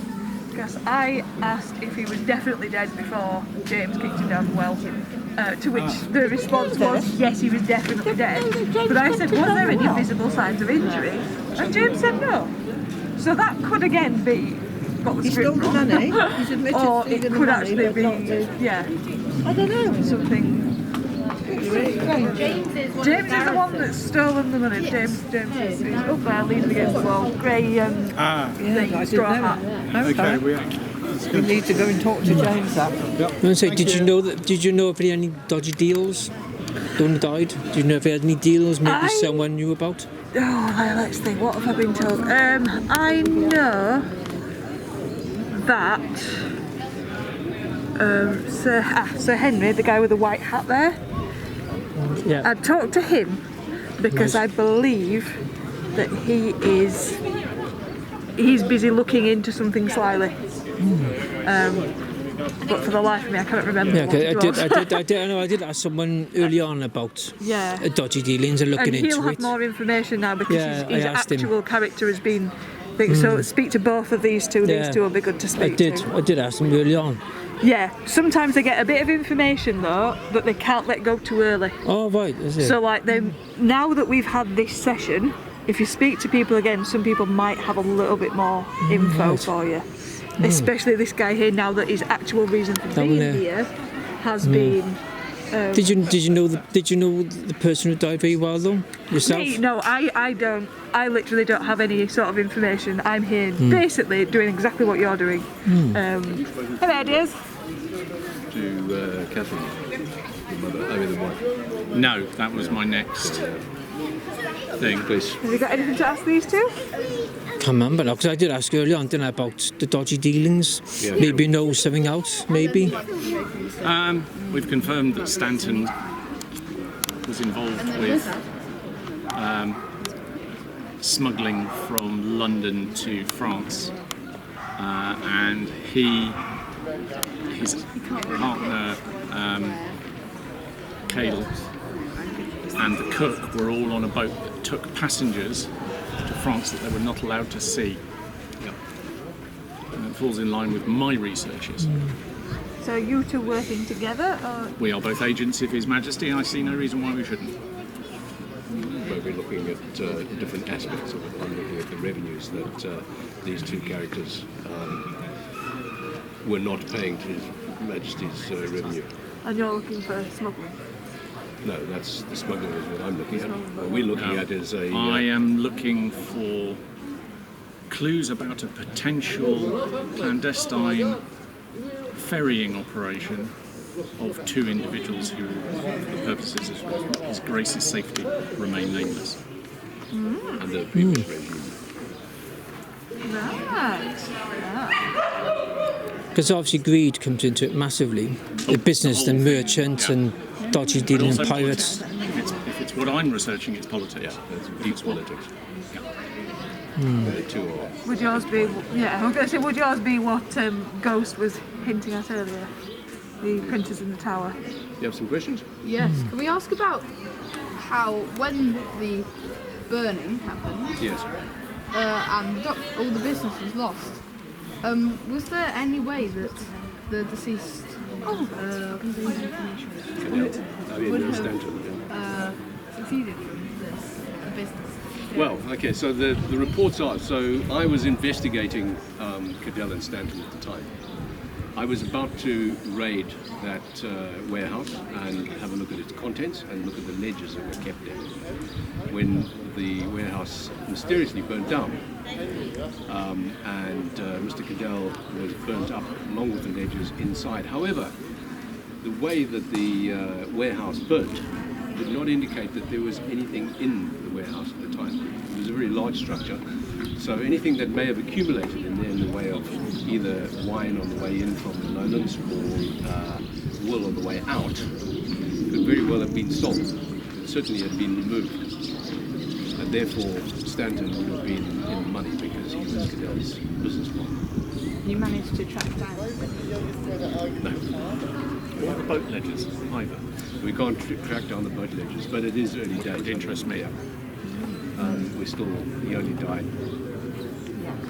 Because I asked if he was definitely dead before James kicked him down the well. To which the response was, yes, he was definitely dead. But I said, was there any visible signs of injury? And James said no. So that could again be got the script wrong. He stole the money. He's admitted or to it the could money, actually be, yeah. I don't know, something. James is the one that's stolen the money. James is up there leaning against the wall. Grey thing, straw hat. Okay, we need to go and talk to James. Did you know if he had any dodgy deals? When he died? Did you know if he had any deals? Maybe someone knew about? Oh, let's think. What have I been told? I know that Sir Henry, the guy with the white hat there. Yeah. I talked to him because I believe that he's busy looking into something slyly. But for the life of me, I can't remember. Yeah, what it I did ask someone early on about dodgy dealings and looking into it. And he'll have more information now because his actual character has been think so. Speak to both of these two. Yeah. These two will be good to speak to. I did ask them early on. Yeah, sometimes they get a bit of information though that they can't let go too early. Oh right, is it? So like now that we've had this session, if you speak to people again, some people might have a little bit more info for you. Especially this guy here, now that his actual reason for being here has been. Did you know the person who died very well though? Yourself? Me? No, I don't. I literally don't have any sort of information. I'm here basically doing exactly what you're doing. Any ideas? To Catherine, the mother, the wife. No, that was my next thing. Please. Have you got anything to ask these two? Can't remember now, because I did ask earlier on, didn't I, about the dodgy dealings? Yeah. Maybe know something else, maybe? We've confirmed that Stanton was involved with smuggling from London to France, and his partner Caedfael and the cook were all on a boat that took passengers to France that they were not allowed to see. And it falls in line with my researches. So are you two working together? Or? We are both agents of His Majesty, and I see no reason why we shouldn't. Where we're looking at different aspects of it. I'm looking at the revenues that these two characters were not paying to His Majesty's revenue. And you're looking for smuggling? No, that's the smuggling is what I'm looking at. What we're looking at is a... I am looking for clues about a potential clandestine ferrying operation of two individuals who, for the purposes of His Grace's safety, remain nameless. Under the previous regime. Right. Because obviously greed comes into it massively. The business, the merchant, and dodgy dealing But also pirates. politics. If it's what I'm researching, it's politics. It's politics. Would yours be? Yeah, I was going to say, would yours be what Ghost was hinting at earlier? The printers in the tower. You have some questions? Yes. Can we ask about how, when the burning happened, Yes. and all the business was lost, was there any way that the deceased would have succeeded in this business? Well, okay, so the reports are, so I was investigating Caedfael and Stanton at the time. I was about to raid that warehouse and have a look at its contents and look at the ledgers that were kept there when the warehouse mysteriously burnt down. And Mr. Caedfael was burnt up along with the ledgers inside. However, the way that the warehouse burnt did not indicate that there was anything in the warehouse at the time. It was a very large structure, so anything that may have accumulated in there in the way of either wine on the way in from the lowlands or wool on the way out could very well have been sold. It certainly had been removed, and therefore Stanton would have been in the money because he was Caedfael's business partner. You managed to track down? Or the boat ledgers, either. We can't track down the boat ledgers, but it is early days. It interests me. He only died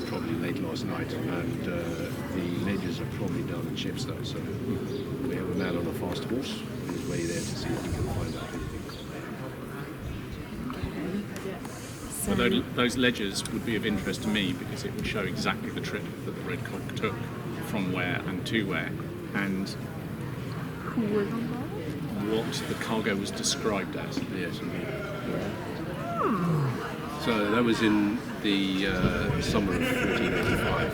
probably late last night, and the ledgers are probably down in Chepstow, so we have a man on a fast horse on his way there to see if he can find out anything. But those ledgers would be of interest to me because it would show exactly the trip that the Red Cock took from where and to where, and what the cargo was described as. Yes, indeed. So that was in the summer of 1485.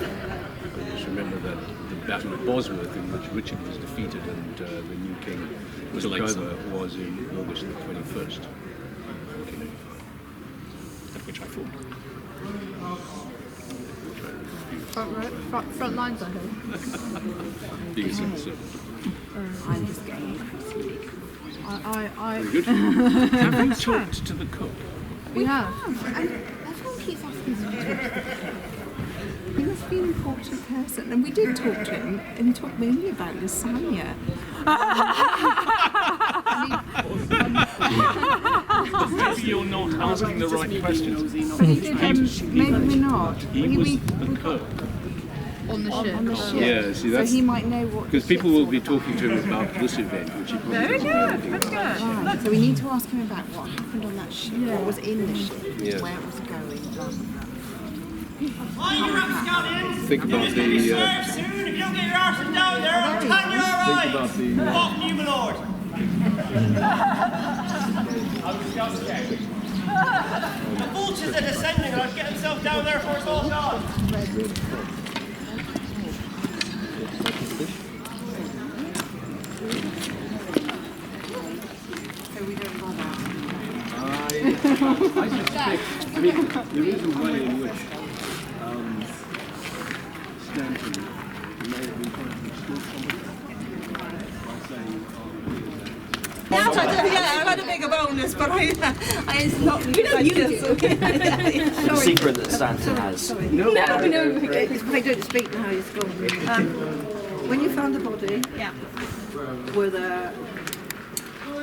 Just remember that the Battle of Bosworth, in which Richard was defeated and the new king was over, was in August the 21st. Which I thought. Front lines, I hope. Being sensitive. I'm just getting Very good. Have you talked to the cook? We have. Everyone keeps asking us to talk to him. He must be an important person. And we did talk to him, and he talked mainly about lasagna. Maybe you're not asking the right questions. Maybe we're not. He was the cook. On the ship. On the ship. Yeah, see, so that's he might know what. because people will be talking to him about this event, which he probably Very doesn't good. know anything about. Right. So we need to ask him about what happened on that ship, what was in the ship, Yeah. where it was going. Think about the. Soon, if you don't get your arses down there, I'll tan your eyes. Think about the. Off you, my lord. The vultures are descending, and I'll get himself down there before it's all gone. So we don't bother. I suspect. I mean, there is a way in which Stanton may have been trying to extort somebody by saying, I've had a bigger bonus, but it's not. We don't use it. The secret that Stanton has. No. It's I don't speak now. He's gone. When you found the body,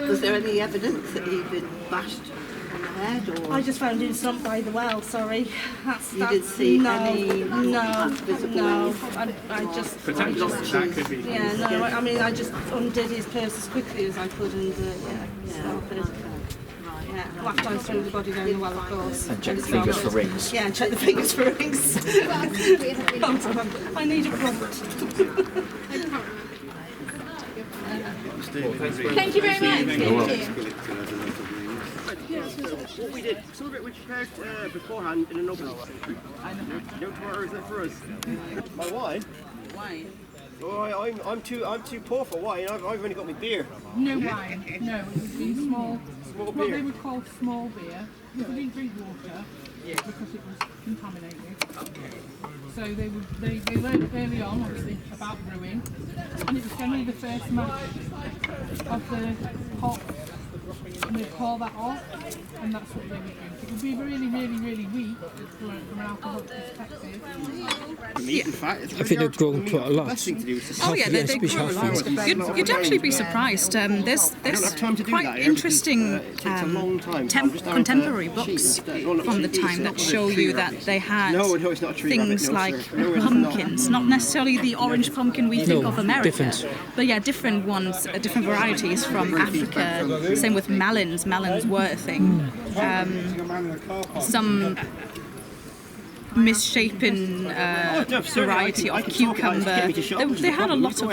was there any evidence that he'd been bashed on the head, or I just found him slumped by the well. Sorry, you didn't see any no, visible? no. I just that could be. yeah, no. I mean, I just undid his purse as quickly as I could, and stopped it. Yeah, after I threw the body down the well, of course. And check the fingers for rings. Yeah, and check the fingers for rings. Hold on, I need a prompt. Thank you very much. Yeah, so what we did, some of it we prepared beforehand in an oven. No tomatoes left for us. My wine? Wine. Oh, I'm too poor for wine. I've only got my beer. No wine. No, it would be small Small what beer. they would call small beer. You couldn't drink water because it was contaminated. So they learned early on, obviously, about brewing, and it was generally the first match of the hop, and they'd pour that off, and that's what they would drink. It would be really, really, really weak from an alcohol perspective. I think they've grown quite a lot. Oh yeah, they grow a lot. You'd actually be surprised. There's quite interesting contemporary books from the time that show you that they had things like pumpkins, not necessarily the orange pumpkin we think of America, but yeah, different ones, different varieties from Africa. Same with melons. Melons were a thing. Some misshapen variety of cucumber. They had a lot of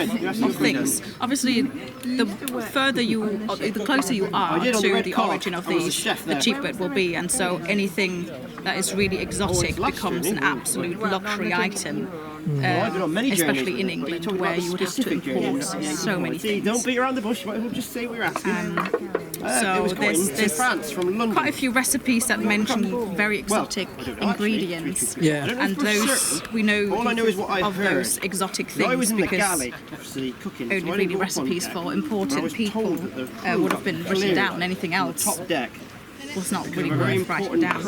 things. Obviously, the closer you are to the origin of these, the cheaper it will be, and so anything that is really exotic becomes an absolute luxury item. Especially in England, where you would have to import so many things. Don't beat around the bush. We'll just say we're asking. So there's France from London. quite a few recipes that mention very exotic ingredients. And those we know of those exotic things because only really recipes for important people would have been written down. Anything else was not really worth writing down.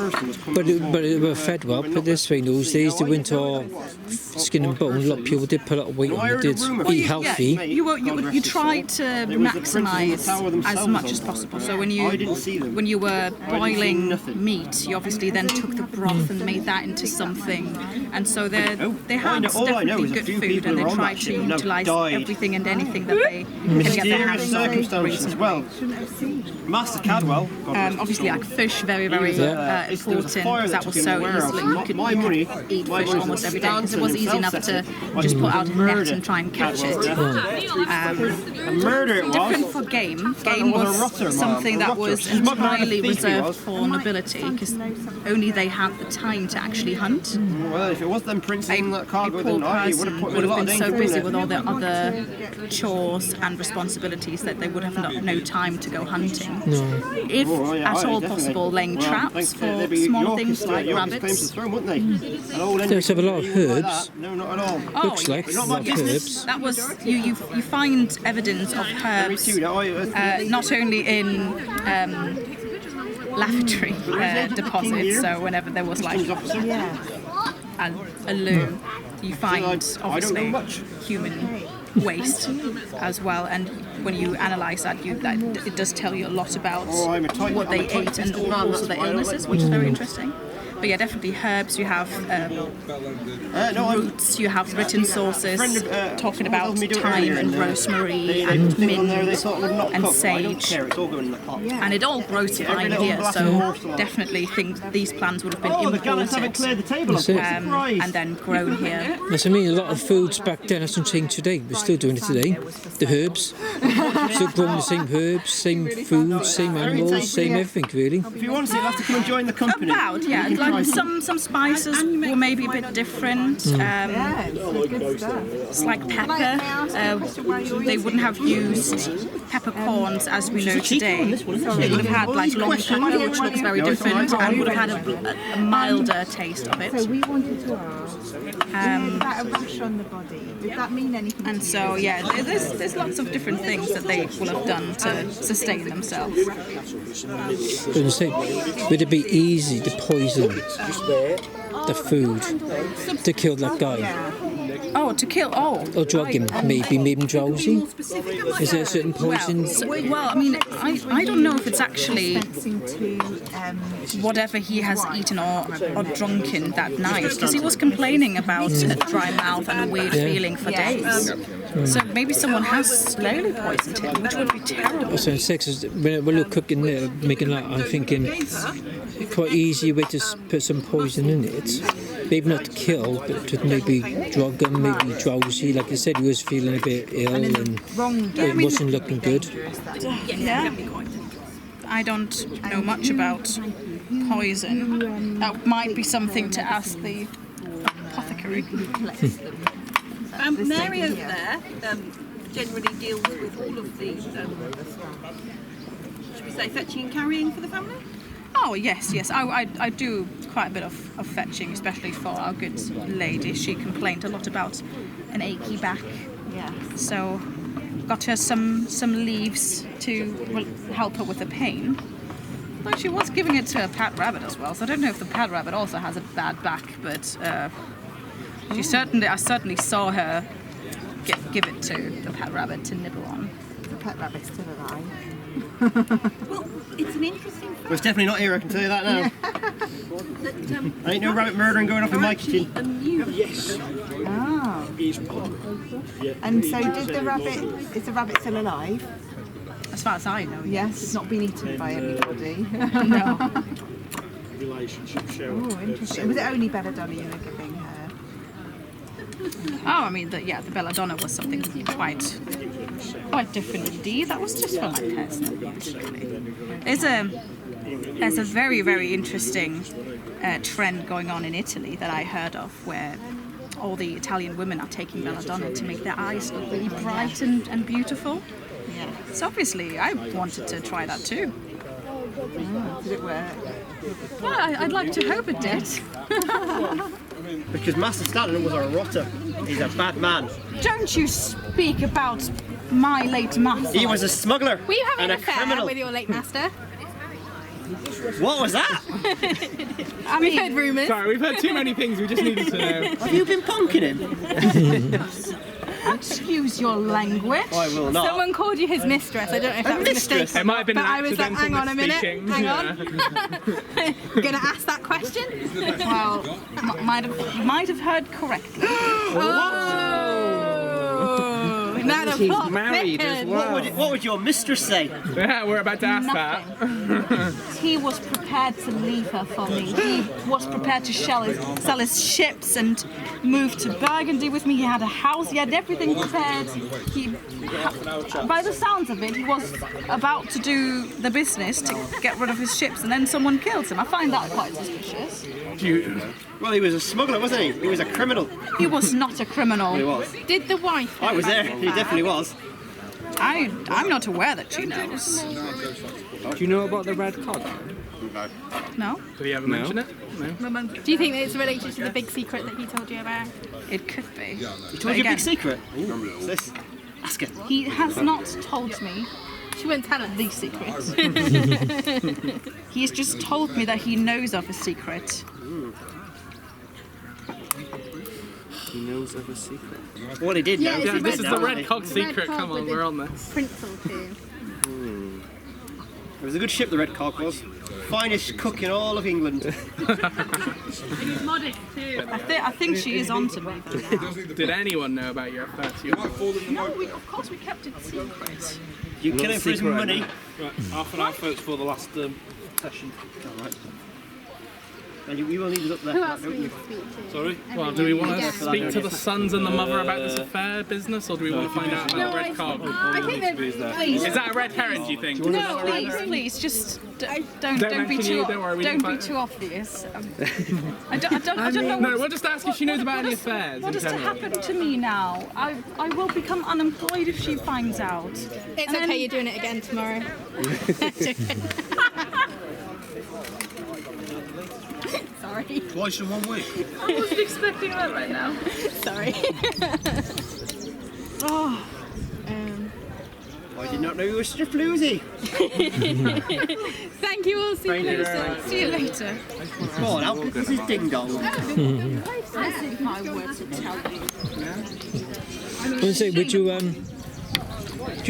But it were fed well. But this way, those days they went all skin and bone. A lot of people did put a lot of weight on. They did eat healthy. You tried to maximise as much as possible. So when you were boiling meat, you obviously then took the broth and made that into something. And so they had definitely good food, and they tried to utilise everything and anything that they can get their hands on. Circumstances as well. Master Cadwell. Obviously, like fish, very, very important, because that was so easily. You could eat fish almost every day, because it was easy enough to just put out a net and try and catch it. Different for game. Game was something that was entirely reserved for nobility, because only they had the time to actually hunt. Well, if it was them printing that cargo, then I would have put would have been so busy with all their other chores and responsibilities that they would have no time to go hunting. If at all possible, laying traps for small things like rabbits. There's a lot of herbs. No, not at all. Looks like a lot of herbs. That was you find evidence of herbs not only in lavatory deposits. So whenever there was like a loo, you find obviously human waste as well. And when you analyse that, it does tell you a lot about what they ate and also their illnesses, which is very interesting. But yeah, definitely herbs. You have roots. You have written sources talking about thyme and rosemary and mint and sage, and it all grows fine here. So definitely think these plants would have been imported and then grown here. Yes, I mean, a lot of foods back then hasn't changed today. We're still doing it today. The herbs, still growing the same herbs, same food, same animals, same everything really. If you want to see, you'll have to come and join the company. About, yeah, like some spices were maybe a bit different. It's like pepper. They wouldn't have used peppercorns as we know today. They would have had like long pepper, which looks very different, and would have had a milder taste of it. So we wanted to ask, about a rash on the body, did that mean anything? And so, yeah, there's lots of different things that they will have done to sustain themselves. Would it be easy to poison the food to kill that guy? Oh, to kill? Oh. Or drug him, maybe make him drowsy? Is there a certain poison? Well, I mean, I don't know if it's actually whatever he has eaten or drunken that night, because he was complaining about a dry mouth and a weird feeling for days. So maybe someone has slowly poisoned him, which would be terrible. So when we're cooking there, making that, I'm thinking quite easy way to put some poison in it. Maybe not to kill, but to maybe drug him, maybe drowsy. Like I said, he was feeling a bit ill and it wasn't looking good. Yeah. I don't know much about poison. That might be something to ask the apothecary. Mary over there generally deals with all of the, should we say, fetching and carrying for the family? Oh, yes. I do quite a bit of fetching, especially for our good lady. She complained a lot about an achy back. Yeah. So got her some leaves to help her with the pain. Though she was giving it to a pet rabbit as well, so I don't know if the pet rabbit also has a bad back, but I certainly saw her give it to the pet rabbit to nibble on. The pet rabbit's still alive. Well, it's an interesting fact. Well, it's definitely not here, I can tell you that now. I ain't no rabbit murdering going off in my kitchen. Yes. Oh. And so is the rabbit still alive? As far as I know, yes. It's not been eaten by anybody. No. Relationship show. Oh, interesting. Was it only belladonna you were giving her? Oh, I mean, the belladonna was something quite different indeed. That was just for my personal use, really. There's a very, very interesting trend going on in Italy that I heard of, where all the Italian women are taking belladonna to make their eyes look really bright and beautiful. Yeah. So obviously, I wanted to try that too. Oh, did it work? Yeah, I'd like to hope it did. Because Master Stanton was a rotter. He's a bad man. Don't you speak about my late master. He was a smuggler. Were you having and an a affair criminal. with your late master? What was that? We've heard rumours. Sorry, we've heard too many things. We just needed to know. Have you been punking him? Excuse your language. I will not. Someone called you his mistress. I don't know if that was a mistake. It might have been but an I was like, hang on a minute. misspeaking. Hang Yeah. on. Gonna ask that question? Well, you might have heard correctly. Now the She's plot married as thickens. well. What would your mistress say? Yeah, we're about to ask that. He was prepared to leave her for me. He was prepared to sell his ships and move to Burgundy with me. He had a house. He had everything prepared. By the sounds of it, he was about to do the business to get rid of his ships, and then someone kills him. I find that quite suspicious. Well, he was a smuggler, wasn't he? He was a criminal. He was not a criminal. He was. Did the wife? I was there. He definitely was. I'm not aware that she knows. Do you know about the red cod? No? Did he ever mention it? No. Do you think it's related to the big secret that he told you about? It could be. He told you a big secret? What's this? Ask her. He has not told me. She wouldn't tell us the secret. He has just told me that he knows of a secret. He knows of a secret. Well, he did. Yeah, know. it's This is the red cog red secret. cog Come on, with we're a on this. Prince or two. It was a good ship, the Red Cock was. Finest cook in all of England. He's modest too. I think she is on to me. Did anyone know about your affair? No, of course we kept it secret. You kill him for his money. Right, half an hour first for the last session. Alright. And you will need it up there, Who else don't will you you? speak to? Sorry? Well, do we want to speak to the sons and the mother about this affair business, or do we want to find out about the red cog? I think that Please. Is that a red herring, do you think? No, please, just don't be mention you, don't worry, we don't didn't be find- too obvious. I don't know. No, we'll just ask if she knows about any affairs. What in is to general. happen to me now? I will become unemployed if she finds out. It's okay, you're doing it again tomorrow. Sorry. Twice in 1 week. I wasn't expecting that right now. Sorry. Oh. I did not know you were such a floozy. Thank you all. See you later. See you later. Come on, how good is this ding dong? I think my words to tell you. I was gonna say, would you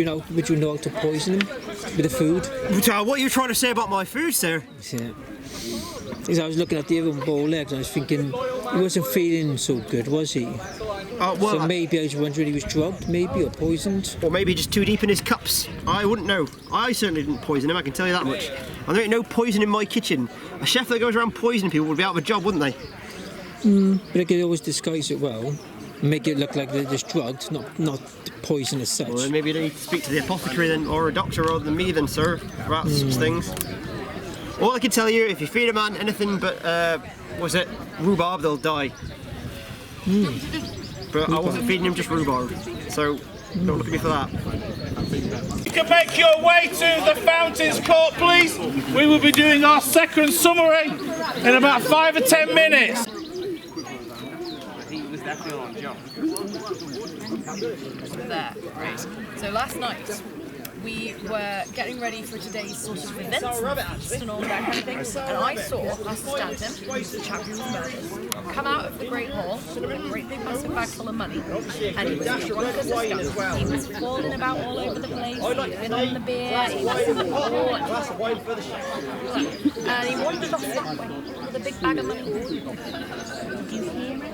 know how to poison him with the food? What are you trying to say about my food, sir? Yeah. Because I was looking at the other bow legs and I was thinking he wasn't feeling so good, was he? Well, so maybe I was wondering he was drugged, maybe, or poisoned. Or maybe just too deep in his cups. I wouldn't know. I certainly didn't poison him, I can tell you that much. And there ain't no poison in my kitchen. A chef that goes around poisoning people would be out of a job, wouldn't they? But they could always disguise it well and make it look like they're just drugged, not poison as such. Well, then maybe they need to speak to the apothecary then, or a doctor rather than me then, sir, about such things. All I can tell you, if you feed a man anything but, rhubarb, they'll die. But I wasn't feeding him just rhubarb, so don't look at me for that. You can make your way to the Fountains Court, please. We will be doing our second summary in about 5 or 10 minutes. He was definitely on job. There, right. So last night we were getting ready for today's sort of event and all that kind of thing, and I saw Pastor Stanton, who's the chap who was murdered, come out of the Great Hall with a great big massive bag full of money, and he was drunk as a skunk. He was falling about all over the place, he was in on the beer, he was all and he wandered off that way with a big bag of money. Did you hear it?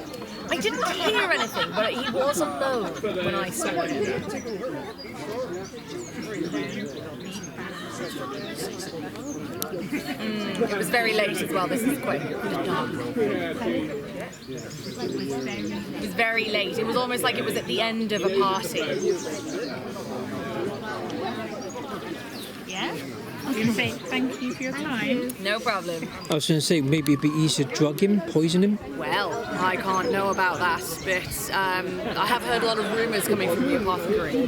I didn't hear anything, but he was alone when I saw him. It was very late as well. This is quite dark. It was very late. It was almost like it was at the end of a party. Yeah? I was going to say thank you for your time. No problem. I was going to say maybe it'd be easier to drug him, poison him. Well, I can't know about that, but I have heard a lot of rumours coming from the apothecary.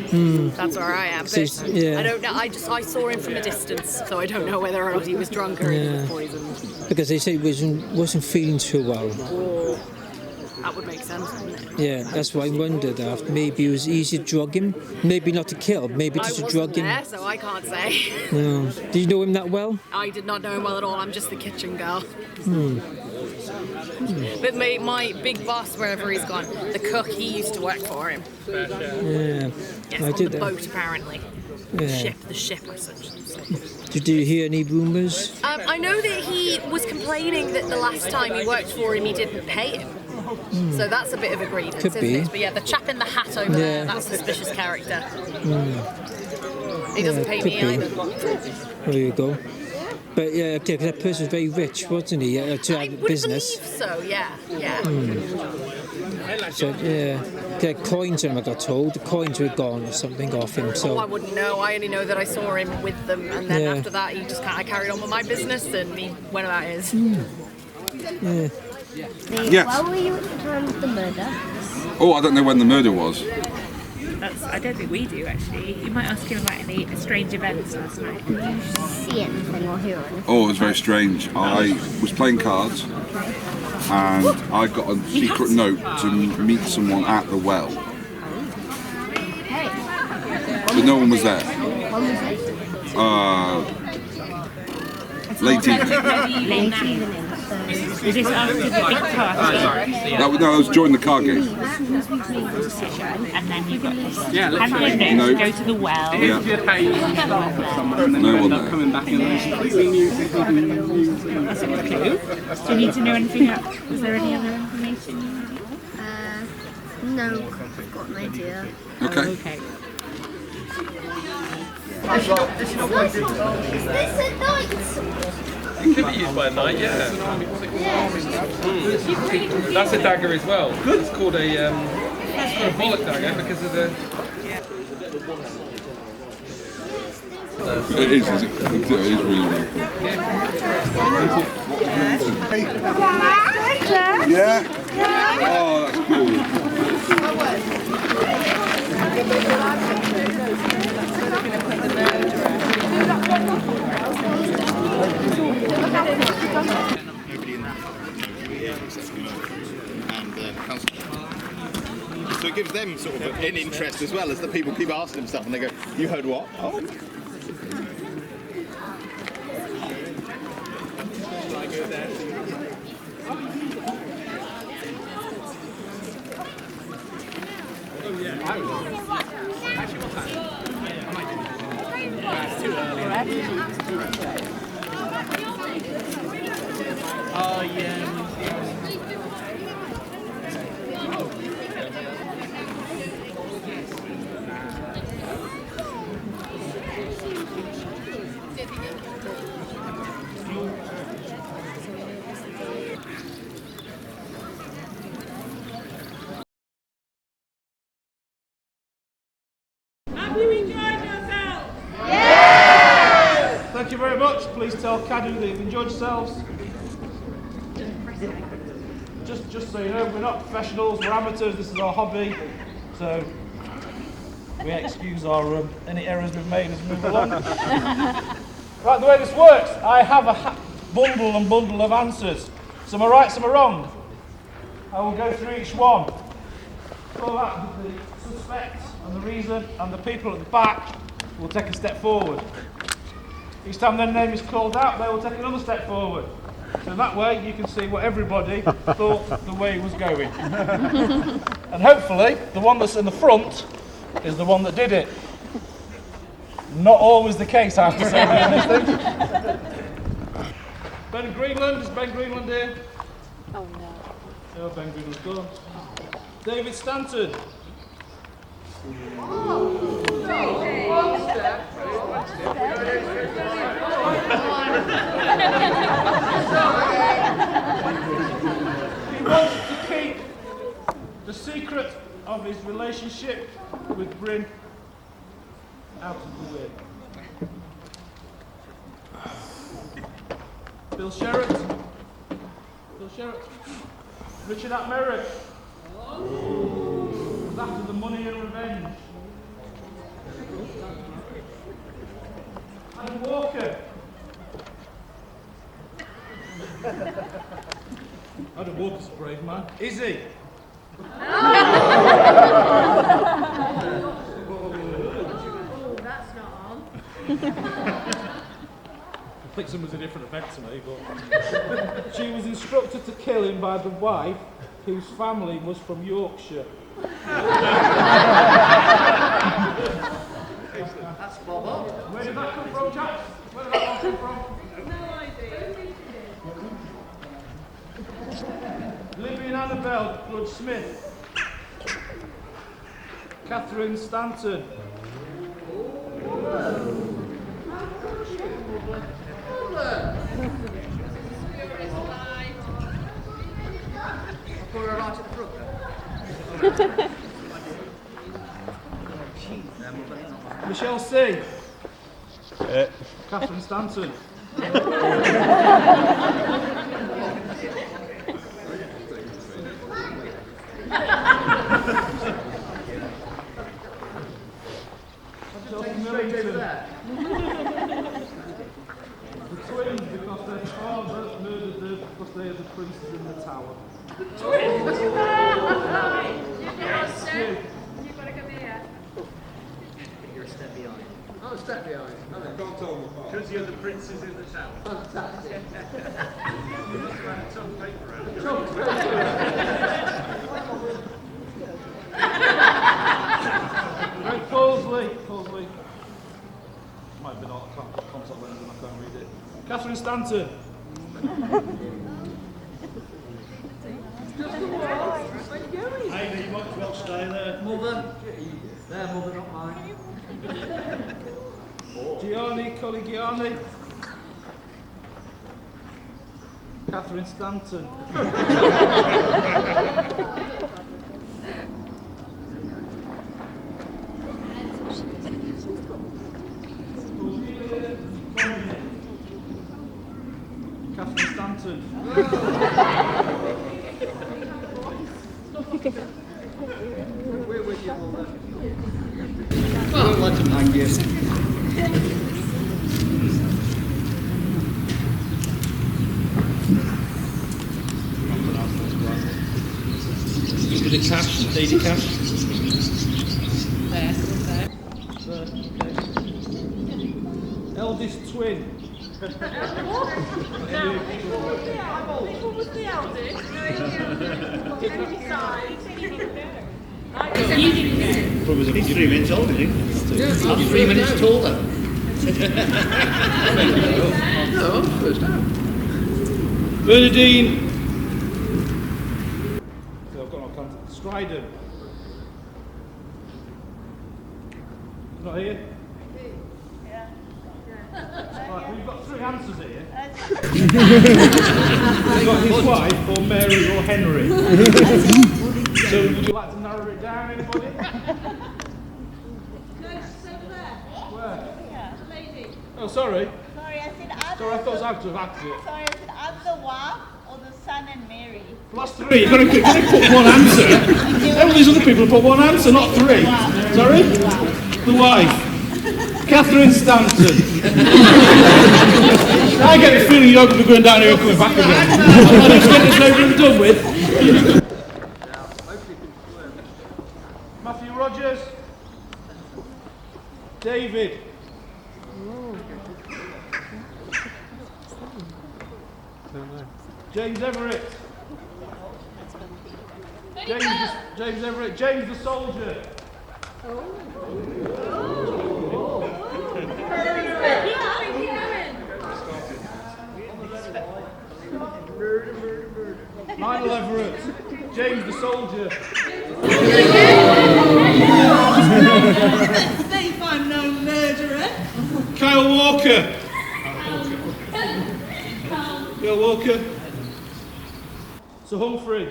That's where I am. But So, yeah. I don't know. I saw him from a distance, so I don't know whether or not he was drunk or he was poisoned. Because they said he wasn't feeling too well. Oh, that would make sense, wouldn't it? Yeah, that's why I wondered after. Maybe it was easy to drug him. Maybe not to kill, maybe just to drug him. There, so I can't say. No. Do you know him that well? I did not know him well at all. I'm just the kitchen girl. But my big boss, wherever he's gone, the cook, he used to work for him. Yeah. Yes, I on did the that. boat, apparently. Yeah. The ship, I should say. Did you hear any rumours? I know that he was complaining that the last time he worked for him, he didn't pay him. So that's a bit of a grievance, Could isn't be. it? But yeah, the chap in the hat over there, that's a suspicious character. He doesn't pay me either. There you go. But yeah, because that person was very rich, wasn't he? To have a business. So yeah. So yeah, the coins on him, I got told. The coins were gone or something off him. Oh, I So wouldn't know. I only know that I saw him with them, and then Yeah. after that, he just kind of carried on with my business, and he went about his. yeah. Yes. Where were you at the time of the murder? Oh, I don't know when the murder was. I don't think we do actually. You might ask him about any strange events last night. Did you see anything or hear anything? Oh, it was very strange. I was playing cards and I got a secret note to meet someone at the well, Hey. but no one was there. When was it? Late evening. Late evening. So Is this after the big car? That was during the car game. And then you've got this. Yeah, handwritten note to go to the well. Yeah. No one there. Coming back in completely new. That's a good clue. Do you need to know anything else? Is there any other information you need? No, I've got an idea. Okay. Okay. Is this a knight? It could be used by a knight, yeah. That's a dagger as well. It's called a bollock dagger because of the. It is really, really cool. Yeah? Oh, that's cool. So it gives them sort of an interest as well as the people keep asking them stuff and they go, you heard what? Oh. Oh yeah. Thank you very much. Please tell Cadu that you've enjoyed yourselves. Just so you know, we're not professionals, we're amateurs, this is our hobby. So we excuse our any errors we've made as we move along. Right, the way this works, I have a bundle of answers. Some are right, some are wrong. I will go through each one. Follow that with the suspect and the reason, and the people at the back will take a step forward. Each time their name is called out, they will take another step forward. So that way you can see what everybody thought the way was going. And hopefully, the one that's in the front is the one that did it. Not always the case, I have to say. Ben Greenland, is Ben Greenland here? Oh no. Oh, Ben Greenland's gone. David Stanton. He wants to keep the secret of his relationship with Bryn out of the way. Bill Sherratt. Richard Ap Merrick. After the money and revenge. Adam Walker. Adam Walker's a brave man. Is he? That's not on. I think someone's a different event to me, but she was instructed to kill him by the wife whose family was from Yorkshire. That's Bobo. Where did that come from, chaps? Where did that one come from? No idea. Libby and Annabelle Blood Smith. Catherine Stanton. Put her right at the front then. Michelle C. Catherine Stanton. Straight over there. The twins, because their father murdered them because they are the princes in the tower. You've got to come here. You're a step behind. Oh, step behind. Oh, they can't tell them apart. Because you're the princes in the town. Fantastic. You must have had a tough paper out. Right, Pulsley. Might have been on contact lens and I can't read it. Catherine Stanton. Hey, you might as well stay there. Mother. Their mother, not mine. Gianni Coligiani. Catherine Stanton. Catherine Stanton. We're with you, Mother. Well, let him hang you. Just a bit of cash, daily cash. There. Eldest twin. Which one was the eldest? Did you decide? He's 3 minutes older, isn't he? I'm 3 minutes taller. No, I'm first out. Bernadine. So I've got no contact. Stryden. He's not here? Right, we've got 3 answers here. We've got his wife, or Mary, or Henry. So would you like to narrow it down, anybody? No, she's over there. Where? Yeah, the lady. Oh, sorry. Sorry, I said Sorry, I thought it was out of actor. Sorry, I said I'm the wife or the son and Mary. Plus 3, you've got to put one answer. All these other people have put one answer, not 3. Sorry? The wife. Catherine Stanton. I get the feeling you're going to be going down here and coming back again. I need to get this over and done with. Matthew Rogers. David. James Everett. James Everett. James the Soldier. Lionel Everett. James the Soldier. Let's see if I'm no murderer. Kyle Walker. Kyle Walker. Sir Humphrey.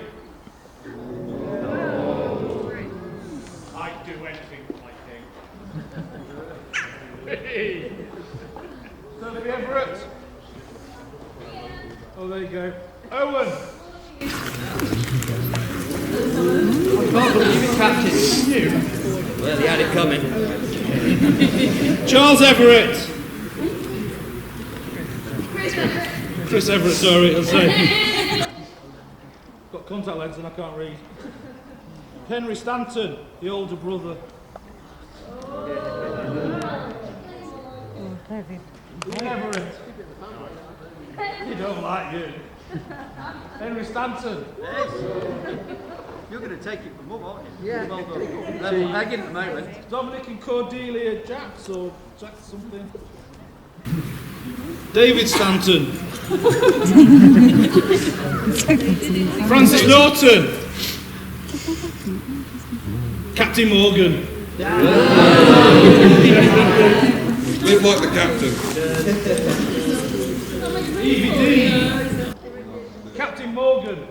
I'd do anything for my king. Sophie Everett. Oh, there you go. Owen. I can't believe it, Captain. You? Well, he had it coming. Charles Everett. Chris Everett, sorry, I'll say. Got contact lens and I can't read. Henry Stanton, the older brother. Ian Everett. He don't like you. Henry Stanton. Yes. You're going to take it from Mum, aren't you? Yeah. Well done. Level pegging at the moment. Dominic and Cordelia Jacks or Jacks something. David Stanton. Francis Norton. Captain Morgan. Live like the captain. Evie D. Captain Morgan.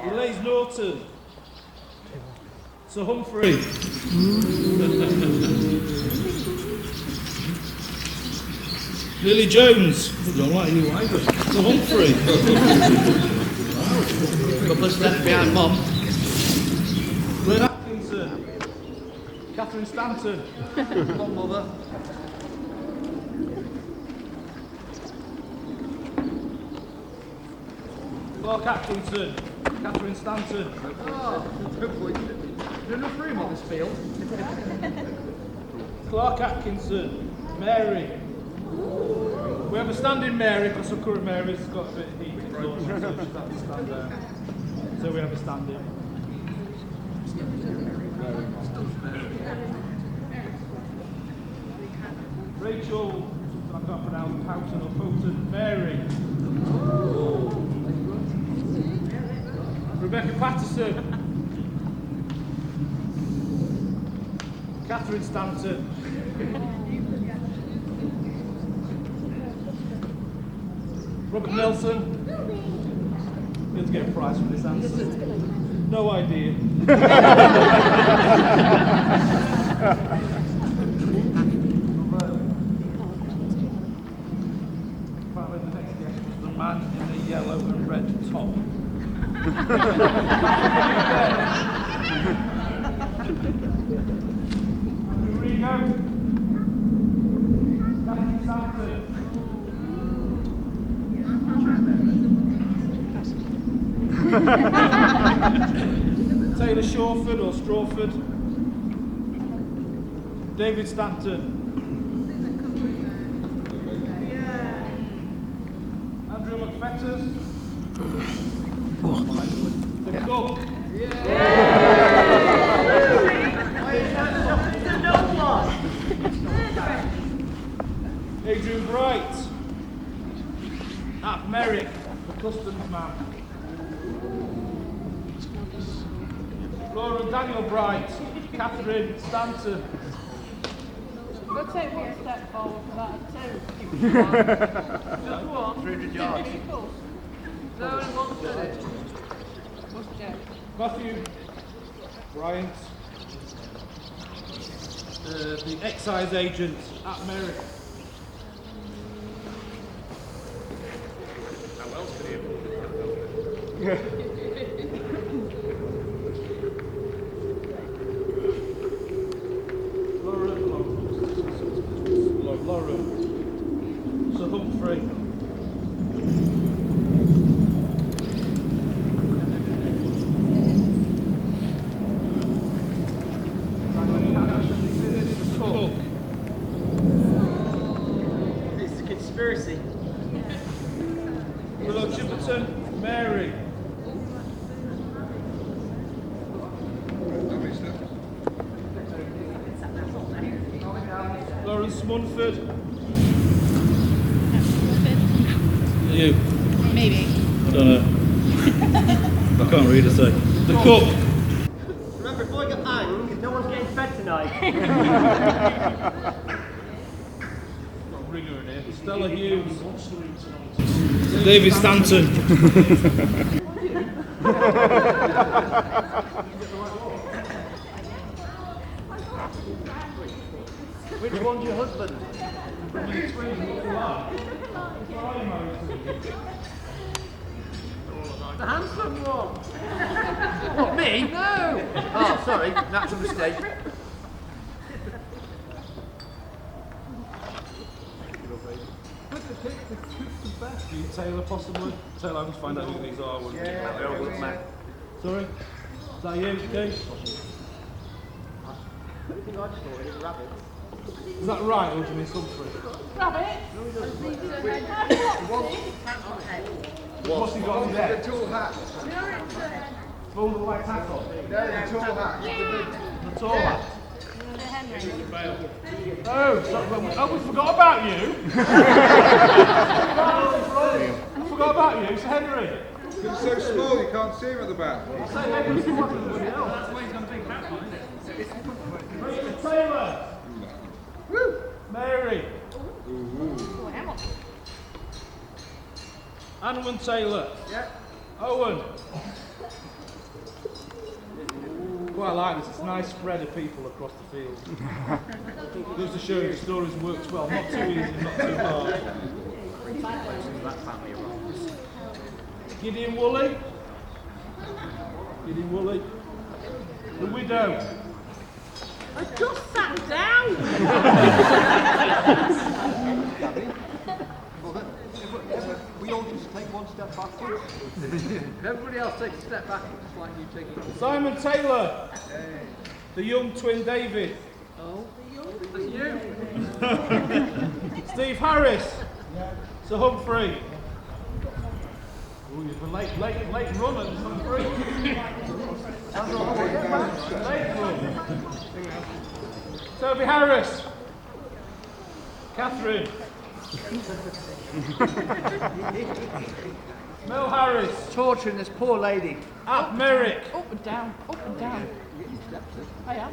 Elaine Norton. Sir Humphrey. Lily Jones. I don't like you either. Sir Humphrey. Couple of steps behind Mum. Glenn Atkinson. Catherine Stanton. Come on, Mother. Clark Atkinson. Catherine Stanton. Oh, no point. There's enough room on this field. Clark Atkinson, Mary. We have a standing Mary because our current Mary's got a bit of heat exhaustion, so she's had to stand there. So we have a standing. Rachel, I can't pronounce Houghton or Houghton, Mary. Rebecca Patterson. Catherine Stanton. Robert Nelson. You're going to get a prize for this answer. No idea. Apparently the next guest was the man in the yellow and red top. Rigo. Catherine Stanton. Taylor Shawford or Strawford. David Stanton. Andrew McFetters. The Cook. Adrian Bright. At Merrick, the customs man. Laura and Daniel Bright, Catherine Stanton. We'll take one step forward for that, two. Just one. 300 yards. No, only one third. What's Jeff? Matthew Bryant, the excise agent at Merrick. How else could he have Laura, Sir Humphrey. Cook. It's a conspiracy. Willow Chipperton, Mary. Lawrence Munford. You? Maybe. I don't know. I can't read a say. The Cook. Remember, if I get hanged, no one's getting fed tonight. Got a ringer in here. Stella Hughes. David Stanton. Which one's your husband? The handsome one. What, me? No. Oh, sorry, natural mistake. Do you Taylor possibly? Taylor, I'm just find out who these are. Yeah. Sorry? Is that you, Dave? The only thing I just thought is a rabbit. Is that right, or do you mean something? Rabbit? What's he got in there? The tall hat. All the white hat on? No, the tall hat. The tall hat? Oh, we forgot about you. I forgot about you, Sir Henry. He's so small you can't see him at the back. That's why he's got a big hat on, isn't it? Taylor. Mary. Anwan Taylor. Yeah. Owen. Quite like this, it's a nice spread of people across the field. Goes to show you the stories works well, not too easy, not too hard. Gideon Woolley. Gideon Woolley. The widow. I just sat down! We all just take one step backwards? If everybody else takes a step back, it's like you taking one. Simon Taylor. The young twin David. Oh, that's you. Steve Harris. Sir Humphrey. Ooh, you've been late runner, Sir Humphrey. Late run. Toby Harris. Catherine. Mel Harris. Torturing this poor lady. At Merrick. Up and down, up and down. I am.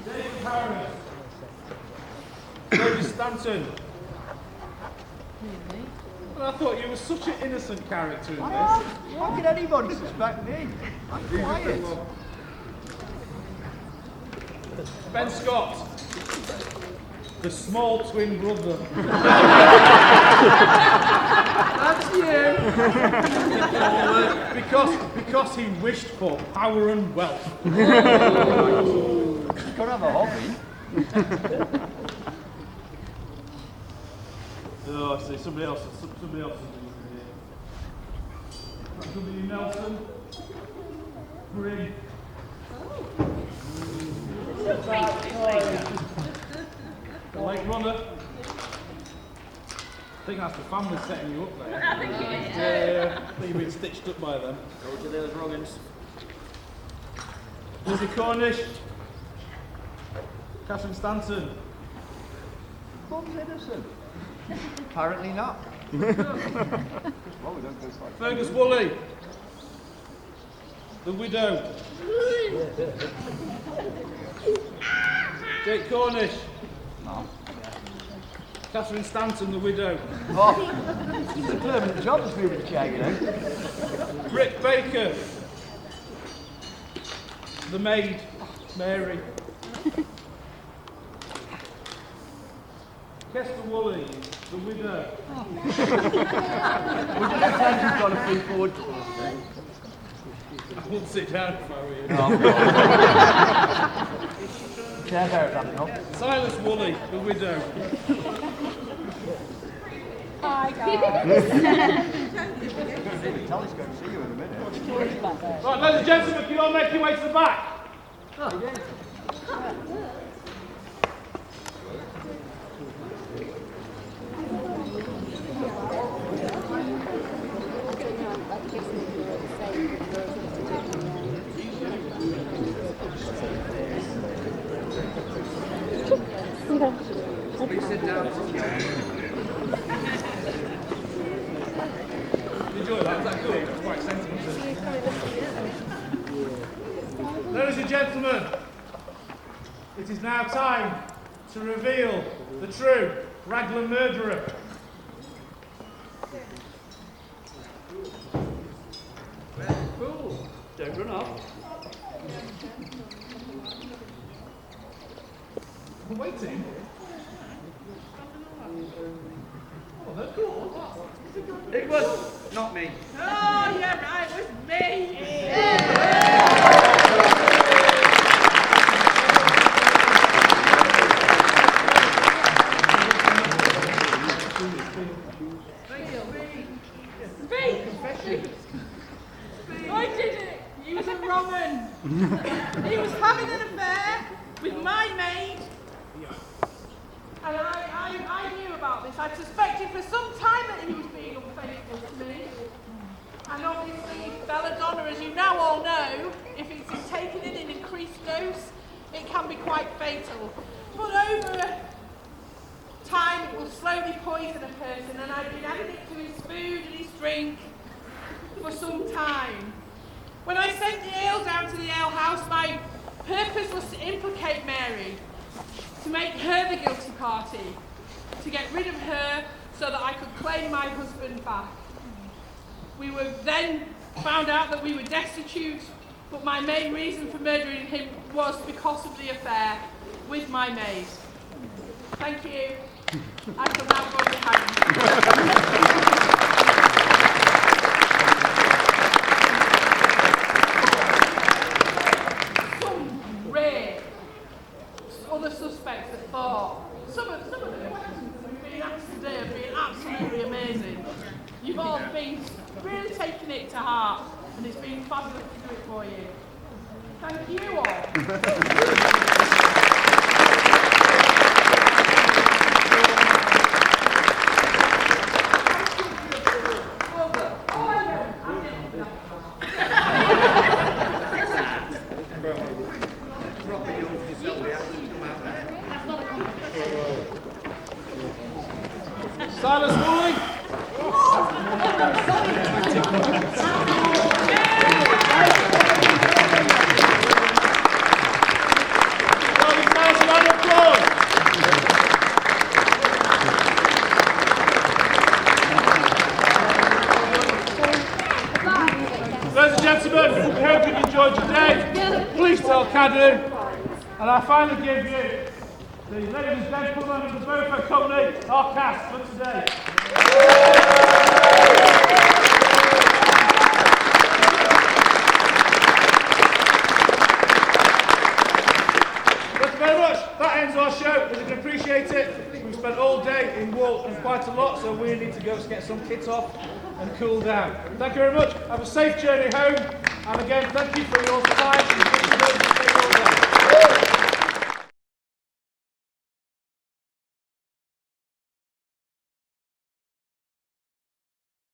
David Harris. David Stanton. Well, I thought you were such an innocent character in this. How can anybody suspect me? I'm quiet. Ben Scott. The small twin brother. That's you. Because he wished for power and wealth. You've got to have a hobby. Oh, I see. Somebody else is in here. W. Nelson. Green. The late runner. I think that's the family setting you up there. I think it is. Yeah. I think you've been stitched up by them. Go to those Roggins. Lizzie Cornish. Catherine Stanton. Bob's innocent. Apparently not. Fergus Woolley. The widow. Jake Cornish. No. Catherine Stanton, the widow. Oh, it's a permanent job to be with the chair, you know. Rick Baker. The maid, Mary. Kester Woolley, the widow. Would you pretend you've got to be forward to us? I wouldn't sit down if I were you. No. Chair there, that no. Silas Woolley, the widow. Hi guys. Tally's going to see you in a minute. Right, ladies and gentlemen, can you all make your way to the back? Please sit down. Enjoy that, is that good? That's quite sentimental. Ladies and gentlemen, it is now time to reveal the true raglan murderer. Cool. Don't run off. I'm waiting. Oh, they're cool. It was not me. Oh, yeah, right, it was me. I did it. He was a wrong un. He was having an affair with my maid. And I knew about this. I suspected for some time that he was being unfaithful to me. And obviously, belladonna, as you now all know, if it's taken in an increased dose, it can be quite fatal. But over time, it will slowly poison a person, and I've been adding it to his food and his drink for some time. When I sent the ale down to the ale house, my purpose was to implicate Mary, to make her the guilty party, to get rid of her so that I could claim my husband back. We were then found out that we were destitute, but my main reason for murdering him was because of the affair with my maid. Thank you. I shall now go behind. Other suspects that thought some of the questions that we've been asked today have been absolutely amazing. for you. Thank you all. Silas Woolley. Ladies and gentlemen, we hope you enjoyed your day. Please tell Cadu. And I finally give you the ladies and gentlemen of the Beaufort Company, our cast for today. Thank you very much. That ends our show. As you can appreciate it, we've spent all day in wool and quite a lot, so we need to go get some kit off and cool down. Thank you very much. Have a safe journey home. And again, thank you for your time.